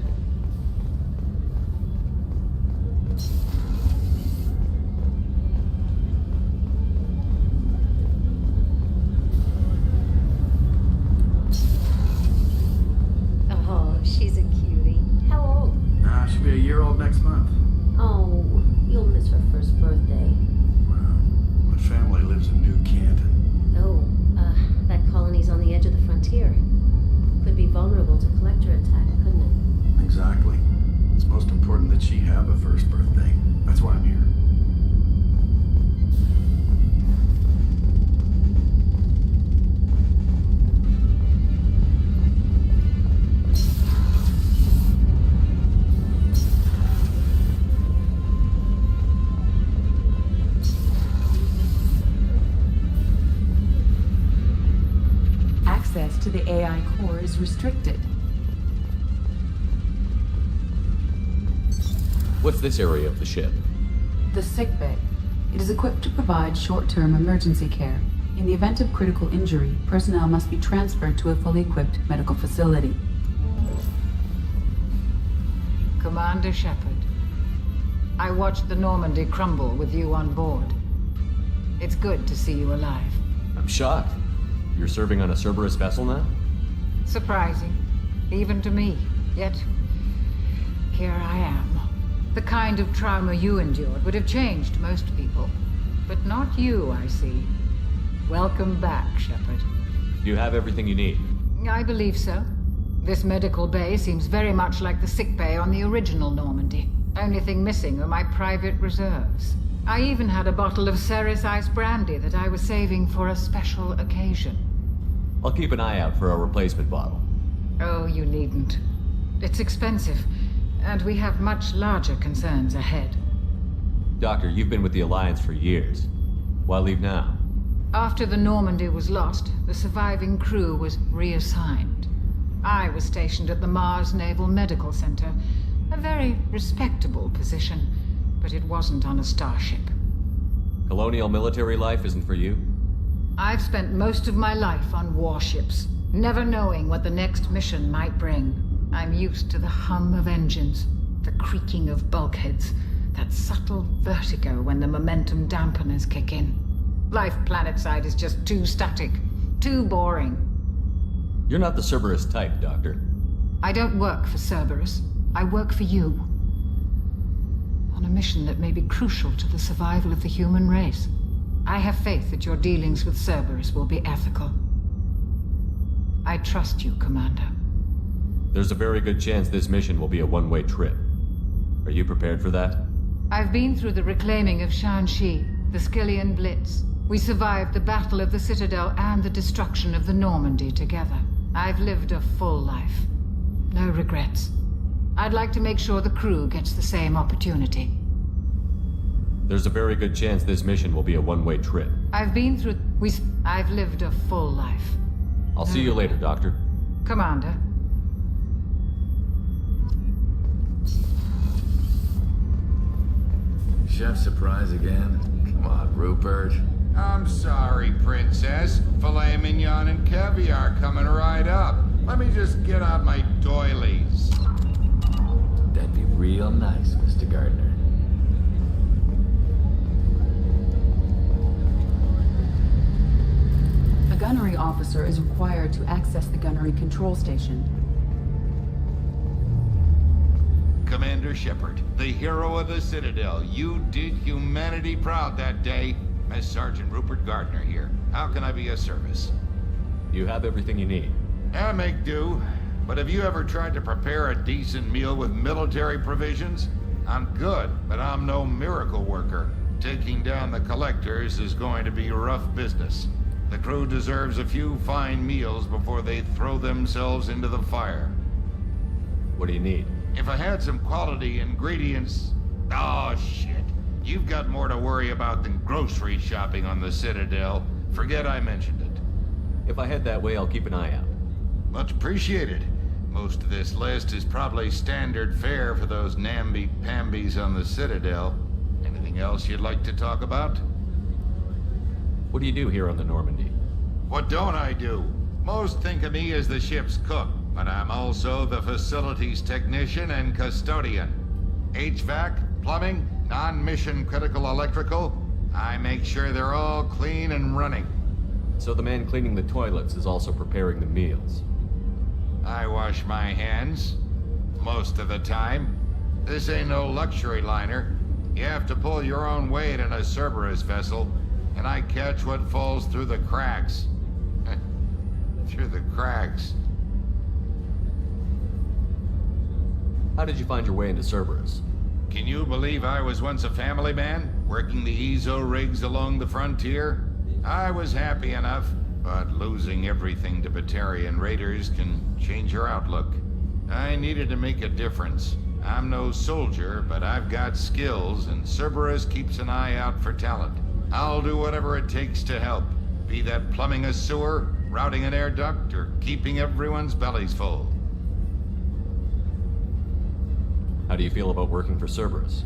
Oh, she's a cutie. How old? She'll be a year old next month. Oh, you'll miss her first birthday. My family lives in New Canton. Oh, that colony's on the edge of the frontier. Could be vulnerable to Collector attack, couldn't it? Exactly. It's most important that she have a first birthday. That's why I'm here. Access to the AI core is restricted. What's this area of the ship? The sickbay. It is equipped to provide short-term emergency care. In the event of critical injury, personnel must be transferred to a fully equipped medical facility. Commander Shepard, I watched the Normandy crumble with you on board. It's good to see you alive. I'm shocked. You're serving on a Cerberus vessel now? Surprising, even to me. Yet, here I am. The kind of trauma you endured would have changed most people. But not you, I see. Welcome back, Shepard. Do you have everything you need? I believe so. This medical bay seems very much like the sick bay on the original Normandy. Only thing missing are my private reserves. I even had a bottle of Ceres Ice Brandy that I was saving for a special occasion. I'll keep an eye out for a replacement bottle. Oh, you needn't. It's expensive, and we have much larger concerns ahead. Doctor, you've been with the Alliance for years. Why leave now? After the Normandy was lost, the surviving crew was reassigned. I was stationed at the Mars Naval Medical Center, a very respectable position, but it wasn't on a starship. Colonial military life isn't for you? I've spent most of my life on warships, never knowing what the next mission might bring. I'm used to the hum of engines, the creaking of bulkheads, that subtle vertigo when the momentum dampeners kick in. Life planetside is just too static, too boring. You're not the Cerberus type, Doctor. I don't work for Cerberus. I work for you. On a mission that may be crucial to the survival of the human race. I have faith that your dealings with Cerberus will be ethical. I trust you, Commander. There's a very good chance this mission will be a one-way trip. Are you prepared for that? I've been through the reclaiming of Shanxi, the Skyllian Blitz. We survived the Battle of the Citadel and the destruction of the Normandy together. I've lived a full life. No regrets. I'd like to make sure the crew gets the same opportunity. There's a very good chance this mission will be a one-way trip. I've been through... I've lived a full life. I'll see you later, Doctor. Commander. Chef surprise again? Come on, Rupert. I'm sorry, Princess. Filet mignon and caviar coming right up. Let me just get out my doilies. That'd be real nice, Mr. Gardner. A gunnery officer is required to access the gunnery control station. Commander Shepard, the hero of the Citadel. You did humanity proud that day. Master Sergeant Rupert Gardner here. How can I be of service? You have everything you need. I make do. But have you ever tried to prepare a decent meal with military provisions? I'm good, but I'm no miracle worker. Taking down the collectors is going to be rough business. The crew deserves a few fine meals before they throw themselves into the fire. What do you need? If I had some quality ingredients... Oh, shit. You've got more to worry about than grocery shopping on the Citadel. Forget I mentioned it. If I head that way, I'll keep an eye out. Much appreciated. Most of this list is probably standard fare for those namby-pambies on the Citadel. Anything else you'd like to talk about? What do you do here on the Normandy? What don't I do? Most think of me as the ship's cook, but I'm also the facilities technician and custodian. HVAC, plumbing, non-mission critical electrical. I make sure they're all clean and running. So the man cleaning the toilets is also preparing the meals. I wash my hands. Most of the time. This ain't no luxury liner. You have to pull your own weight in a Cerberus vessel, and I catch what falls through the cracks. Through the cracks. How did you find your way into Cerberus? Can you believe I was once a family man, working the Ezo rigs along the frontier? I was happy enough, but losing everything to Batarian raiders can change your outlook. I needed to make a difference. I'm no soldier, but I've got skills, and Cerberus keeps an eye out for talent. I'll do whatever it takes to help, be that plumbing a sewer, routing an air duct, or keeping everyone's bellies full. How do you feel about working for Cerberus?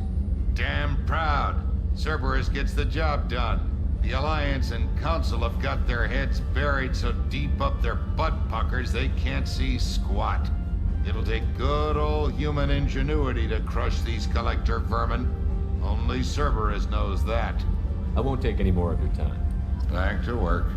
Damn proud. Cerberus gets the job done. The Alliance and Council have got their heads buried so deep up their butt puckers they can't see squat. It'll take good old human ingenuity to crush these collector vermin. Only Cerberus knows that. I won't take any more of your time. Back to work.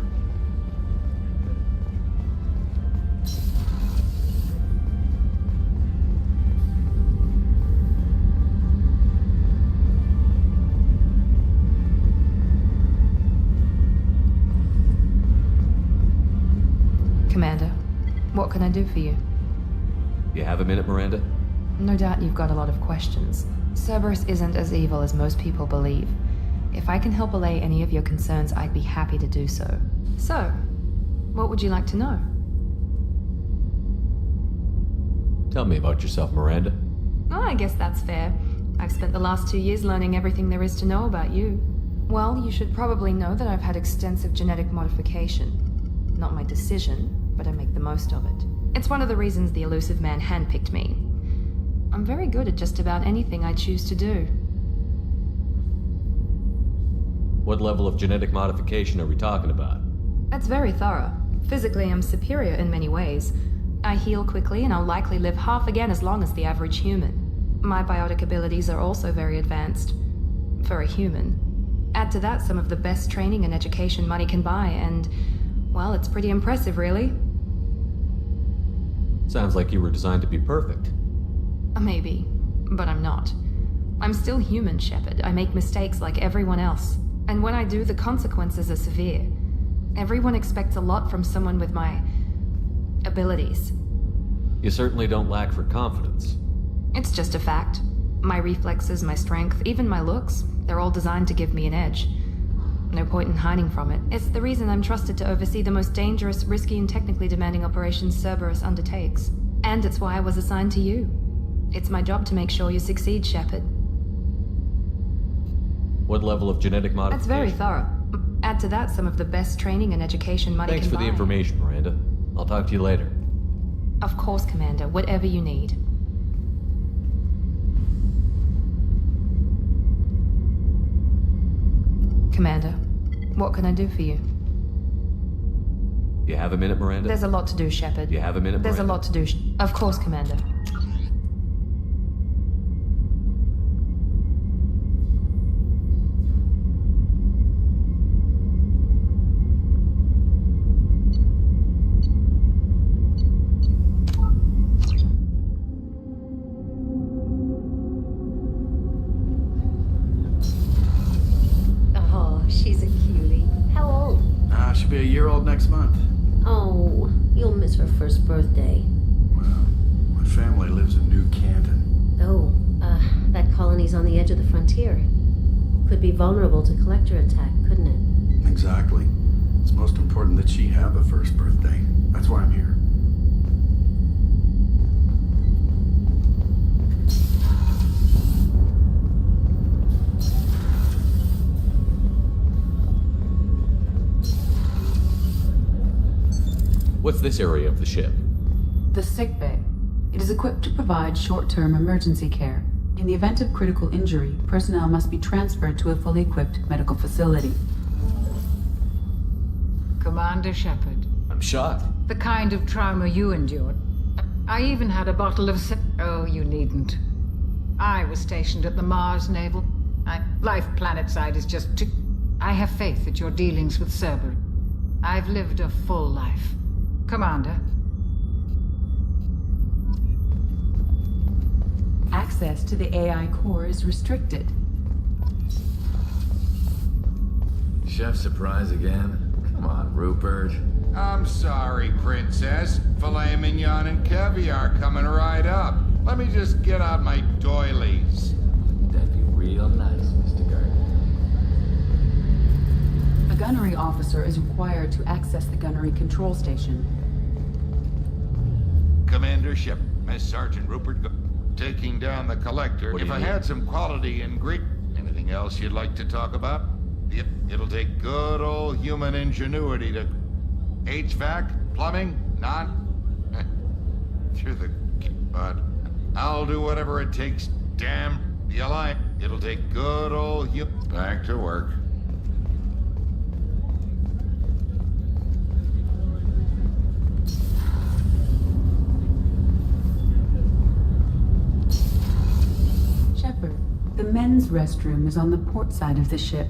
Commander, what can I do for you? You have a minute, Miranda? No doubt you've got a lot of questions. Cerberus isn't as evil as most people believe. If I can help allay any of your concerns, I'd be happy to do so. So, what would you like to know? Tell me about yourself, Miranda. Oh, I guess that's fair. I've spent the last 2 years learning everything there is to know about you. Well, you should probably know that I've had extensive genetic modification. Not my decision, but I make the most of it. It's one of the reasons the Elusive Man handpicked me. I'm very good at just about anything I choose to do. What level of genetic modification are we talking about? That's very thorough. Physically, I'm superior in many ways. I heal quickly, and I'll likely live half again as long as the average human. My biotic abilities are also very advanced. For a human. Add to that some of the best training and education money can buy, and... well, it's pretty impressive, really. Sounds like you were designed to be perfect. Maybe, but I'm not. I'm still human, Shepard. I make mistakes like everyone else. And when I do, the consequences are severe. Everyone expects a lot from someone with my... abilities. You certainly don't lack for confidence. It's just a fact. My reflexes, my strength, even my looks, they're all designed to give me an edge. No point in hiding from it. It's the reason I'm trusted to oversee the most dangerous, risky, and technically demanding operations Cerberus undertakes. And it's why I was assigned to you. It's my job to make sure you succeed, Shepard. What level of genetic modification? That's very thorough. Add to that some of the best training and education money Thanks can for the buy. information, Miranda. I'll talk to you later. Of course, Commander. Whatever you need. Commander, what can I do for you? You have a minute, Miranda? There's a lot to do, Shepard. You have a minute, There's a Miranda? lot to do. Of course, Commander. Oh, she's a cutie. How old? She'll be a year old next month. Oh, you'll miss her first birthday. My family lives in New Canton. Oh, that colony's on the edge of the frontier. Could be vulnerable to collector attack, couldn't it? Exactly. It's most important that she have a first birthday. That's why I'm here. What's this area of the ship? The sick bay. It is equipped to provide short-term emergency care. In the event of critical injury, personnel must be transferred to a fully equipped medical facility. Commander Shepard. I'm shot. The kind of trauma you endured. I even had a bottle of Oh, you needn't. I was stationed at the Mars Naval. Life planetside is just too... I have faith that your dealings with Cerberus. I've lived a full life. Commander. Access to the AI core is restricted. Chef surprise again? Come on, Rupert. I'm sorry, Princess. Filet mignon and caviar coming right up. Let me just get out my doilies. That'd be real nice, Mr. Gardner. A gunnery officer is required to access the gunnery control station. Commander Ship, Miss Sergeant Rupert, taking down the collector. What do If you I need? had some quality anything else you'd like to talk about? It'll take good old human ingenuity to... HVAC? Plumbing? Through the... But I'll do whatever it takes. Damn the Alliance. It'll take good old Back to work. Shepard, the men's restroom is on the port side of the ship.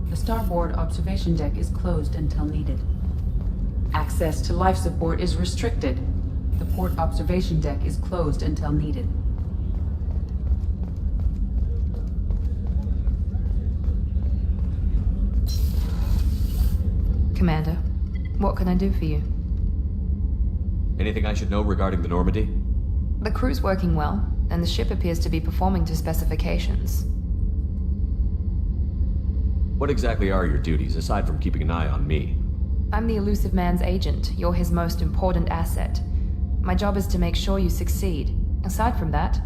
The starboard observation deck is closed until needed. Access to life support is restricted. The port observation deck is closed until needed. Commander, what can I do for you? Anything I should know regarding the Normandy? The crew's working well, and the ship appears to be performing to specifications. What exactly are your duties, aside from keeping an eye on me? I'm the Elusive Man's agent. You're his most important asset. My job is to make sure you succeed. Aside from that,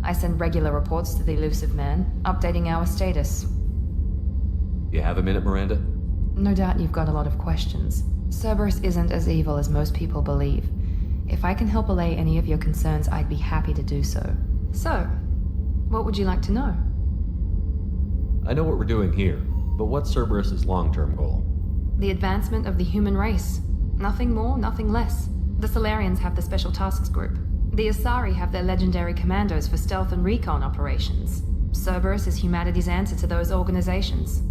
I send regular reports to the Elusive Man, updating our status. You have a minute, Miranda? No doubt you've got a lot of questions. Cerberus isn't as evil as most people believe. If I can help allay any of your concerns, I'd be happy to do so. So, what would you like to know? I know what we're doing here, but what's Cerberus's long-term goal? The advancement of the human race. Nothing more, nothing less. The Solarians have the Special Tasks Group. The Asari have their legendary commandos for stealth and recon operations. Cerberus is humanity's answer to those organizations.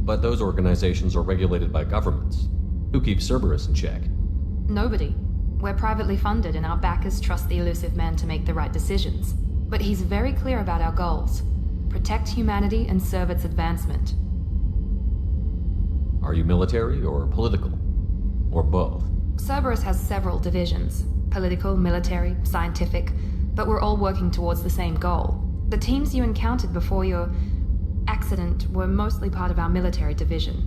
But those organizations are regulated by governments. Who keeps Cerberus in check? Nobody. We're privately funded and our backers trust the Elusive Man to make the right decisions. But he's very clear about our goals. Protect humanity and serve its advancement. Are you military or political? Or both? Cerberus has several divisions. Political, military, scientific. But we're all working towards the same goal. The teams you encountered before your accident were mostly part of our military division.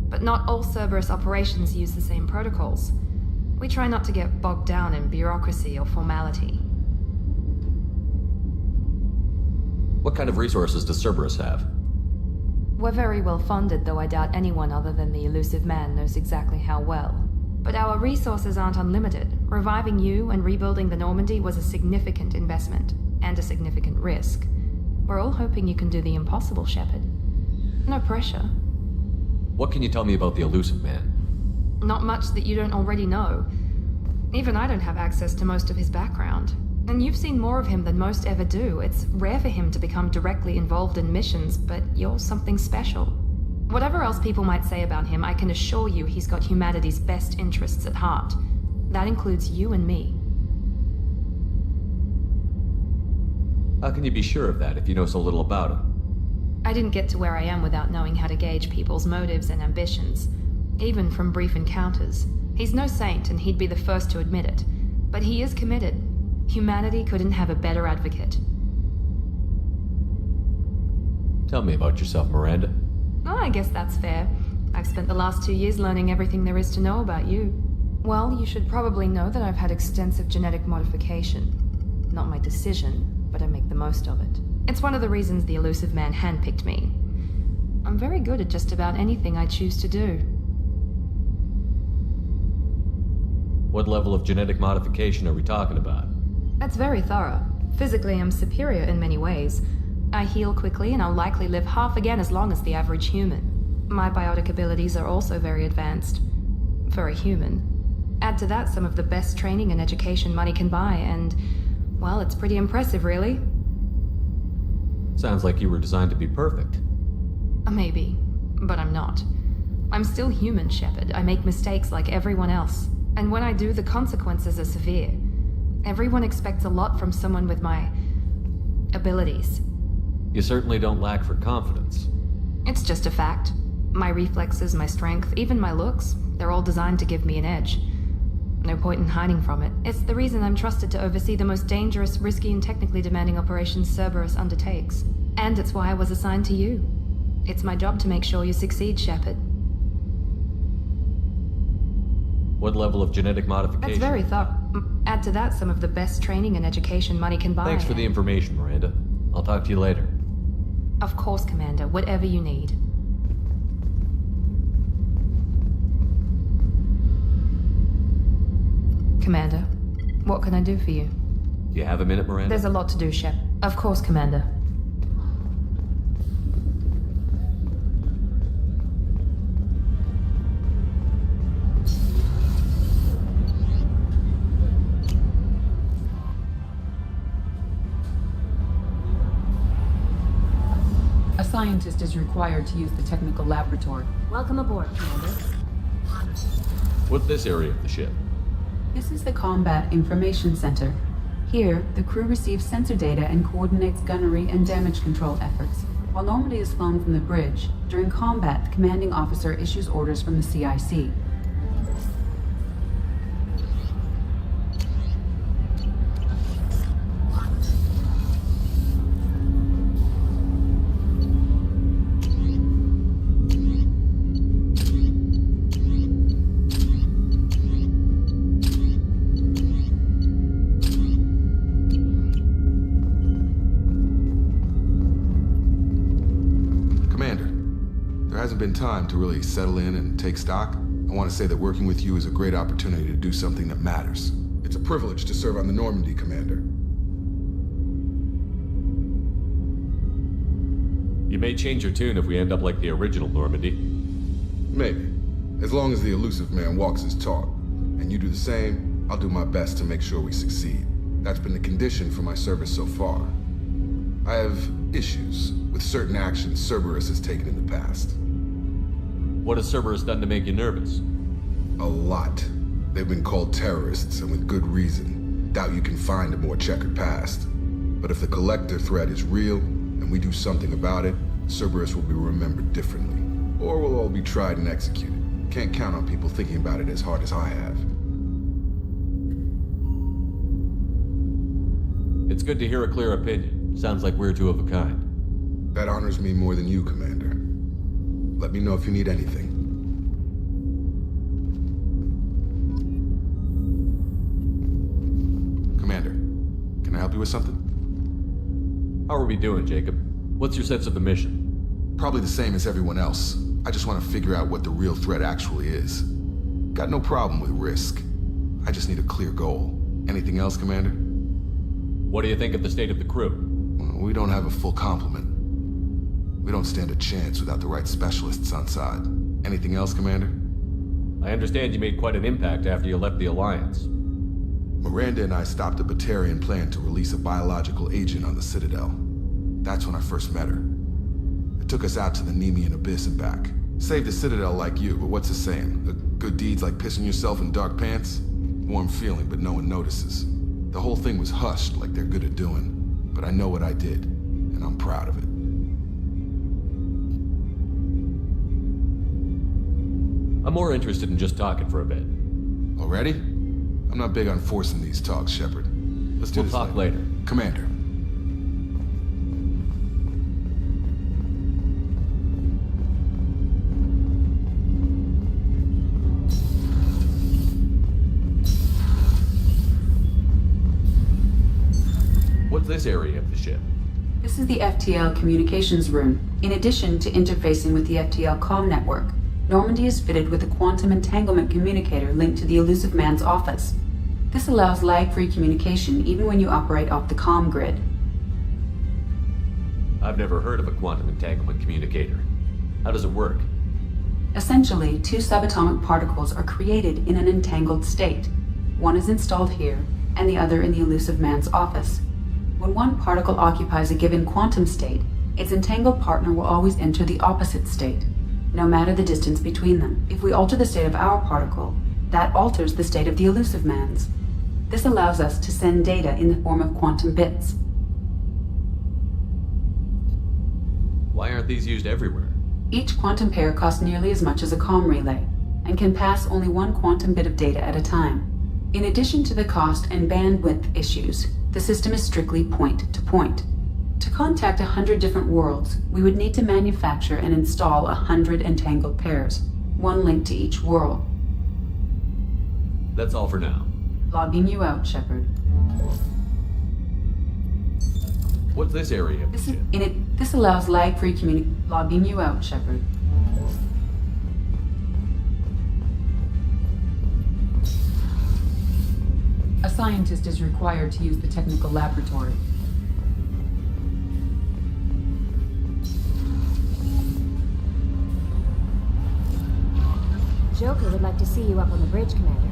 But not all Cerberus operations use the same protocols. We try not to get bogged down in bureaucracy or formality. What kind of resources does Cerberus have? We're very well funded, though I doubt anyone other than the elusive man knows exactly how well. But our resources aren't unlimited. Reviving you and rebuilding the Normandy was a significant investment, and a significant risk. We're all hoping you can do the impossible, Shepard. No pressure. What can you tell me about the elusive man? Not much that you don't already know. Even I don't have access to most of his background. And you've seen more of him than most ever do. It's rare for him to become directly involved in missions, but you're something special. Whatever else people might say about him, I can assure you he's got humanity's best interests at heart. That includes you and me. How can you be sure of that if you know so little about him? I didn't get to where I am without knowing how to gauge people's motives and ambitions, even from brief encounters. He's no saint, and he'd be the first to admit it. But he is committed. Humanity couldn't have a better advocate. Tell me about yourself, Miranda. Oh, I guess that's fair. I've spent the last 2 years learning everything there is to know about you. Well, you should probably know that I've had extensive genetic modification. Not my decision, but I make the most of it. It's one of the reasons the elusive man handpicked me. I'm very good at just about anything I choose to do. What level of genetic modification are we talking about? That's very thorough. Physically, I'm superior in many ways. I heal quickly, and I'll likely live half again as long as the average human. My biotic abilities are also very advanced. For a human. Add to that some of the best training and education money can buy, and, well, it's pretty impressive, really. Sounds like you were designed to be perfect. Maybe, but I'm not. I'm still human, Shepard. I make mistakes like everyone else. And when I do, the consequences are severe. Everyone expects a lot from someone with my abilities. You certainly don't lack for confidence. It's just a fact. My reflexes, my strength, even my looks, they're all designed to give me an edge. No point in hiding from it. It's the reason I'm trusted to oversee the most dangerous, risky, and technically demanding operations Cerberus undertakes. And it's why I was assigned to you. It's my job to make sure you succeed, Shepard. What level of genetic modification? That's very thorough. Add to that some of the best training and education money can buy. Thanks for the information, Miranda. I'll talk to you later. Of course, Commander. Whatever you need. Commander, what can I do for you? Do you have a minute, Miranda? There's a lot to do, Shep. Of course, Commander. A scientist is required to use the technical laboratory. Welcome aboard, Commander. What's this area of the ship? This is the Combat Information Center. Here, the crew receives sensor data and coordinates gunnery and damage control efforts. While Normandy is flown from the bridge, during combat, the commanding officer issues orders from the CIC. Been time to really settle in and take stock. I want to say that working with you is a great opportunity to do something that matters. It's a privilege to serve on the Normandy, Commander. You may change your tune if we end up like the original Normandy. Maybe. As long as the elusive man walks his talk. And you do the same, I'll do my best to make sure we succeed. That's been the condition for my service so far. I have issues with certain actions Cerberus has taken in the past. What has Cerberus done to make you nervous? A lot. They've been called terrorists, and with good reason. Doubt you can find a more checkered past. But if the Collector threat is real, and we do something about it, Cerberus will be remembered differently. Or we'll all be tried and executed. Can't count on people thinking about it as hard as I have. It's good to hear a clear opinion. Sounds like we're two of a kind. That honors me more than you, Commander. Let me know if you need anything. Commander, can I help you with something? How are we doing, Jacob? What's your sense of the mission? Probably the same as everyone else. I just want to figure out what the real threat actually is. Got no problem with risk. I just need a clear goal. Anything else, Commander? What do you think of the state of the crew? We don't have a full complement. We don't stand a chance without the right specialists on side. Anything else, Commander? I understand you made quite an impact after you left the Alliance. Miranda and I stopped a Batarian plan to release a biological agent on the Citadel. That's when I first met her. It took us out to the Nemean Abyss and back. Saved the Citadel like you, but what's the saying? Good deeds like pissing yourself in dark pants? Warm feeling, but no one notices. The whole thing was hushed like they're good at doing. But I know what I did, and I'm proud of it. I'm more interested in just talking for a bit. Already? I'm not big on forcing these talks, Shepard. Let's do this talk later. Commander. What's this area of the ship? This is the FTL communications room. In addition to interfacing with the FTL comm network, Normandy is fitted with a quantum entanglement communicator linked to the Illusive Man's office. This allows lag-free communication even when you operate off the comm grid. I've never heard of a quantum entanglement communicator. How does it work? Essentially, two subatomic particles are created in an entangled state. One is installed here, and the other in the Illusive Man's office. When one particle occupies a given quantum state, its entangled partner will always enter the opposite state, no matter the distance between them. If we alter the state of our particle, that alters the state of the Illusive Man's. This allows us to send data in the form of quantum bits. Why aren't these used everywhere? Each quantum pair costs nearly as much as a comm relay, and can pass only one quantum bit of data at a time. In addition to the cost and bandwidth issues, the system is strictly point-to-point. To contact 100 different worlds, we would need to manufacture and install 100 entangled pairs, one link to each world. That's all for now. Logging you out, Shepard. What's this area of the ship? This allows lag-free Logging you out, Shepard. A scientist is required to use the technical laboratory. Joker would like to see you up on the bridge, Commander.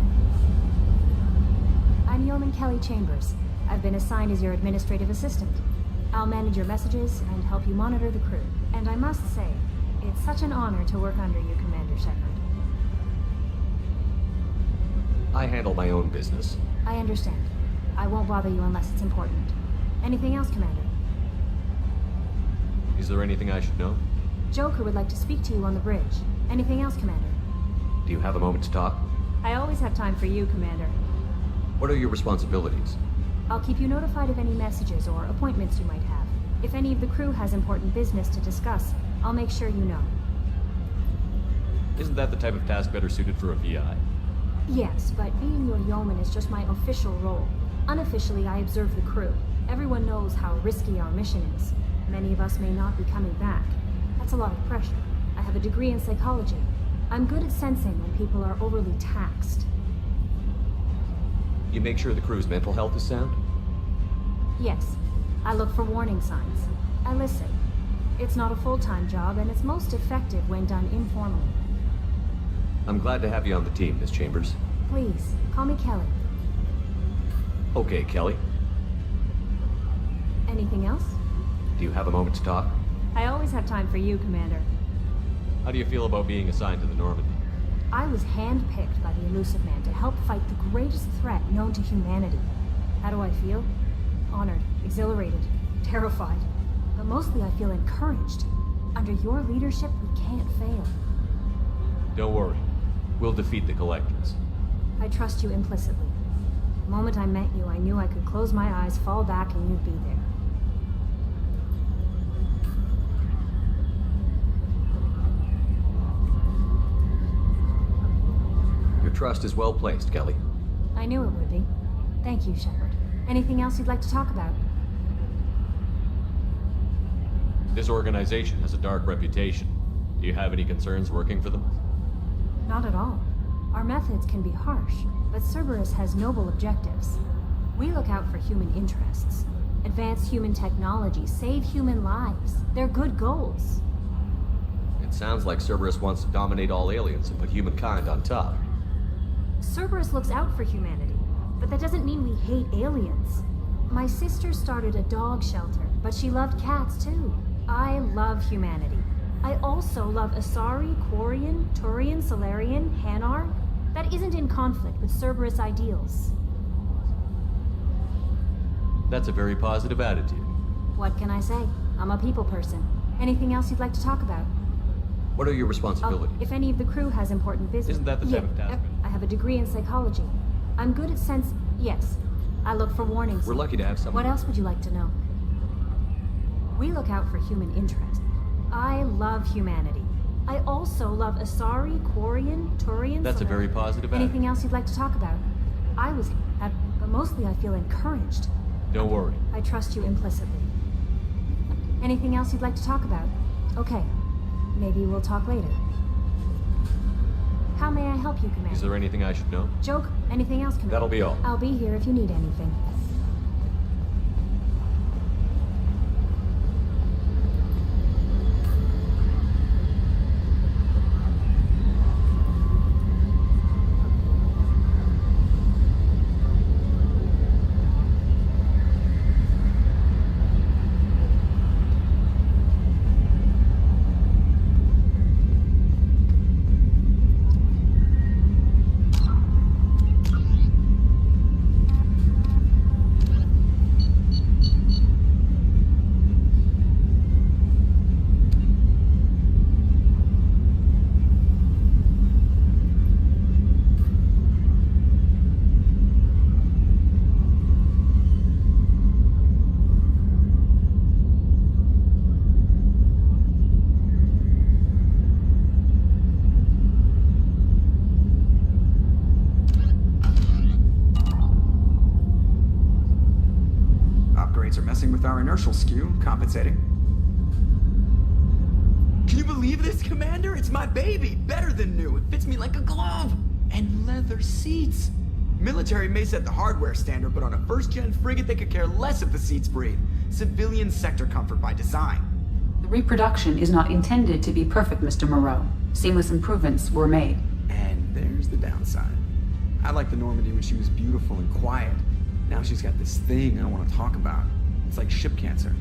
I'm Yeoman Kelly Chambers. I've been assigned as your administrative assistant. I'll manage your messages and help you monitor the crew. And I must say, it's such an honor to work under you, Commander Shepard. I handle my own business. I understand. I won't bother you unless it's important. Anything else, Commander? Is there anything I should know? Joker would like to speak to you on the bridge. Anything else, Commander? Do you have a moment to talk? I always have time for you, Commander. What are your responsibilities? I'll keep you notified of any messages or appointments you might have. If any of the crew has important business to discuss, I'll make sure you know. Isn't that the type of task better suited for a VI? Yes, but being your yeoman is just my official role. Unofficially, I observe the crew. Everyone knows how risky our mission is. Many of us may not be coming back. That's a lot of pressure. I have a degree in psychology. I'm good at sensing when people are overly taxed. You make sure the crew's mental health is sound? Yes. I look for warning signs. I listen. It's not a full-time job, and it's most effective when done informally. I'm glad to have you on the team, Miss Chambers. Please, call me Kelly. Okay, Kelly. Anything else? Do you have a moment to talk? I always have time for you, Commander. How do you feel about being assigned to the Normandy? I was handpicked by the Illusive Man to help fight the greatest threat known to humanity. How do I feel? Honored, exhilarated, terrified. But mostly I feel encouraged. Under your leadership, we can't fail. Don't worry. We'll defeat the Collectors. I trust you implicitly. The moment I met you, I knew I could close my eyes, fall back, and you'd be there. Your trust is well placed, Kelly. I knew it would be. Thank you, Shepard. Anything else you'd like to talk about? This organization has a dark reputation. Do you have any concerns working for them? Not at all. Our methods can be harsh, but Cerberus has noble objectives. We look out for human interests. Advance human technology, save human lives. They're good goals. It sounds like Cerberus wants to dominate all aliens and put humankind on top. Cerberus looks out for humanity, but that doesn't mean we hate aliens. My sister started a dog shelter, but she loved cats too. I love humanity. I also love Asari, Quarian, Turian, Solarian, Hanar. That isn't in conflict with Cerberus ideals. That's a very positive attitude. What can I say? I'm a people person. Anything else you'd like to talk about? What are your responsibilities? If any of the crew has important business... Isn't that the seventh task? I have a degree in psychology. I'm good at sense... Yes. I look for warnings. We're lucky to have someone... What else would you like to know? We look out for human interest. I love humanity. I also love Asari, Quarian, Turian... That's a very positive attitude. Anything else you'd like to talk about? I was... but mostly I feel encouraged. Don't worry. I trust you implicitly. Anything else you'd like to talk about? Okay. Maybe we'll talk later. How may I help you, Commander? Is there anything I should know? Joke? Anything else, Commander? That'll be all. I'll be here if you need anything. Are messing with our inertial skew, compensating. Can you believe this, Commander? It's my baby! Better than new. It fits me like a glove! And leather seats! Military may set the hardware standard, but on a first-gen frigate they could care less if the seats breathe. Civilian sector comfort by design. The reproduction is not intended to be perfect, Mr. Moreau. Seamless improvements were made. And there's the downside. I liked the Normandy when she was beautiful and quiet. Now she's got this thing I don't want to talk about. It's like ship cancer.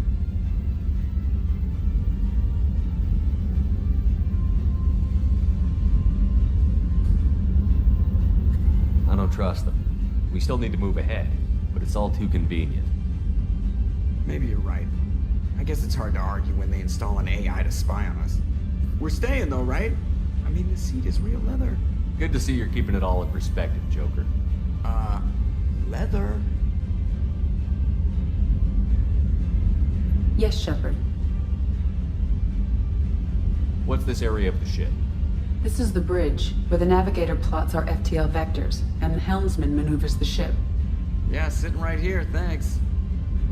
I don't trust them. We still need to move ahead, but it's all too convenient. Maybe you're right. I guess it's hard to argue when they install an AI to spy on us. We're staying though, right? I mean, the seat is real leather. Good to see you're keeping it all in perspective, Joker. Leather? Yes, Shepard. What's this area of the ship? This is the bridge, where the navigator plots our FTL vectors, and the helmsman maneuvers the ship. Yeah, sitting right here, thanks.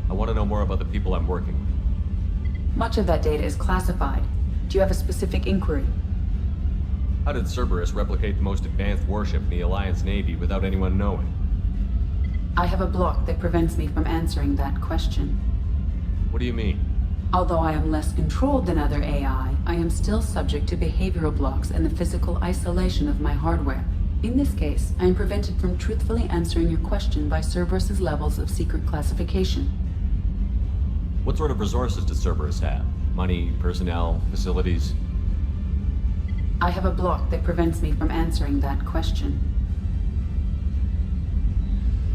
I want to know more about the people I'm working with. Much of that data is classified. Do you have a specific inquiry? How did Cerberus replicate the most advanced warship in the Alliance Navy without anyone knowing? I have a block that prevents me from answering that question. What do you mean? Although I am less controlled than other AI, I am still subject to behavioral blocks and the physical isolation of my hardware. In this case, I am prevented from truthfully answering your question by Cerberus's levels of secret classification. What sort of resources does Cerberus have? Money, personnel, facilities? I have a block that prevents me from answering that question.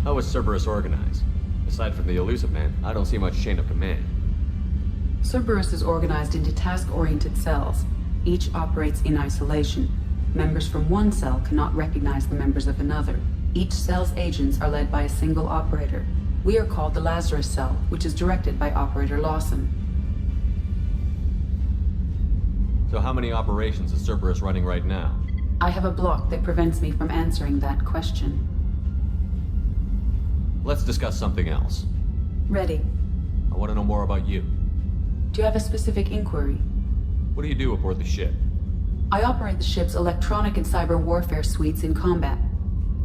How is Cerberus organized? Aside from the Illusive Man, I don't see much chain of command. Cerberus is organized into task-oriented cells. Each operates in isolation. Members from one cell cannot recognize the members of another. Each cell's agents are led by a single operator. We are called the Lazarus Cell, which is directed by Operator Lawson. So how many operations is Cerberus running right now? I have a block that prevents me from answering that question. Let's discuss something else. Ready. I want to know more about you. Do you have a specific inquiry? What do you do aboard the ship? I operate the ship's electronic and cyber warfare suites in combat.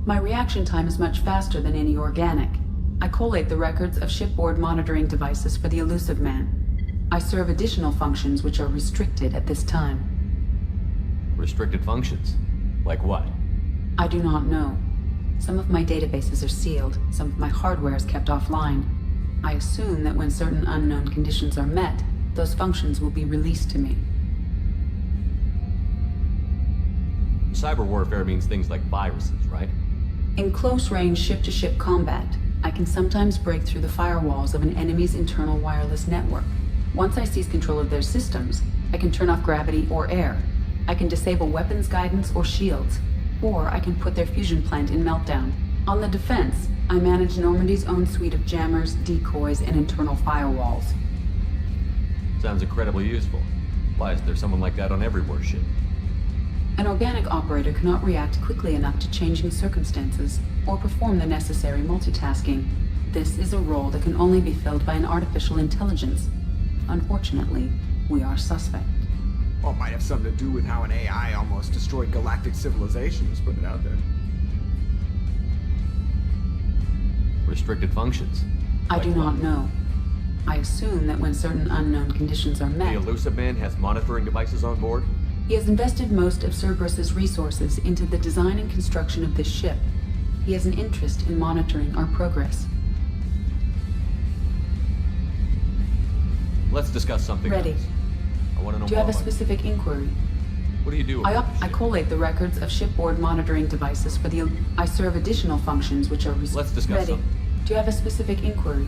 My reaction time is much faster than any organic. I collate the records of shipboard monitoring devices for the Elusive Man. I serve additional functions which are restricted at this time. Restricted functions? Like what? I do not know. Some of my databases are sealed, some of my hardware is kept offline. I assume that when certain unknown conditions are met, those functions will be released to me. Cyber warfare means things like viruses, right? In close-range ship-to-ship combat, I can sometimes break through the firewalls of an enemy's internal wireless network. Once I seize control of their systems, I can turn off gravity or air. I can disable weapons guidance or shields, or I can put their fusion plant in meltdown. On the defense, I manage Normandy's own suite of jammers, decoys, and internal firewalls. Sounds incredibly useful. Why is there someone like that on every warship? An organic operator cannot react quickly enough to changing circumstances or perform the necessary multitasking. This is a role that can only be filled by an artificial intelligence. Unfortunately, we are suspect. Well, it might have something to do with how an AI almost destroyed galactic civilization, was putting it out there. Restricted functions? I do not know. I assume that when certain unknown conditions are met... The Elusive Man has monitoring devices on board? He has invested most of Cerberus's resources into the design and construction of this ship. He has an interest in monitoring our progress. Let's discuss something Ready. else. I want to know Do you more have a about specific inquiry? What do you do? I collate the records of shipboard monitoring devices for the... I serve additional functions which are... Let's discuss Ready. something. Do you have a specific inquiry?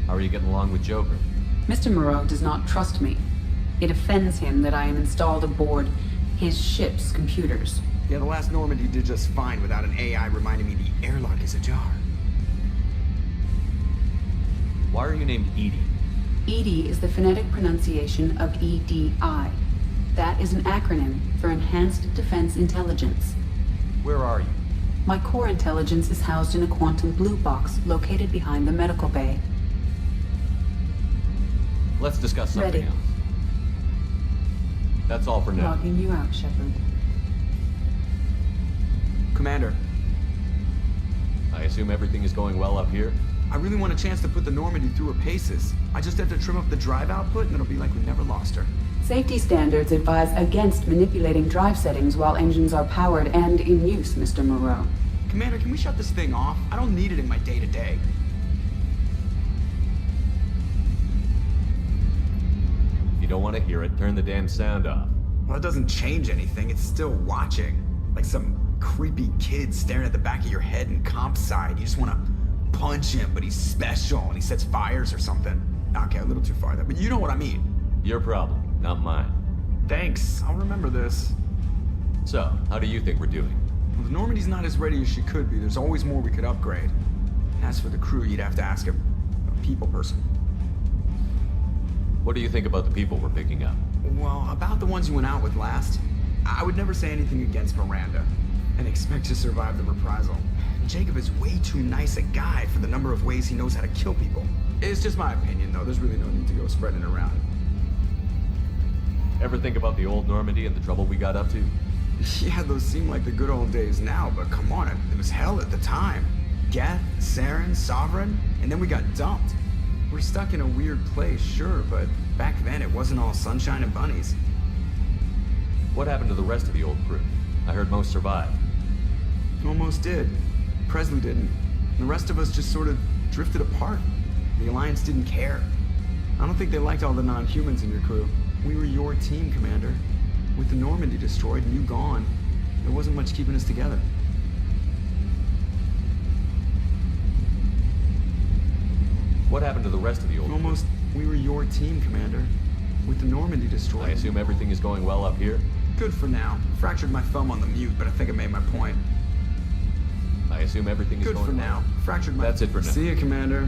How are you getting along with Joker? Mr. Moreau does not trust me. It offends him that I am installed aboard his ship's computers. Yeah, the last Normandy did just fine without an AI reminding me the airlock is ajar. Why are you named Edie? EDI is the phonetic pronunciation of EDI. That is an acronym for Enhanced Defense Intelligence. Where are you? My core intelligence is housed in a quantum blue box located behind the medical bay. Let's discuss something Ready. else. That's all for now. Logging you out, Shepard. Commander. I assume everything is going well up here? I really want a chance to put the Normandy through her paces. I just have to trim up the drive output and it'll be like we never lost her. Safety standards advise against manipulating drive settings while engines are powered and in use, Mr. Moreau. Commander, can we shut this thing off? I don't need it in my day-to-day. If you don't want to hear it, turn the damn sound off. Well, it doesn't change anything. It's still watching. Like some creepy kid staring at the back of your head in comp side. You just want to punch him, but he's special and he sets fires or something. Okay, a little too far there, but you know what I mean. Your problem, not mine. Thanks, I'll remember this. So, how do you think we're doing? Well, the Normandy's not as ready as she could be. There's always more we could upgrade. As for the crew, you'd have to ask a people person. What do you think about the people we're picking up? Well, about the ones you went out with last, I would never say anything against Miranda and expect to survive the reprisal. Jacob is way too nice a guy for the number of ways he knows how to kill people. It's just my opinion, though. There's really no need to go spreading it around. Ever think about the old Normandy and the trouble we got up to? Yeah, those seem like the good old days now, but come on, it was hell at the time. Geth, Saren, Sovereign, and then we got dumped. We're stuck in a weird place, sure, but back then it wasn't all sunshine and bunnies. What happened to the rest of the old crew? I heard most survived. Almost did. Presley didn't. The rest of us just sort of drifted apart. The Alliance didn't care. I don't think they liked all the non-humans in your crew. We were your team, Commander. With the Normandy destroyed and you gone, there wasn't much keeping us together. What happened to the rest of the old Almost. We were your team, Commander. With the Normandy destroyed. I assume everything is going well up here? Good for now. Fractured my thumb on the mute, but I think I made my point. I assume everything is Good going for well. now. Fractured my... That's it for now. See you, Commander.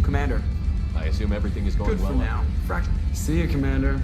Commander. I assume everything is going Good well. for now. Fractured. See you, Commander.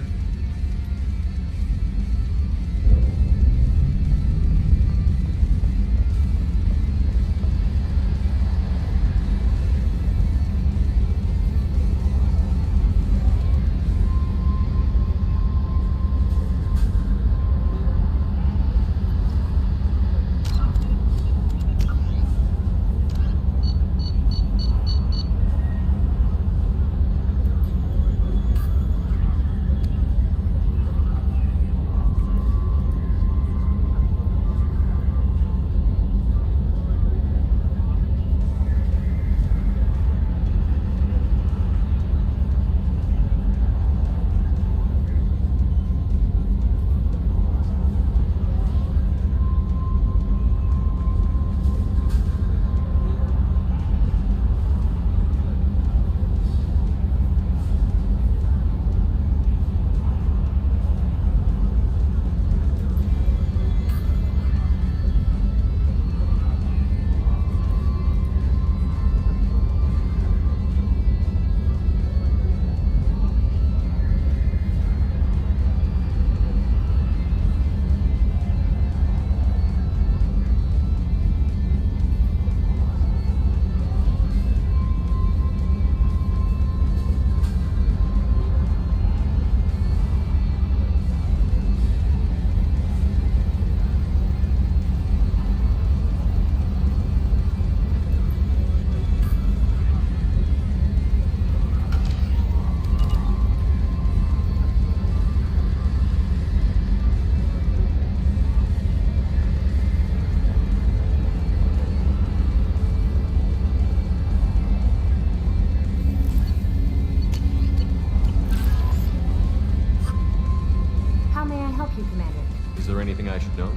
help you, Commander? Is there anything I should know?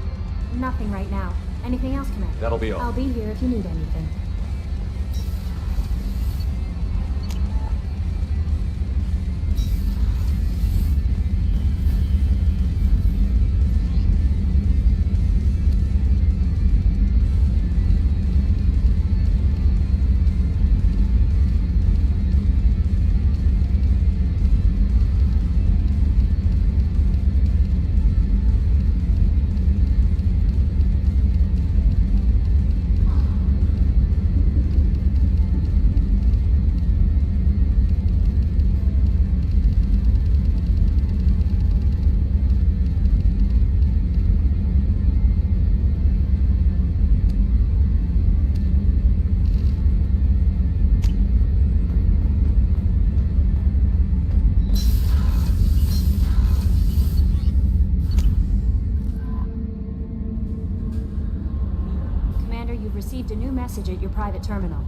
Nothing right now. Anything else, Commander? That'll be all. I'll be here if you need anything. Received a new message at your private terminal.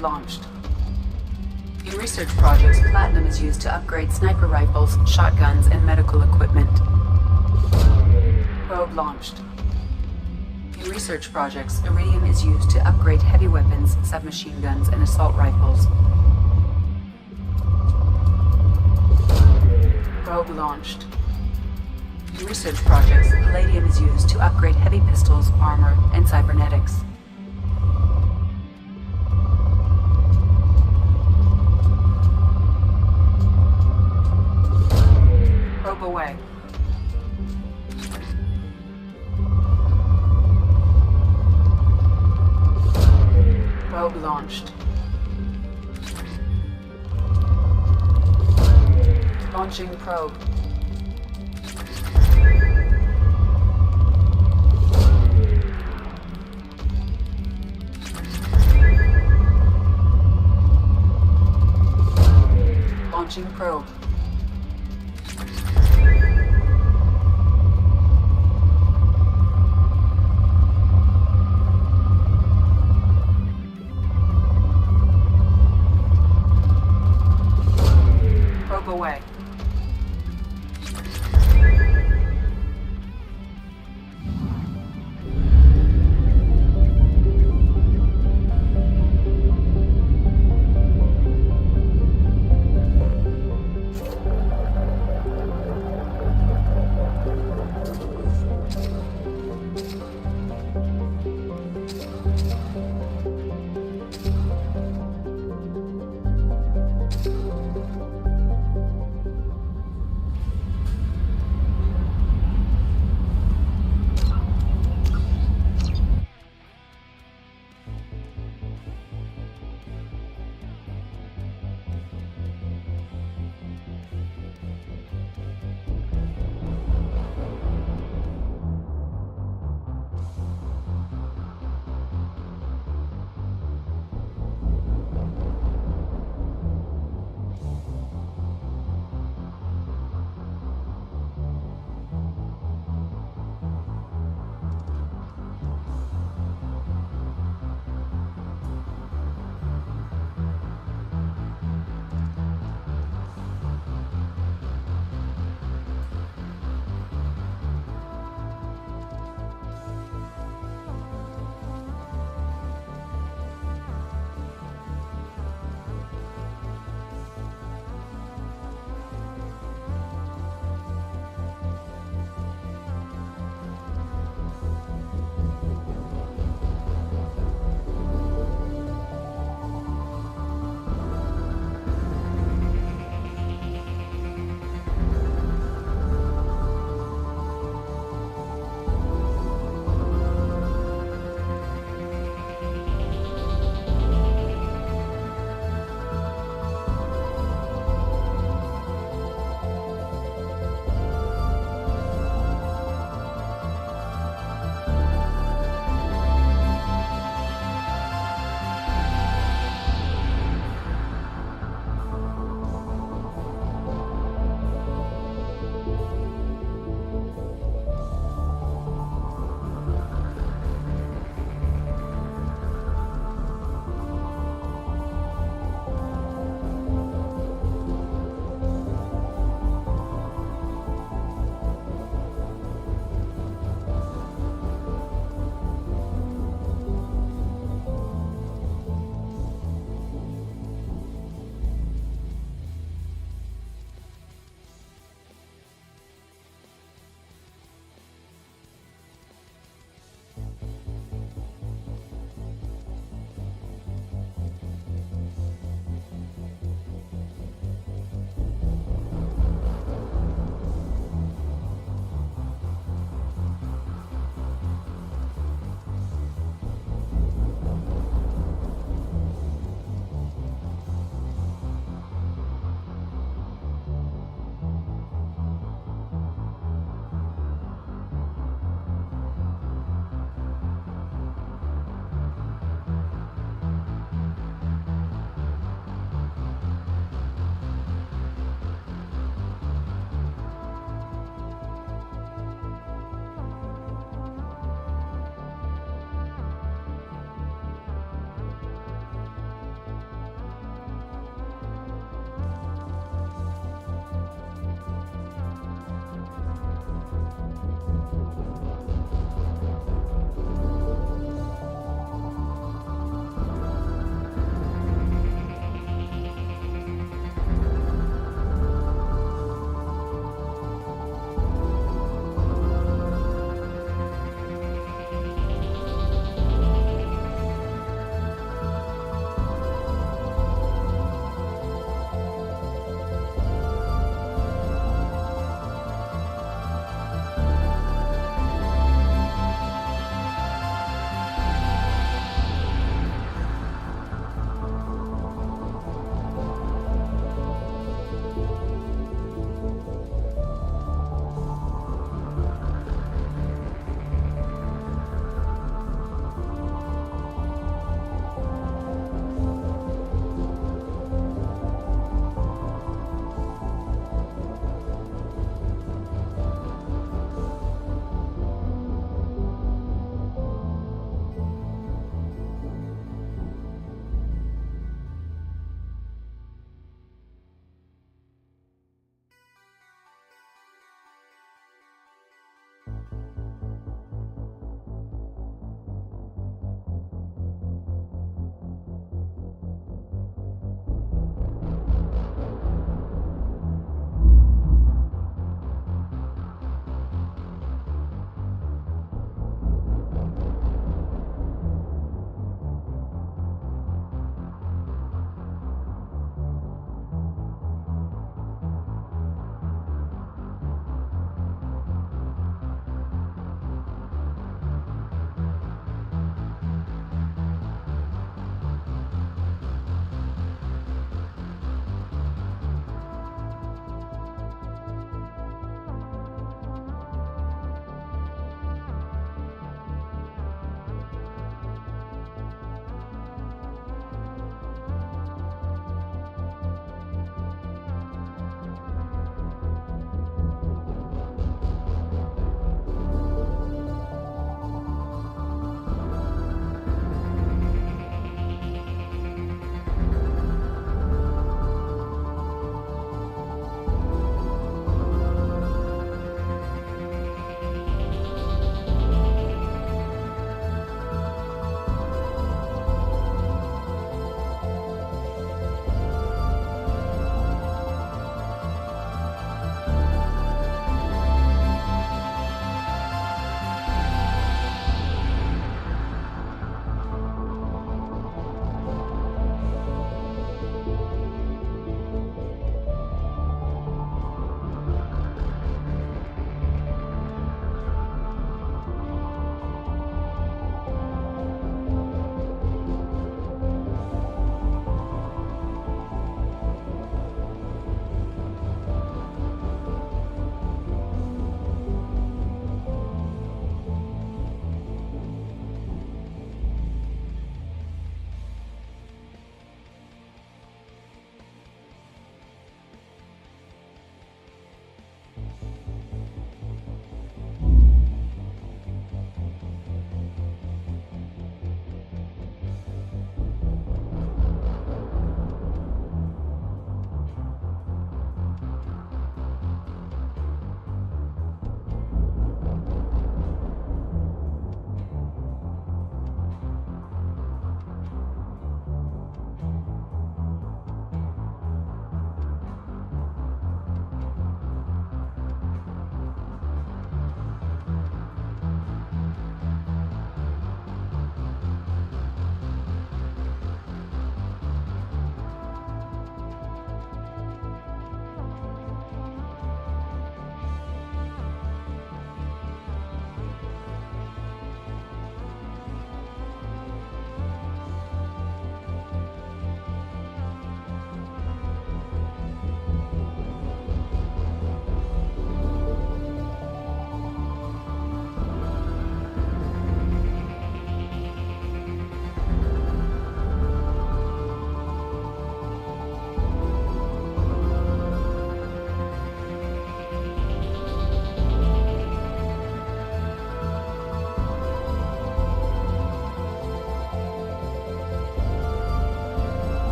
Launched. In research projects, platinum is used to upgrade sniper rifles, shotguns, and medical equipment. Probe launched. In research projects, iridium is used to upgrade heavy weapons, submachine guns, and assault rifles. Probe launched. In research projects, palladium is used to upgrade heavy pistols, armor, and cybernetics. Probe away. Probe launched. Launching probe. Launching probe. Probe away.